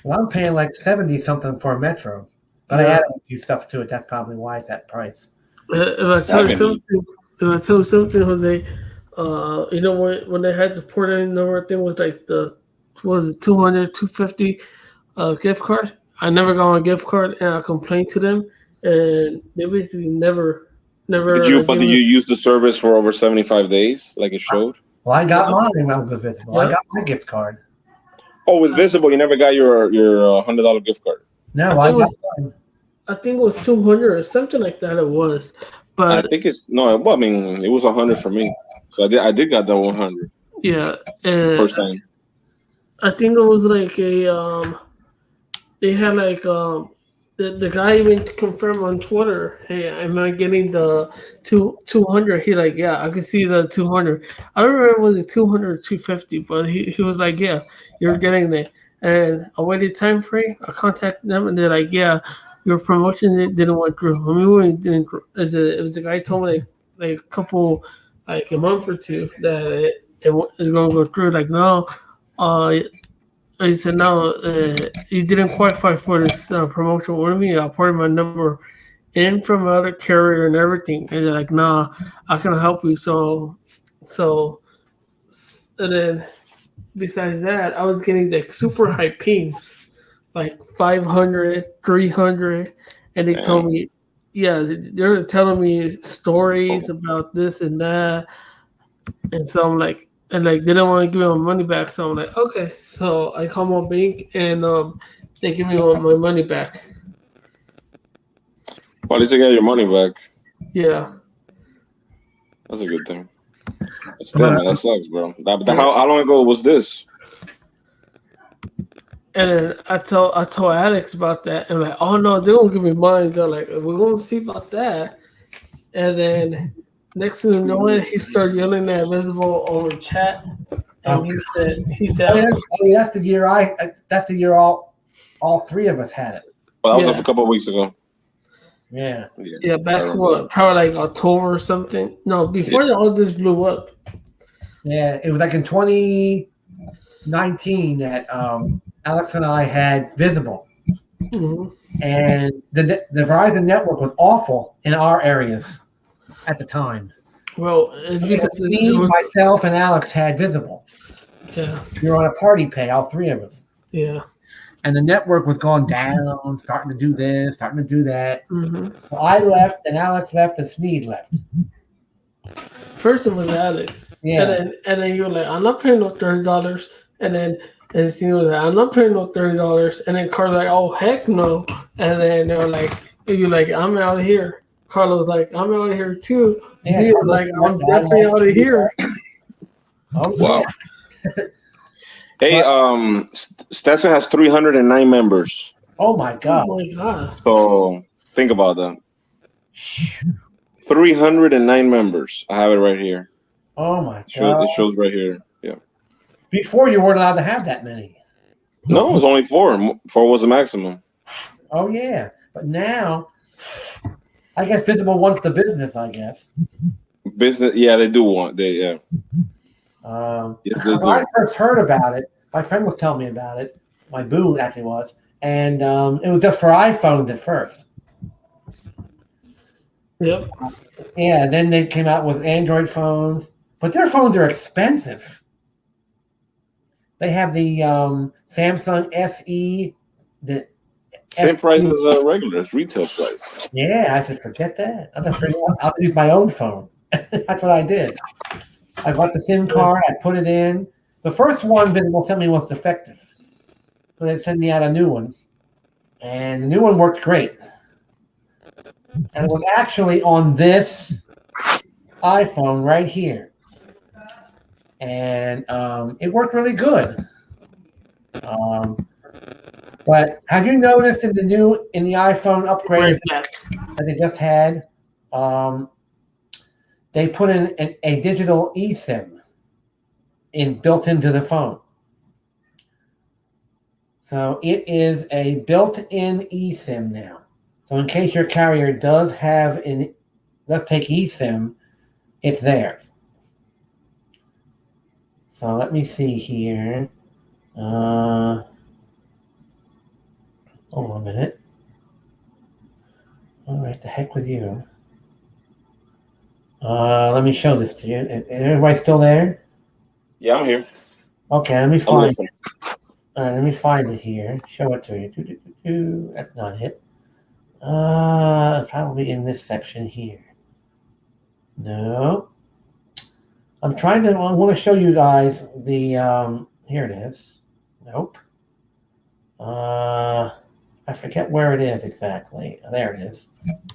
Well, I'm paying like 70 something for a Metro, but I added a few stuff to it. That's probably why it's that price. If I tell you something, Jose, when they had the port in number thing was like the 200, 250 gift card. I never got my gift card, and I complained to them, and they basically never. Did you use the service for over 75 days, like it showed? Well, I got mine when I was with Visible. I got my gift card. Oh, with Visible, you never got your $100 gift card. No, I got mine. I think it was 200 or something like that. It was, but I think it's no. Well, it was 100 for me, so I did got that 100. Yeah, first time. I think it was like they had like the guy even confirmed on Twitter, hey, am I getting the 200? He like, yeah, I can see the 200. I don't remember was it 200 or 250, but he was like, yeah, you're getting it. And I waited time frame. I contacted them and they're like, yeah, your promotion didn't went through. It was the guy told me like a month or two that it is going to go through. Like, no, he said, no, you didn't qualify for this promotion. What do you mean? I put my number in from another carrier and everything. And they're like, nah, I can help you. So And then besides that, I was getting like super high pings, like 500, 300, and they told me, yeah, they were telling me stories about this and that, and so I'm like, and like they didn't want to give me my money back, so I'm like, okay, so I call my bank and they give me my money back. Well, at least you get your money back. Yeah. That's a good thing. But still, man, that sucks, bro. How long ago was this? And then I told Alex about that, and like, oh no, they won't give me money. They're like, we're gonna see about that. And then next thing you know, he started yelling at Visible over chat, and he said, that's the year that's the year all three of us had it. Well, that was a couple of weeks ago. Yeah. Yeah, back what, probably like October or something. No, before all this blew up. Yeah, it was like in 2019 that Alex and I had Visible, and the Verizon network was awful in our areas at the time. Well, it's because myself and Alex had Visible. Yeah, we were on a party pay, all three of us. Yeah. And the network was going down, starting to do this, starting to do that. Mm-hmm. So I left, and Alex left, and Sneed left. First it was Alex. Yeah. And then you were like, I'm not paying no $30. And then Sneed was like, I'm not paying no $30. And then Carlos like, oh heck no. And then they were like, you're like, I'm out of here. Carlos like, I'm out of here too. Yeah, Sneed was like, I'm definitely out of here. Oh wow. Hey, Stetson has 309 members. Oh my god. Oh my god. So think about that. 309 members. I have it right here. Oh my god. It shows right here. Yeah. Before you weren't allowed to have that many. No, it was only 4. 4 was the maximum. Oh yeah. But now I guess Visible wants the business, I guess. Business, yeah, they do want Yes, they when I first heard about it, my friend was telling me about it. My boo actually was, and it was just for iPhones at first. Yep. Yeah, then they came out with Android phones, but their phones are expensive. They have the Samsung SE, the same price as a regular, it's retail price. Yeah, I said forget that. I'll use my own phone. That's what I did. I bought the SIM card. I put it in. The first one Visible sent me was defective, so they sent me out a new one, and the new one worked great. And it was actually on this iPhone right here, and it worked really good. But have you noticed in the iPhone upgrade that they just had? They put in a digital eSIM built into the phone. So it is a built-in eSIM now. So in case your carrier does take eSIM, it's there. So let me see here. Hold on a minute. All right, the heck with you. Let me show this to you. Is everybody still there? Yeah, I'm here. Okay, let me find it. All right, let me find it here. Show it to you. That's not it. Probably in this section here. No. I want to show you guys the, here it is. Nope. I forget where it is exactly. There it is.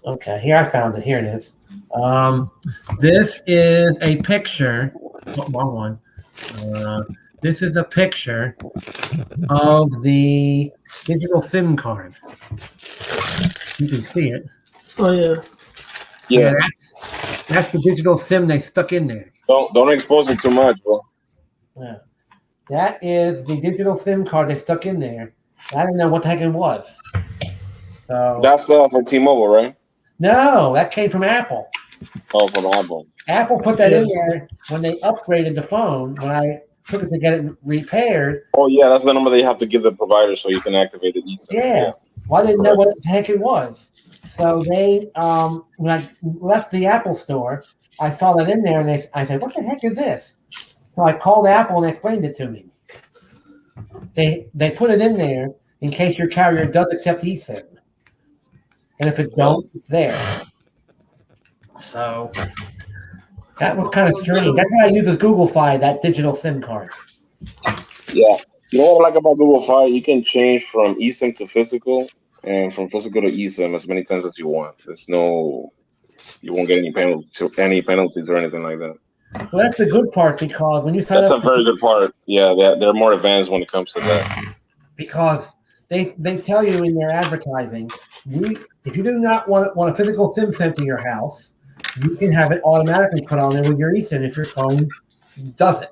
Okay, here I found it. Here it is. This is a picture. Wrong one. This is a picture of the digital SIM card. You can see it. Oh yeah. Yeah. That's the digital SIM they stuck in there. Don't expose it too much, bro. Yeah. That is the digital SIM card they stuck in there. I didn't know what the heck it was. So that's for T-Mobile, right? No, that came from Apple. Oh, from Apple. Apple put that in there when they upgraded the phone. When I took it to get it repaired. Oh yeah, that's the number that you have to give the provider so you can activate the eSIM. Yeah. Well, I didn't know what the heck it was. So they, when I left the Apple store, I saw that in there, and I said, "What the heck is this?" So I called Apple and they explained it to me. They put it in there in case your carrier does accept eSIM. And if it don't, it's there. So that was kind of strange. That's why I use the Google Fi, that digital SIM card. Yeah. You know what I like about Google Fi? You can change from eSIM to physical and from physical to eSIM as many times as you want. You won't get any penalties or anything like that. Well, that's the good part because when you sign That's up, a very good part. Yeah, they're more advanced when it comes to that. because they tell you in their advertising, if you do not want a physical SIM sent to your house, you can have it automatically put on there with your eSIM if your phone does it.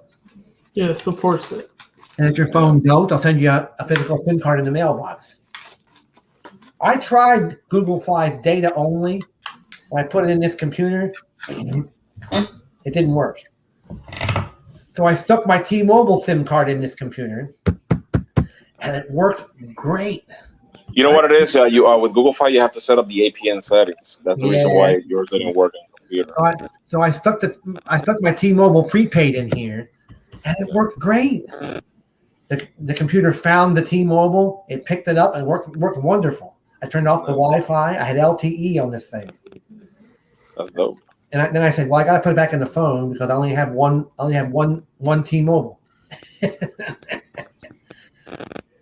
Yeah, it supports it. And if your phone don't, they'll send you a physical SIM card in the mailbox. I tried Google Fi's data only. When I put it in this computer, it didn't work. So I stuck my T-Mobile SIM card in this computer, and it worked great. You know what it is? You with Google Fi, you have to set up the APN settings. That's the reason why yours didn't work on the computer. So I stuck my T-Mobile prepaid in here, and it worked great. The computer found the T-Mobile, it picked it up, and worked wonderful. I turned off the Wi-Fi. I had LTE on this thing. That's dope. And then I said, well, I got to put it back in the phone because I only have one T-Mobile.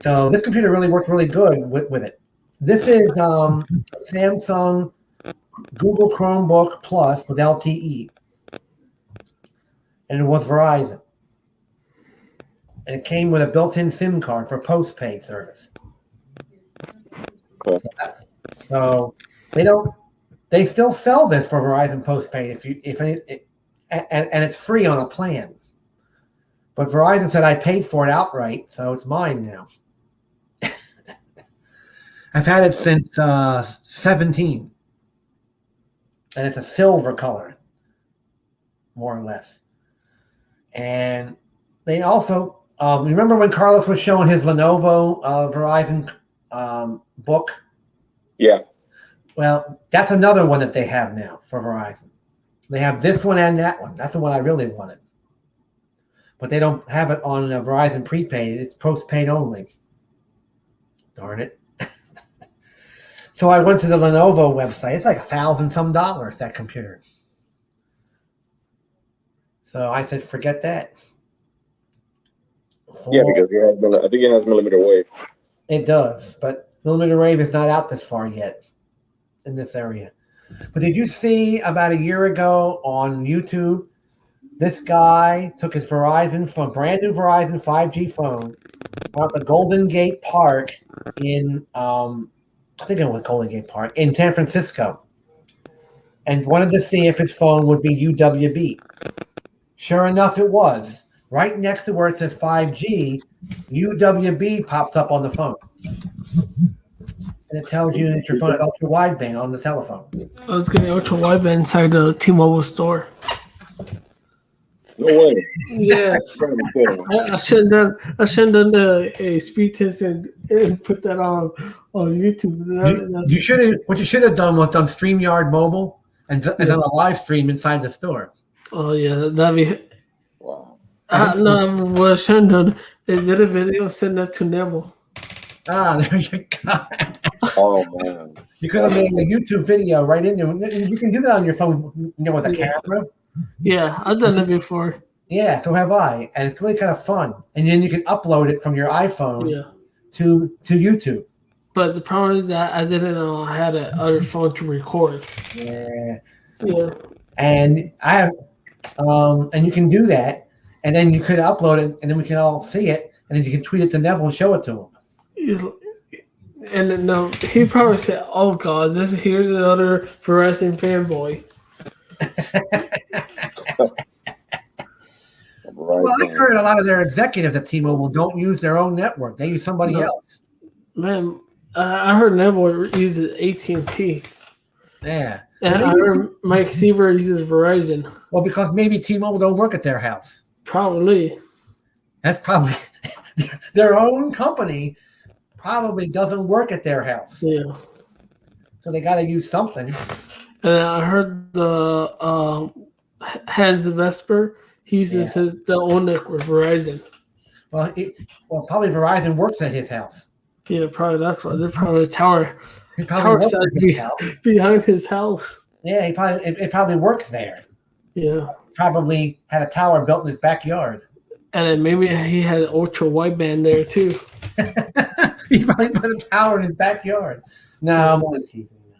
So this computer really worked really good with it. This is Samsung Google Chromebook Plus with LTE, and it was Verizon, and it came with a built-in SIM card for postpaid service. Cool. So they still sell this for Verizon postpaid and it's free on a plan. But Verizon said I paid for it outright, so it's mine now. I've had it since 17, and it's a silver color, more or less. And they also remember when Carlos was showing his Lenovo Verizon book? Yeah. Well, that's another one that they have now for Verizon. They have this one and that one. That's the one I really wanted. But they don't have it on Verizon prepaid. It's postpaid only. Darn it. So I went to the Lenovo website. It's like $1,000-some, that computer. So I said, forget that. Yeah, because I think it has millimeter wave. It does, but millimeter wave is not out this far yet in this area. But did you see about a year ago on YouTube, this guy took his brand new Verizon 5G phone, out the Golden Gate Park in, I think it was Golden Gate Park, in San Francisco, and wanted to see if his phone would be UWB. Sure enough, it was. Right next to where it says 5G, UWB pops up on the phone. And it tells you that your phone is ultra wideband on the telephone. I was getting ultra wideband inside the T-Mobile store. No way. Yeah, I shouldn't done a speed test and put that on YouTube. What you should have done was done StreamYard Mobile and done a live stream inside the store. Oh yeah, that'd be. Wow. No, what I should have done is did a video, send that to Neville. Ah, there you go. Oh man. You could have made a YouTube video right in there. You can do that on your phone, with a camera. Yeah, I've done it before. Yeah, so have I, and it's really kind of fun. And then you can upload it from your iPhone to YouTube. But the problem is that I didn't know I had another phone to record. Yeah. Yeah. And I have, and you can do that, and then you could upload it, and then we can all see it, and then you can tweet it to Neville and show it to him. And then he probably said, "Oh God, here's another Verizon fanboy." Well, I heard a lot of their executives at T-Mobile don't use their own network; they use somebody else. Man, I heard Neville uses AT&T. Yeah, and I heard Mike Seaver uses Verizon. Well, because maybe T-Mobile don't work at their house. Probably. That's probably their own company. Probably doesn't work at their house. Yeah. So they got to use something. And I heard the Hans Vesper He uses the old network with Verizon. Well, probably Verizon works at his house. Yeah, probably that's why. They're probably the tower He probably works side at his house. behind his house. Yeah, it probably works there. Yeah. Probably had a tower built in his backyard. And then maybe he had an ultra wideband there too. He probably put a tower in his backyard. No, I'm only teasing you.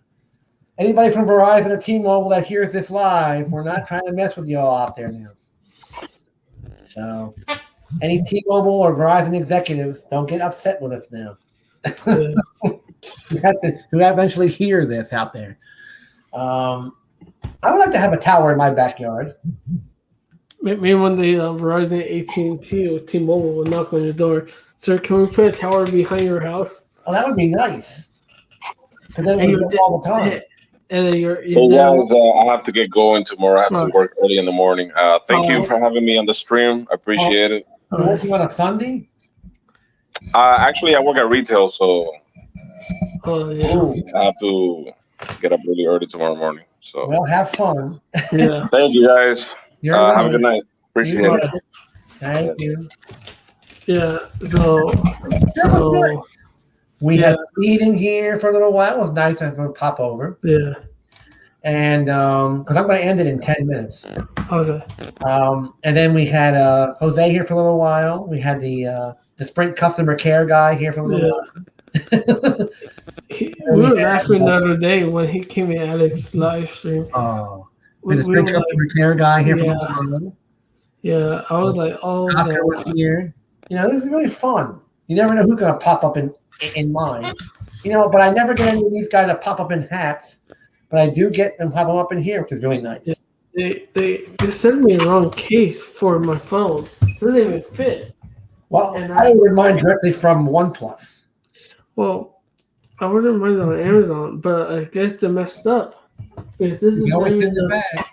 Anybody from Verizon or T-Mobile that hears this live, we're not trying to mess with y'all out there now. So, any T-Mobile or Verizon executives, don't get upset with us now. Yeah. who eventually hear this out there. I would like to have a tower in my backyard. Maybe one day Verizon, AT&T, or T-Mobile will knock on your door. Sir, can we put a tower behind your house? Oh, that would be nice. Because then we you're do it all the time. And then you're Hey guys, I have to get going tomorrow. I have to work early in the morning. Thank you for having me on the stream. I appreciate it. You're working on a Sunday? Actually, I work at retail, so yeah. I have to get up really early tomorrow morning. So Well, have fun. Yeah. thank you guys. You're Have a good night. Appreciate it. Thank you. Yeah. So we had Speed in here for a little while. It was nice to have him pop over. yeah. And because I'm going to end it in 10 minutes. Okay. And then we had Jose here for a little while. We had the Sprint customer care guy here for a little while. We were laughing the other day when he came in Alex's live stream. Oh. We And the Sprint were customer care guy here for a Yeah. little while. Yeah, I was like, oh, Oscar was here. You know, this is really fun. You never know who's going to pop up in mine. You know, but I never get any of these guys that pop up in hats. But I do get them pop them up in here, which is really nice. They sent me a wrong case for my phone. It doesn't even fit. Well, And I ordered mine directly from OnePlus. Well, I ordered mine on Amazon, but I guess they messed up. Because this is You always only in the bag.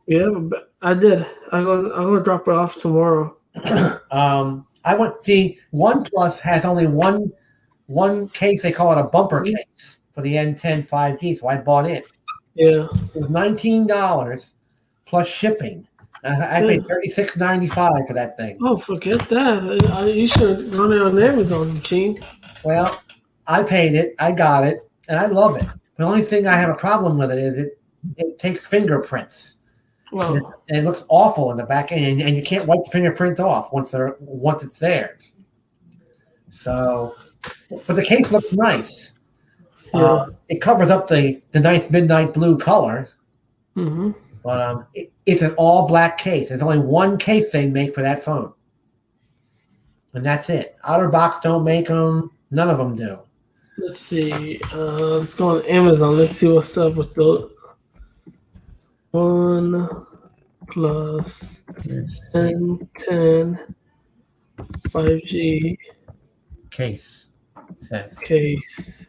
Yeah, but I did. I'm gonna drop it off tomorrow. I went. See, OnePlus has only one case. They call it a bumper case for the N10 5G. So I bought it. Yeah. It was $19 plus shipping. I paid $36.95 for that thing. Oh, forget that. You should have gone on Amazon, Gene. Well, I paid it. I got it, and I love it. The only thing I have a problem with it is it takes fingerprints. Well, And it looks awful in the back end, and you can't wipe the fingerprints off once it's there. So, but the case looks nice. yeah. It covers up the nice midnight blue color, Mm-hmm. but it's an all black case. There's only one case they make for that phone, and that's it. OtterBox don't make them. None of them do. Let's see. Let's go on Amazon. Let's see what's up with the OnePlus N10 5G Case says. case.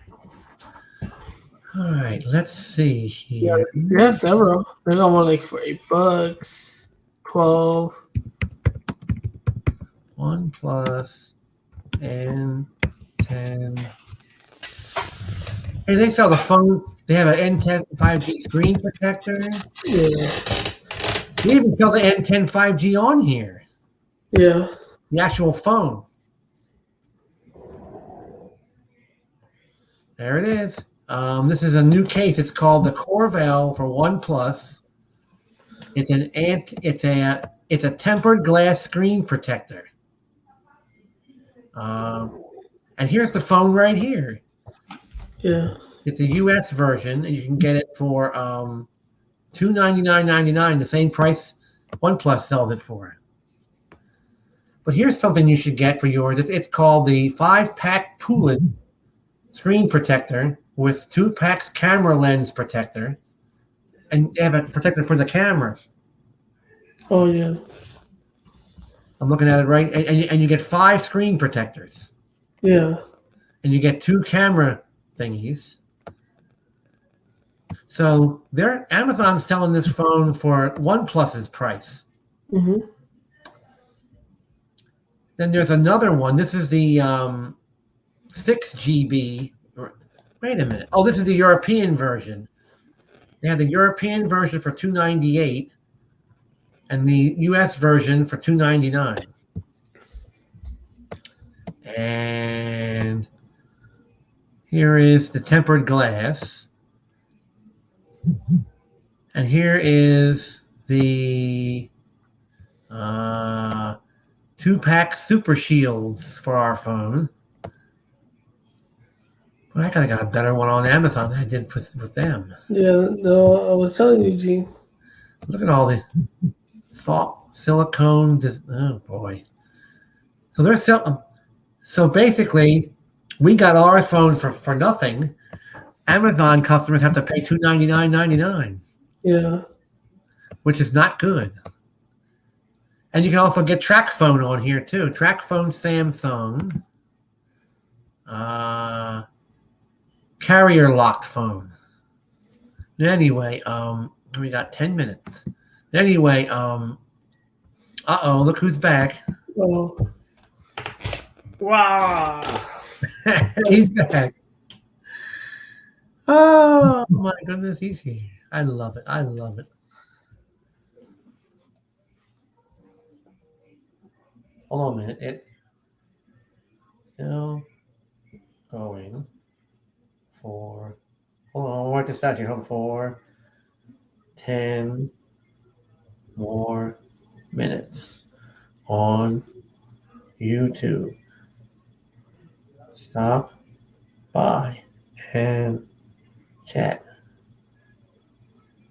All right, let's see here. You have several. They got one like for $8, 12. OnePlus N10. Hey, they sell the phone. They have an N10 5G screen protector. Yeah. They even sell the N10 5G on here. Yeah. The actual phone. There it is. This is a new case. It's called the Corval for OnePlus. It's a tempered glass screen protector. And here's the phone right here. Yeah. It's a US version, and you can get it for $299.99, the same price OnePlus sells it for. But here's something you should get for yours. It's called the 5-pack Pulin screen protector with 2 packs camera lens protector, and they have a protector for the camera. Oh, yeah. I'm looking at it right, and you get 5 screen protectors, Yeah. and you get 2 camera thingies. So Amazon's selling this phone for OnePlus's price. Mm-hmm. Then there's another one. This is the 6GB. Wait a minute. Oh, this is the European version. They have the European version for $298. and the US version for $2.99. And here is the tempered glass. And here is the 2-pack Super Shields for our phone. Well, I could have got a better one on Amazon than I did with them. Yeah, no, I was telling you, Gene. Look at all the soft silicone. Oh boy! So they're so basically, we got our phone for nothing. Amazon customers have to pay $299.99. Yeah. Which is not good. And you can also get Track Phone on here too. Track Phone Samsung. Carrier locked phone. Anyway, we got 10 minutes. Anyway, look who's back. Oh. Wow. He's back. Oh my goodness, he's here. I love it. I love it. Hold on a minute. It's still going for. Hold on, I'll write this down here. Hold on, for 10 more minutes on YouTube. Stop by and chat.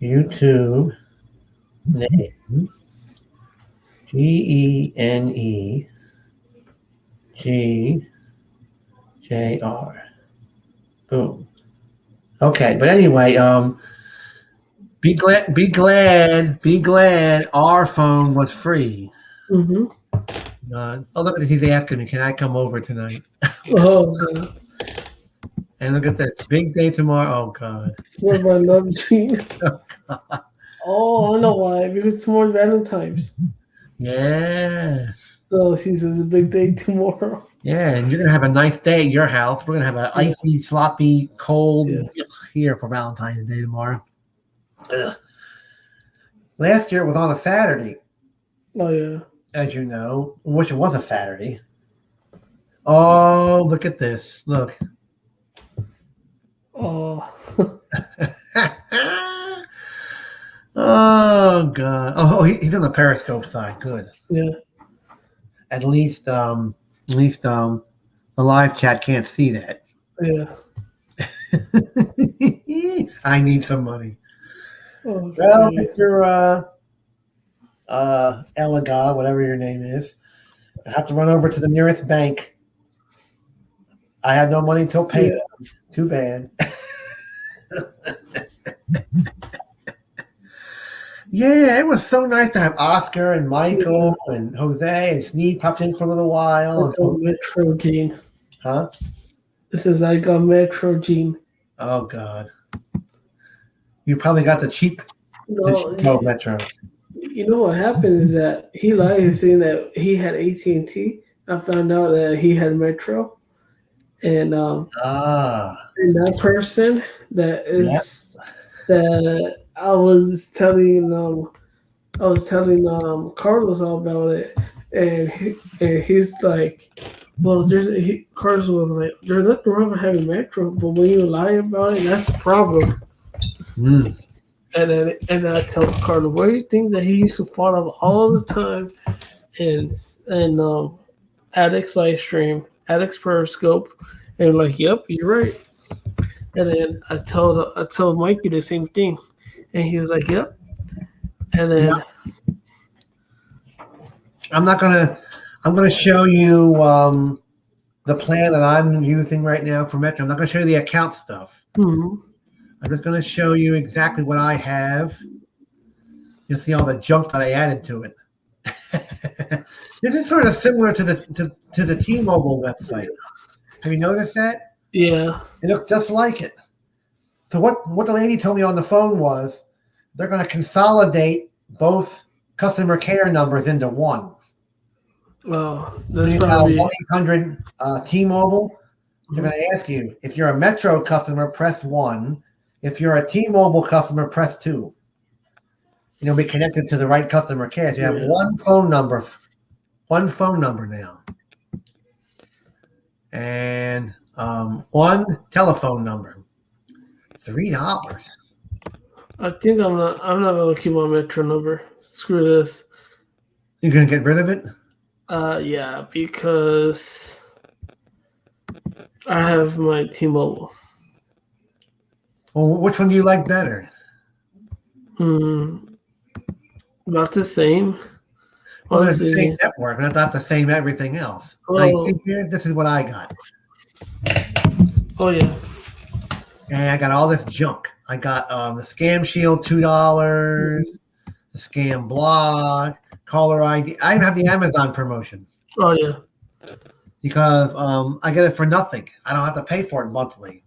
YouTube name GENEGJR. Boom. Okay, but anyway, be glad our phone was free. Mm-hmm. Look at he's asking me, can I come over tonight? Oh, God. And look at this, big day tomorrow. Oh God. What about love, Gene? Oh, I know why. Because tomorrow's Valentine's. Yes. So she says a big day tomorrow. Yeah, and you're gonna have a nice day at your house. We're gonna have an icy, sloppy, cold here for Valentine's Day tomorrow. Ugh. Last year it was on a Saturday, Oh, yeah. as you know, which it was a Saturday. Oh, look at this! Look. Oh. Oh God! Oh, he's on the Periscope side. Good. Yeah. At least the live chat can't see that. Yeah. I need some money. Oh, Well, God. Mr. Elaga, whatever your name is, I have to run over to the nearest bank. I had no money until payday. Yeah. Too bad. Yeah, it was so nice to have Oscar and Michael and Jose and Sneed popped in for a little while. I got Metro Gene. Huh? This is I got Metro Gene. Oh God. You probably got the cheap Metro. You know what happened is that he lied saying that he had AT&T. I found out that he had Metro, and and that person that is that I was telling Carlos all about it, and he's like, well, Carlos was like, there's nothing wrong with having Metro, but when you lie about it, that's the problem. Mm. And I tell Carlos, where do you think that he used to follow all the time, and Addicts live stream, Addicts Periscope, and like, yep, you're right. And then I told Mikey the same thing, and he was like, yep. And then I'm gonna show you the plan that I'm using right now for Metro. I'm not gonna show you the account stuff. mm-hmm. I'm just gonna show you exactly what I have. You'll see all the junk that I added to it. This is sort of similar to the T-Mobile website. Have you noticed that? Yeah. It looks just like it. So what the lady told me on the phone was they're going to consolidate both customer care numbers into one. Oh, So that's you probably call 1-800 T-Mobile. They're going to ask you if you're a Metro customer, press 1. If you're a T-Mobile customer, press 2. you'll be connected to the right customer care. So you have Yeah. one phone number now, and one telephone number. $3. I think I'm not gonna keep my Metro number. Screw this. You're gonna get rid of it? Yeah, because I have my T-Mobile. Well, which one do you like better? About the same. Well, they're the Honestly. same network, not the same everything else. Now, Well- you see here, this is what I got. Oh yeah. And I got all this junk. I got the Scam Shield, $2, the Scam Block, Caller ID. I even have the Amazon promotion Oh yeah. because I get it for nothing. I don't have to pay for it monthly.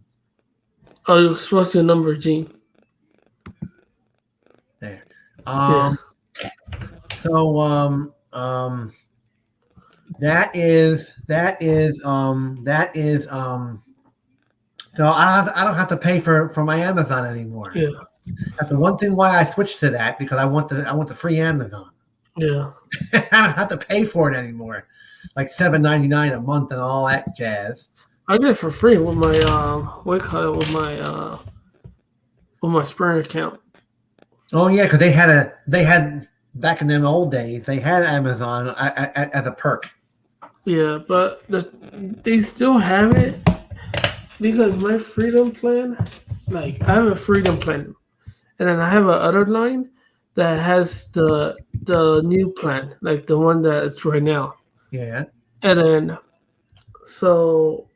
Oh, you're supposed to number, Gene. There. Yeah. So that is so I don't have to pay for my Amazon anymore. Yeah. That's the one thing why I switched to that, because I want the free Amazon. Yeah. I don't have to pay for it anymore, like $7.99 a month and all that jazz. I get it for free with my with my Sprint account. Oh yeah, because they had back in them old days, they had Amazon as a perk. Yeah, but they still have it because my Freedom plan, like I have a Freedom plan, and then I have a other line that has the new plan, like the one that it's right now. Yeah. And then, so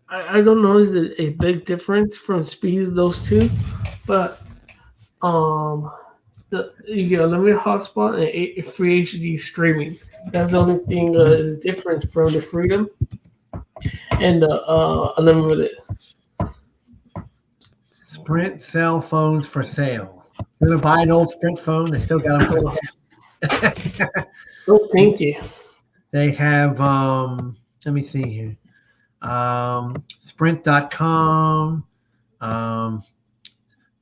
I don't know is it a big difference from speed of those two, but you get unlimited hotspot and free HD streaming. That's the only thing is different from the Freedom and the unlimited. Sprint cell phones for sale. You gonna buy an old Sprint phone? They still got them. Oh, thank you. They have let me see here. Sprint.com.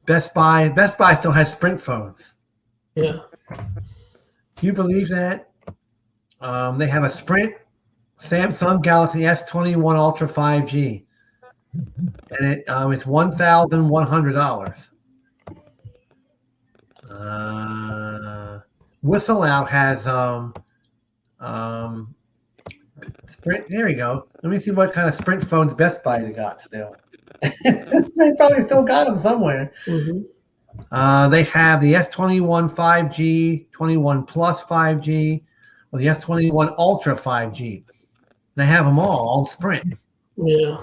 Best Buy still has Sprint phones. Yeah. Can you believe that? They have a Sprint Samsung Galaxy S21 Ultra 5G. And it's $1,100. Whistle Out has Sprint. There we go. Let me see what kind of Sprint phones Best Buy they got still. They probably still got them somewhere. Mm-hmm. They have the S21 5G, 21 Plus 5G, or the S21 Ultra 5G. They have them all Sprint. Yeah.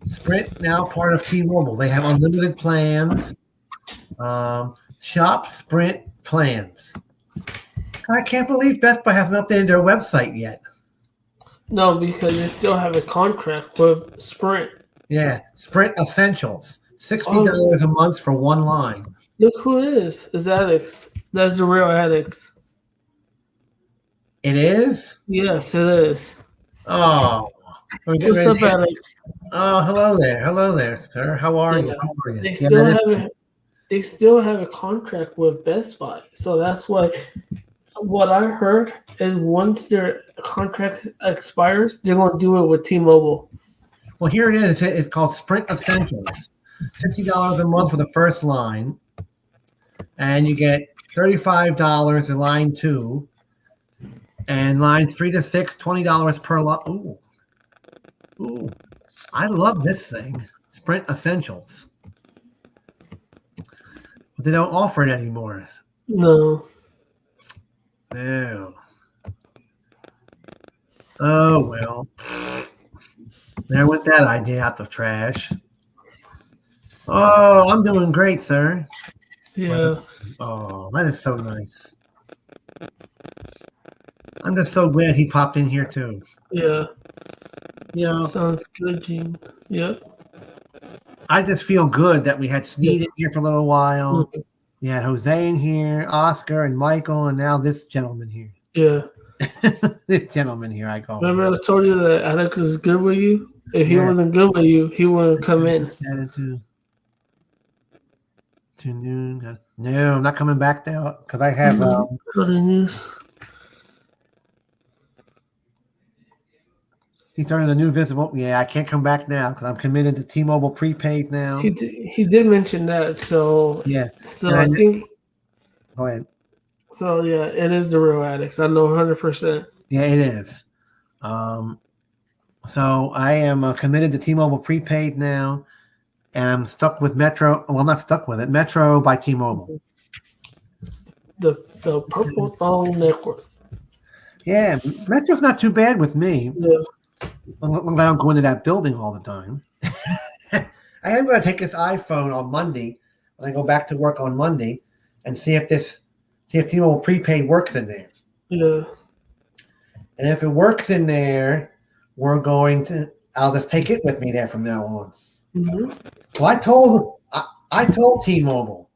Sprint now part of T-Mobile. They have unlimited plans. Shop Sprint plans. I can't believe Best Buy hasn't updated their website yet. No, because they still have a contract with Sprint. Yeah, Sprint Essentials. $60 a month for one line. Look who it is. It's Alex. That's the real Alex. It is? Yes, it is. Oh. We're getting What's ready up, to- Alex? Oh, hello there. Hello there, sir. How are you? Yeah. How are you? They Yeah, still that is- have a they still have a contract with Best Buy. So that's why what I heard is once their contract expires, they're gonna do it with T-Mobile. Well, here it is. It's called Sprint Essentials. $60 a month for the first line. And you get $35 in line 2. And line 3 to 6, $20 per line. Ooh. Ooh. I love this thing. Sprint Essentials. But they don't offer it anymore. No. No. Oh, well. There went that idea out the trash. Oh, I'm doing great, sir. Yeah. Oh, that is so nice. I'm just so glad he popped in here too. Yeah. You know, Sounds good, Gene. Yep. I just feel good that we had Sneed in here for a little while. We had Jose in here, Oscar and Michael, and now this gentleman here. Yeah. This gentleman here, I call him. Remember I told you that Alex is good with you? If he Yeah. wasn't good with you, he wouldn't come in. Attitude. To noon. No, I'm not coming back now because I have. Other news. He started a new visible. Yeah, I can't come back now because I'm committed to T-Mobile prepaid now. He did mention that, so Yeah. so I think Go ahead. so. Yeah, it is the real addicts. I know 100%. Yeah, it is. So I am committed to T-Mobile prepaid now, and I'm stuck with Metro. Well, I'm not stuck with it. Metro by T-Mobile. The Purple Thong Network. Yeah, Metro's not too bad with me. Yeah. I don't go into that building all the time. I am going to take this iPhone on Monday when I go back to work on Monday and see if T-Mobile prepaid works in there. Yeah. And if it works in there, I'll just take it with me there from now on. Mm-hmm. Well, I told T-Mobile.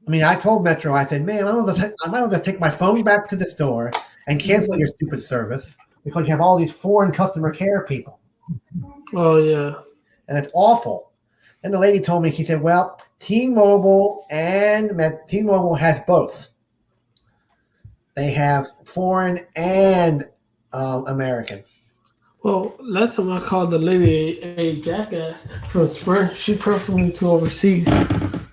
I told Metro. I said, man, I might as well just take my phone back to the store and cancel your stupid service because you have all these foreign customer care people. Oh yeah. And it's awful. And the lady told me, she said, well, T-Mobile has both. They have foreign and American. Well, last time I called the lady a jackass from Sprint, she preferred me to overseas.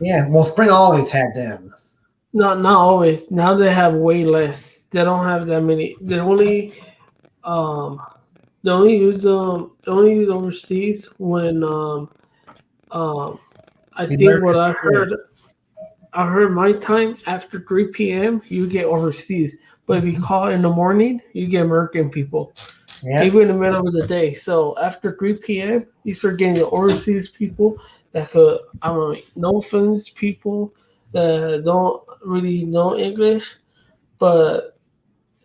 Yeah, well, Sprint always had them. No, not always. Now they have way less. They don't have that many. They only use overseas when I think what I heard my time after 3 p.m. you get overseas, but if you call in the morning you get American people. Yeah. Even in the middle of the day. So after 3 p.m. you start getting the overseas people that could no offense people that don't really know English, but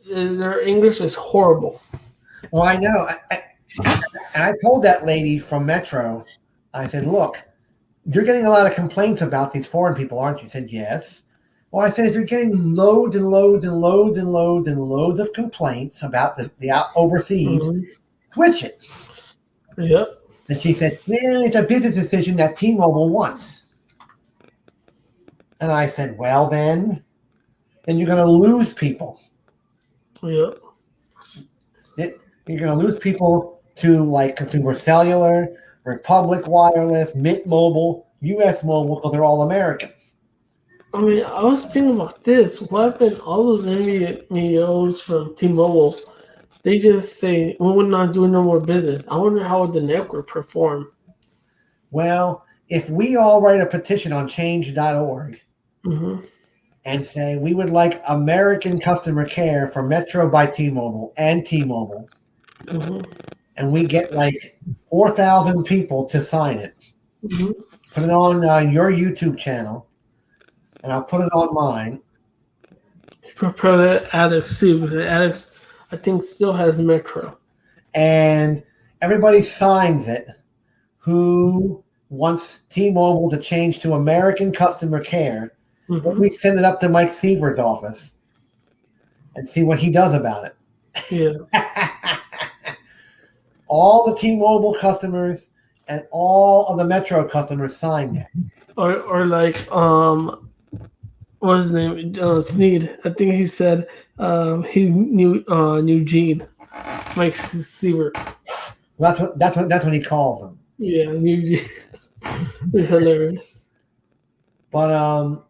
their English is horrible. Well, I know. And I told that lady from Metro, I said, look, you're getting a lot of complaints about these foreign people, aren't you? She said, yes. Well, I said, if you're getting loads and loads and loads and loads and loads of complaints about the overseas, switch it. Yep. And she said, well, it's a business decision that T-Mobile wants. And I said, well, then you're going to lose people. Yep. You're going to lose people to like Consumer Cellular, Republic Wireless, Mint Mobile, US Mobile, because they're all American. I was thinking about this. What happened? All those MVNOs from T-Mobile, they just say, well, we're not doing no more business. I wonder how would the network perform. Well, if we all write a petition on change.org Mm-hmm. and say we would like American customer care for Metro by T-Mobile and T-Mobile, Mm-hmm. and we get like 4,000 people to sign it, Mm-hmm. put it on your YouTube channel, and I'll put it on mine. Probably Alex too, because Alex, I think, still has Metro. And everybody signs it who wants T-Mobile to change to American customer care. Mm-hmm. We send it up to Mike Sievert's office and see what he does about it. Yeah. All the T-Mobile customers and all of the Metro customers signed it. Or like what's his name? Sneed. I think he said he's Eugene. Mike Sievert. That's what he calls them. Yeah, Eugene. It's hilarious. But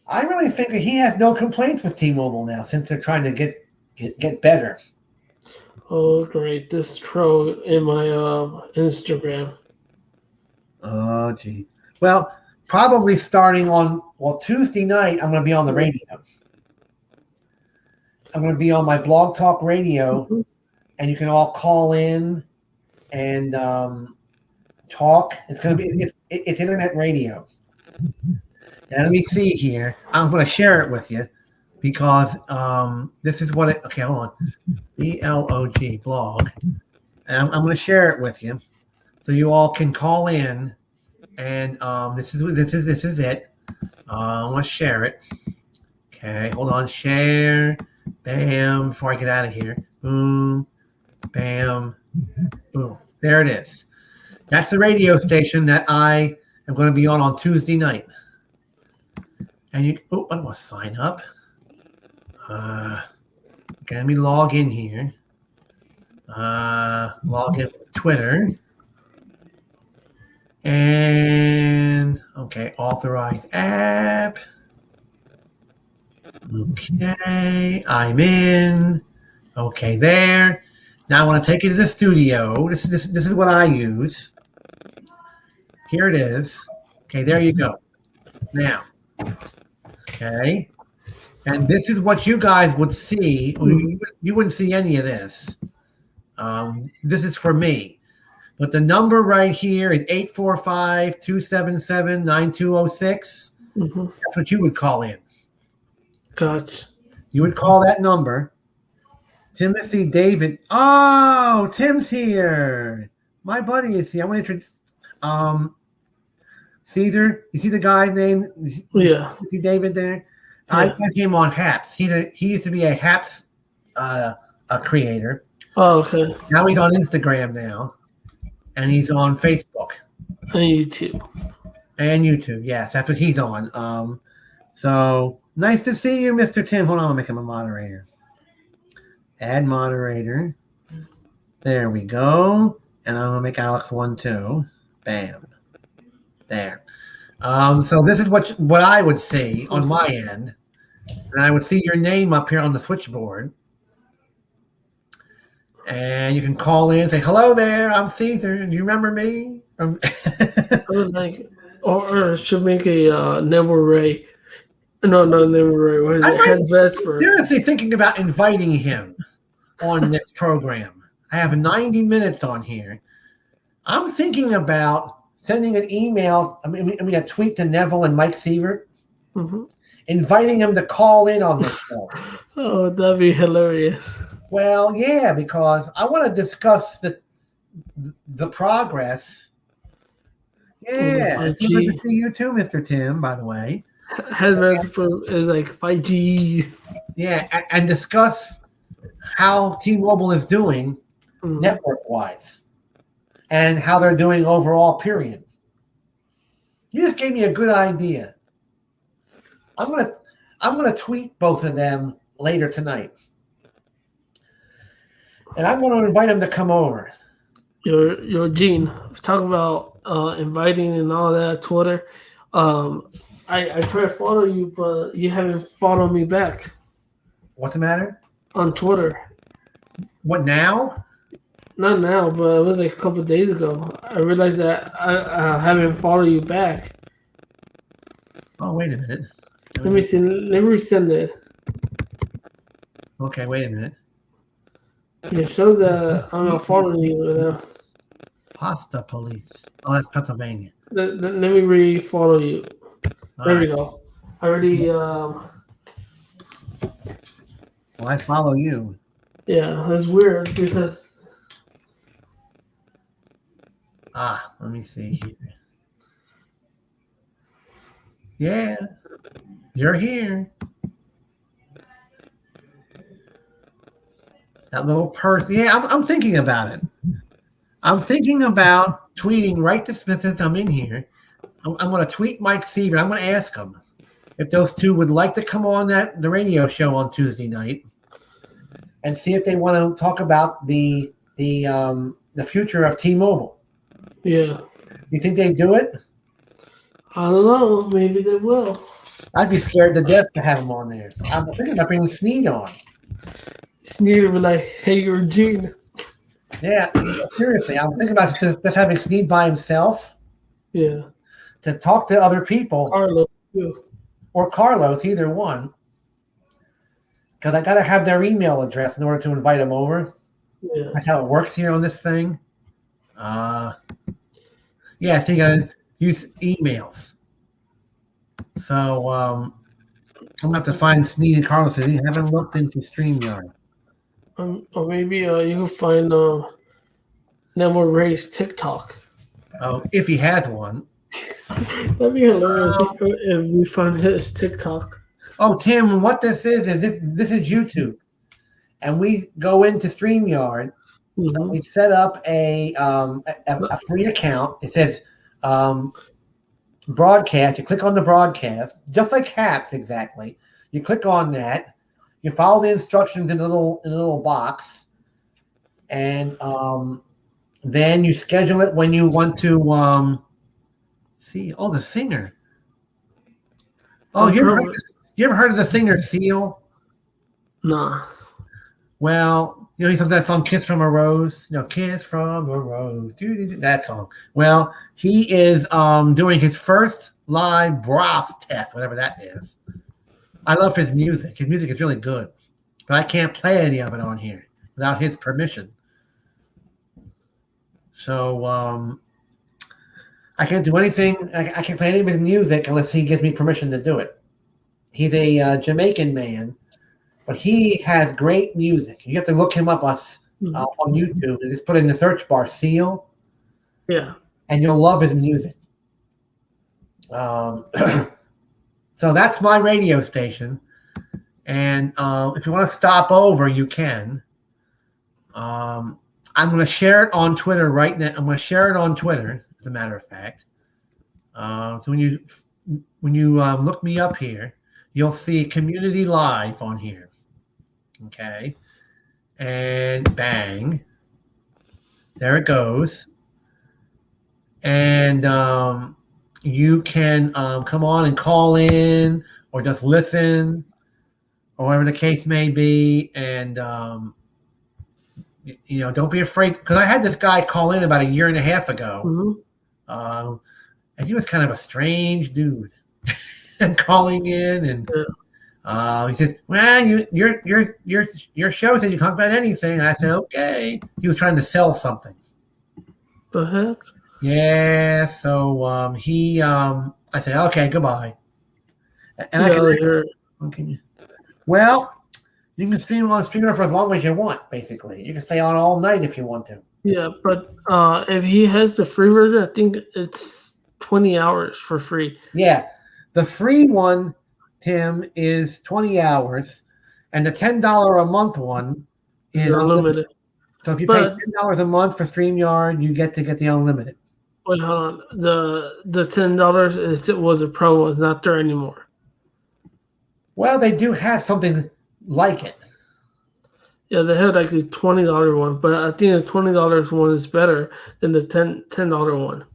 I really think that he has no complaints with T-Mobile now since they're trying to get better. Oh great. This troll in my Instagram. Oh gee. Well, probably starting on Tuesday night, I'm going to be on the radio. I'm going to be on my Blog Talk Radio, Mm-hmm. and you can all call in and talk. It's going to be it's internet radio. Now, let me see here. I'm going to share it with you because this is what it. Okay, hold on. BLOG blog, and I'm going to share it with you so you all can call in. And this is it. Let's share it. Okay, hold on. Share. Bam. Before I get out of here. Boom. Bam. Boom. There it is. That's the radio station that I am going to be on Tuesday night. And you, oh, I want to sign up. Okay, let me log in here. Log in with Twitter. And, okay, authorize app. Okay, I'm in. Okay, there. Now I want to take you to the studio. This is what I use. Here it is. Okay, there you go. Now, okay, and this is what you guys would see. You wouldn't see any of this. This is for me. But the number right here is 845-277-9206. Mm-hmm. That's what you would call in. Gotcha. You would call that number. Timothy David. Oh, Tim's here. My buddy is here. I want to introduce Caesar. You see the guy's name? Yeah. You see David there? Yeah. I got him on Haps. He used to be a Haps a creator. Oh, okay. Now he's on Instagram now. And he's on Facebook. And YouTube. And YouTube. Yes, that's what he's on. So nice to see you, Mr. Tim. Hold on, I'll make him a moderator. Add moderator. There we go. And I'm gonna make Alex one too. Bam. There. So this is what I would see on my end. And I would see your name up here on the switchboard. And you can call in and say, hello there, I'm Caesar. Do you remember me? I would like, or should make a Neville Ray. No, Neville Ray. What is it? Hans Vesper. Seriously thinking about inviting him on this program. I have 90 minutes on here. I'm thinking about sending an email, I mean a tweet to Neville and Mike Sievert, inviting him to call in on this show. Oh, that'd be hilarious. Well, yeah, because I want to discuss the progress. Yeah, it's good to see you too, Mr. Tim, by the way. Hans Vesper is like 5G. Yeah, and discuss how T-Mobile is doing network-wise and how they're doing overall, period. You just gave me a good idea. I'm gonna tweet both of them later tonight. And I'm going to invite them to come over. Your Gene, talk about inviting and all that, Twitter. I try to follow you, but you haven't followed me back. What's the matter? On Twitter. What now? Not now, but it was like a couple of days ago. I realized that I haven't followed you back. Oh, wait a minute. Let me see. Let me resend it. Okay, wait a minute. It shows that I'm not following you. Pasta police. Oh, that's Pennsylvania. Let me re-follow you. There we go. I already. Well, I follow you. Yeah, that's weird because. Let me see here. Yeah, you're here. That little person. Yeah, I'm thinking about it. I'm thinking about tweeting right to Smith since I'm in here. I'm going to tweet Mike Sievert. I'm going to ask him if those two would like to come on the radio show on Tuesday night and see if they want to talk about the future of T-Mobile. Yeah. You think they'd do it? I don't know. Maybe they will. I'd be scared to death to have them on there. I'm thinking about bringing Sneed on. Sneed would be like, hey, you're Gene. Yeah, seriously. I'm thinking about just having Sneed by himself. Yeah. To talk to other people. Carlos, too. Or Carlos, either one. Because I got to have their email address in order to invite them over. Yeah. That's how it works here on this thing. Yeah, so you got to use emails. So I'm going to have to find Sneed and Carlos. They haven't looked into StreamYard. Or maybe you can find Neville Ray's TikTok. Oh, if he has one. That'd be hilarious if we find his TikTok. Oh, Tim, what this is this is YouTube. And we go into StreamYard. We set up a free account. It says broadcast. You click on the broadcast, just like Caps exactly. You click on that. You follow the instructions in a little box, and then you schedule it when you want to see. Oh, the singer. Oh, you ever heard of the singer Seal? Nah. Well, he sings that song "Kiss from a Rose." "Kiss from a Rose." That song. Well, he is doing his first live bras test, whatever that is. I love his music. His music is really good, but I can't play any of it on here without his permission. So I can't do anything. I can't play any of his music unless he gives me permission to do it. He's a Jamaican man, but he has great music. You have to look him up on YouTube and just put in the search bar Seal. Yeah. And you'll love his music. So that's my radio station. And if you want to stop over, you can. I'm going to share it on Twitter right now. I'm going to share it on Twitter, as a matter of fact. So when you look me up here, you'll see Community Live on here. Okay. And bang. There it goes. And you can come on and call in or just listen or whatever the case may be. And, don't be afraid. Because I had this guy call in about a year and a half ago. Mm-hmm. And he was kind of a strange dude calling in. And he said, well, your show said you talk about anything. And I said, okay. He was trying to sell something. The heck? Yeah, so I said, okay, goodbye. And you can stream on streamer for as long as you want, basically. You can stay on all night if you want to. Yeah, but if he has the free version, I think it's 20 hours for free. Yeah, the free one, Tim, is 20 hours, and the $10 a month one is unlimited. So if you pay $10 a month for StreamYard, you get the unlimited. Wait, hold on. The $10 was a promo. It's not there anymore. Well, they do have something like it. Yeah, they had like the $20 one, but I think the $20 one is better than the $10 one.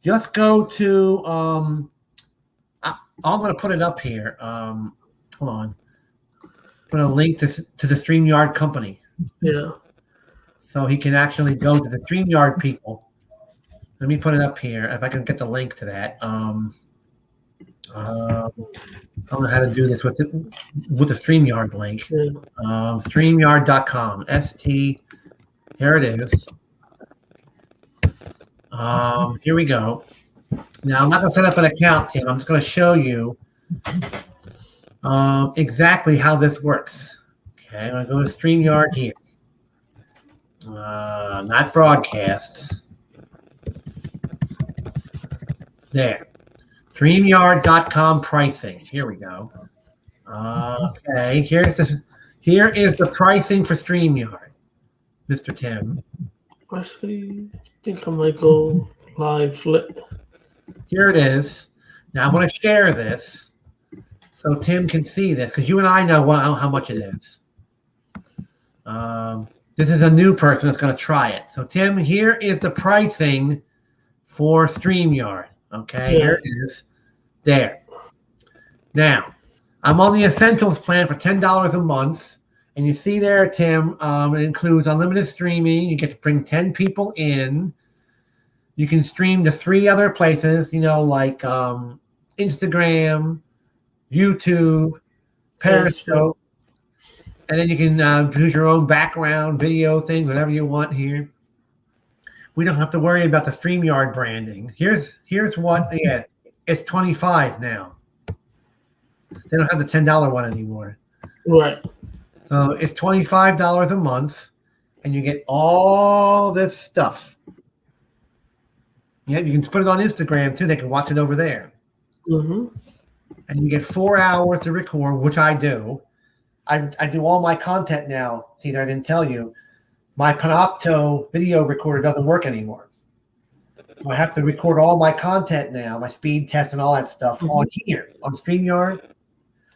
Just go to I'm going to put it up here. Hold on. Put a link to the StreamYard company. Yeah. So he can actually go to the StreamYard people. Let me put it up here if I can get the link to that. I don't know how to do this with the StreamYard link. Yeah. StreamYard.com. Here it is. Here we go. Now, I'm not going to set up an account, Tim. I'm just going to show you exactly how this works. Okay, I'm going to go to StreamYard here. Not broadcasts. There. StreamYard.com pricing. Here we go. Okay, here is the pricing for StreamYard, Mr. Tim. Actually, I think I might go live flip. Here it is. Now I'm going to share this so Tim can see this because you and I know how much it is. This is a new person that's going to try it. So Tim, here is the pricing for StreamYard. Okay, Yeah. Here it is. There. Now, I'm on the Essentials plan for $10 a month. And you see there, Tim, it includes unlimited streaming. You get to bring 10 people in. You can stream to 3 other places, like Instagram, YouTube, Periscope. And then you can choose your own background video thing, whatever you want here. We don't have to worry about the StreamYard branding. Here's what, it's $25 now. They don't have the $10 one anymore. Right. So it's $25 a month, and you get all this stuff. Yeah, you can put it on Instagram, too. They can watch it over there. Mm-hmm. And you get 4 hours to record, which I do. I do all my content now. See, I didn't tell you. My Panopto video recorder doesn't work anymore. So I have to record all my content now, my speed test and all that stuff on here on StreamYard.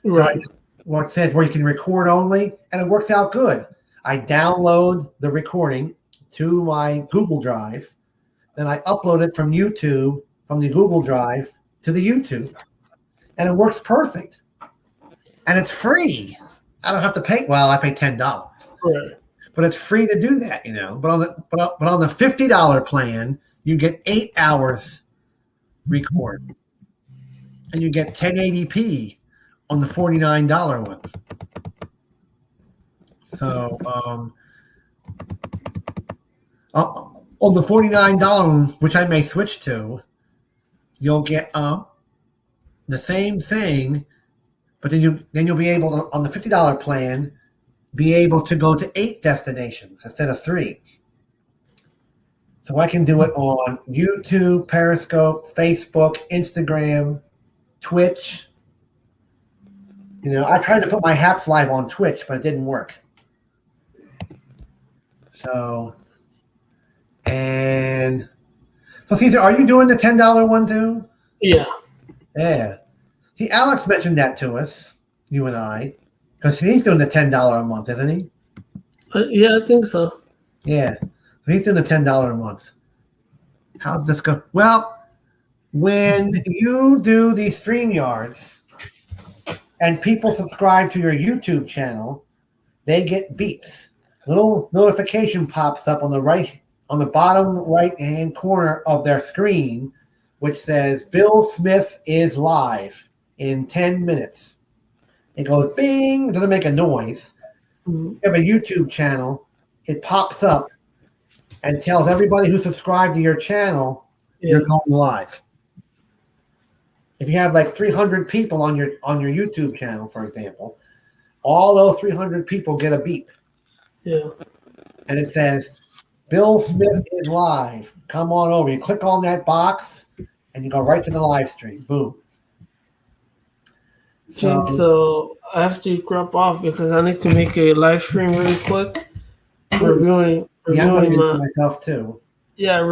Right. So what it says where you can record only, and it works out good. I download the recording to my Google Drive, then I upload it from YouTube from the Google Drive to the YouTube, and it works perfect. And it's free. I don't have to pay. Well, I pay $10, Right. but it's free to do that, you know. But on the $50 plan, you get 8 hours record, and you get 1080p on the $49 one. So on the $49 one, which I may switch to, you'll get the same thing, but then you'll be able to, on the $50 plan, be able to go to 8 destinations instead of 3. So I can do it on YouTube, Periscope, Facebook, Instagram, Twitch. You know, I tried to put my Haps Live on Twitch, but it didn't work. So, and so Caesar, are you doing the $10 one too? Yeah. Yeah. See, Alex mentioned that to us, you and I, because he's doing the $10 a month, isn't he? Yeah, I think so. Yeah. So he's doing the $10 a month. How's this go? Well, when you do these StreamYards and people subscribe to your YouTube channel, they get beeps. Little notification pops up on the bottom right-hand corner of their screen, which says Bill Smith is live in 10 minutes. It goes bing, it doesn't make a noise. Mhm. You have a YouTube channel, it pops up and tells everybody who subscribed to your channel Yeah. you're going live. If you have like 300 people on your YouTube channel, for example, all those 300 people get a beep. Yeah. And it says, Bill Smith is live. Come on over. You click on that box and you go right to the live stream. Boom. So I have to crop off because I need to make a live stream really quick. Reviewing yeah, I'm going to my, do myself too. yeah, Oh,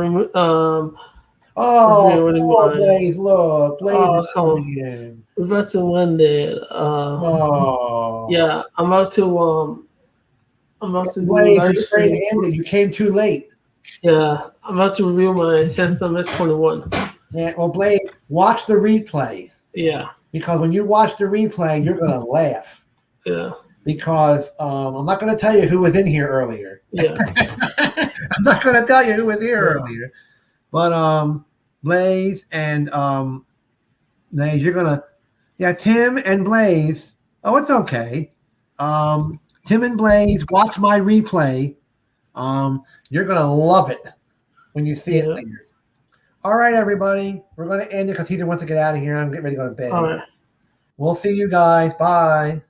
reviewing come on, my- Blaze, look. Blaze Oh, is come on. coming in. we're about to win it. Oh. Yeah, I'm about to do Blaze, live you're ready to stream. end it. You came too late. Yeah, I'm about to review my Samsung S21. Yeah, well, Blaze, watch the replay. Yeah, Because when you watch the replay, you're going to laugh. yeah, Because I'm not going to tell you who was in here earlier. yeah. I'm not going to tell you who was here earlier. But Blaze and Blaze, you're going to, yeah, Tim and Blaze. Oh, it's okay. Tim and Blaze, watch my replay. You're going to love it when you see it Yeah. later. All right, everybody. We're going to end it because Heather wants to get out of here. I'm getting ready to go to bed. All right. We'll see you guys. Bye.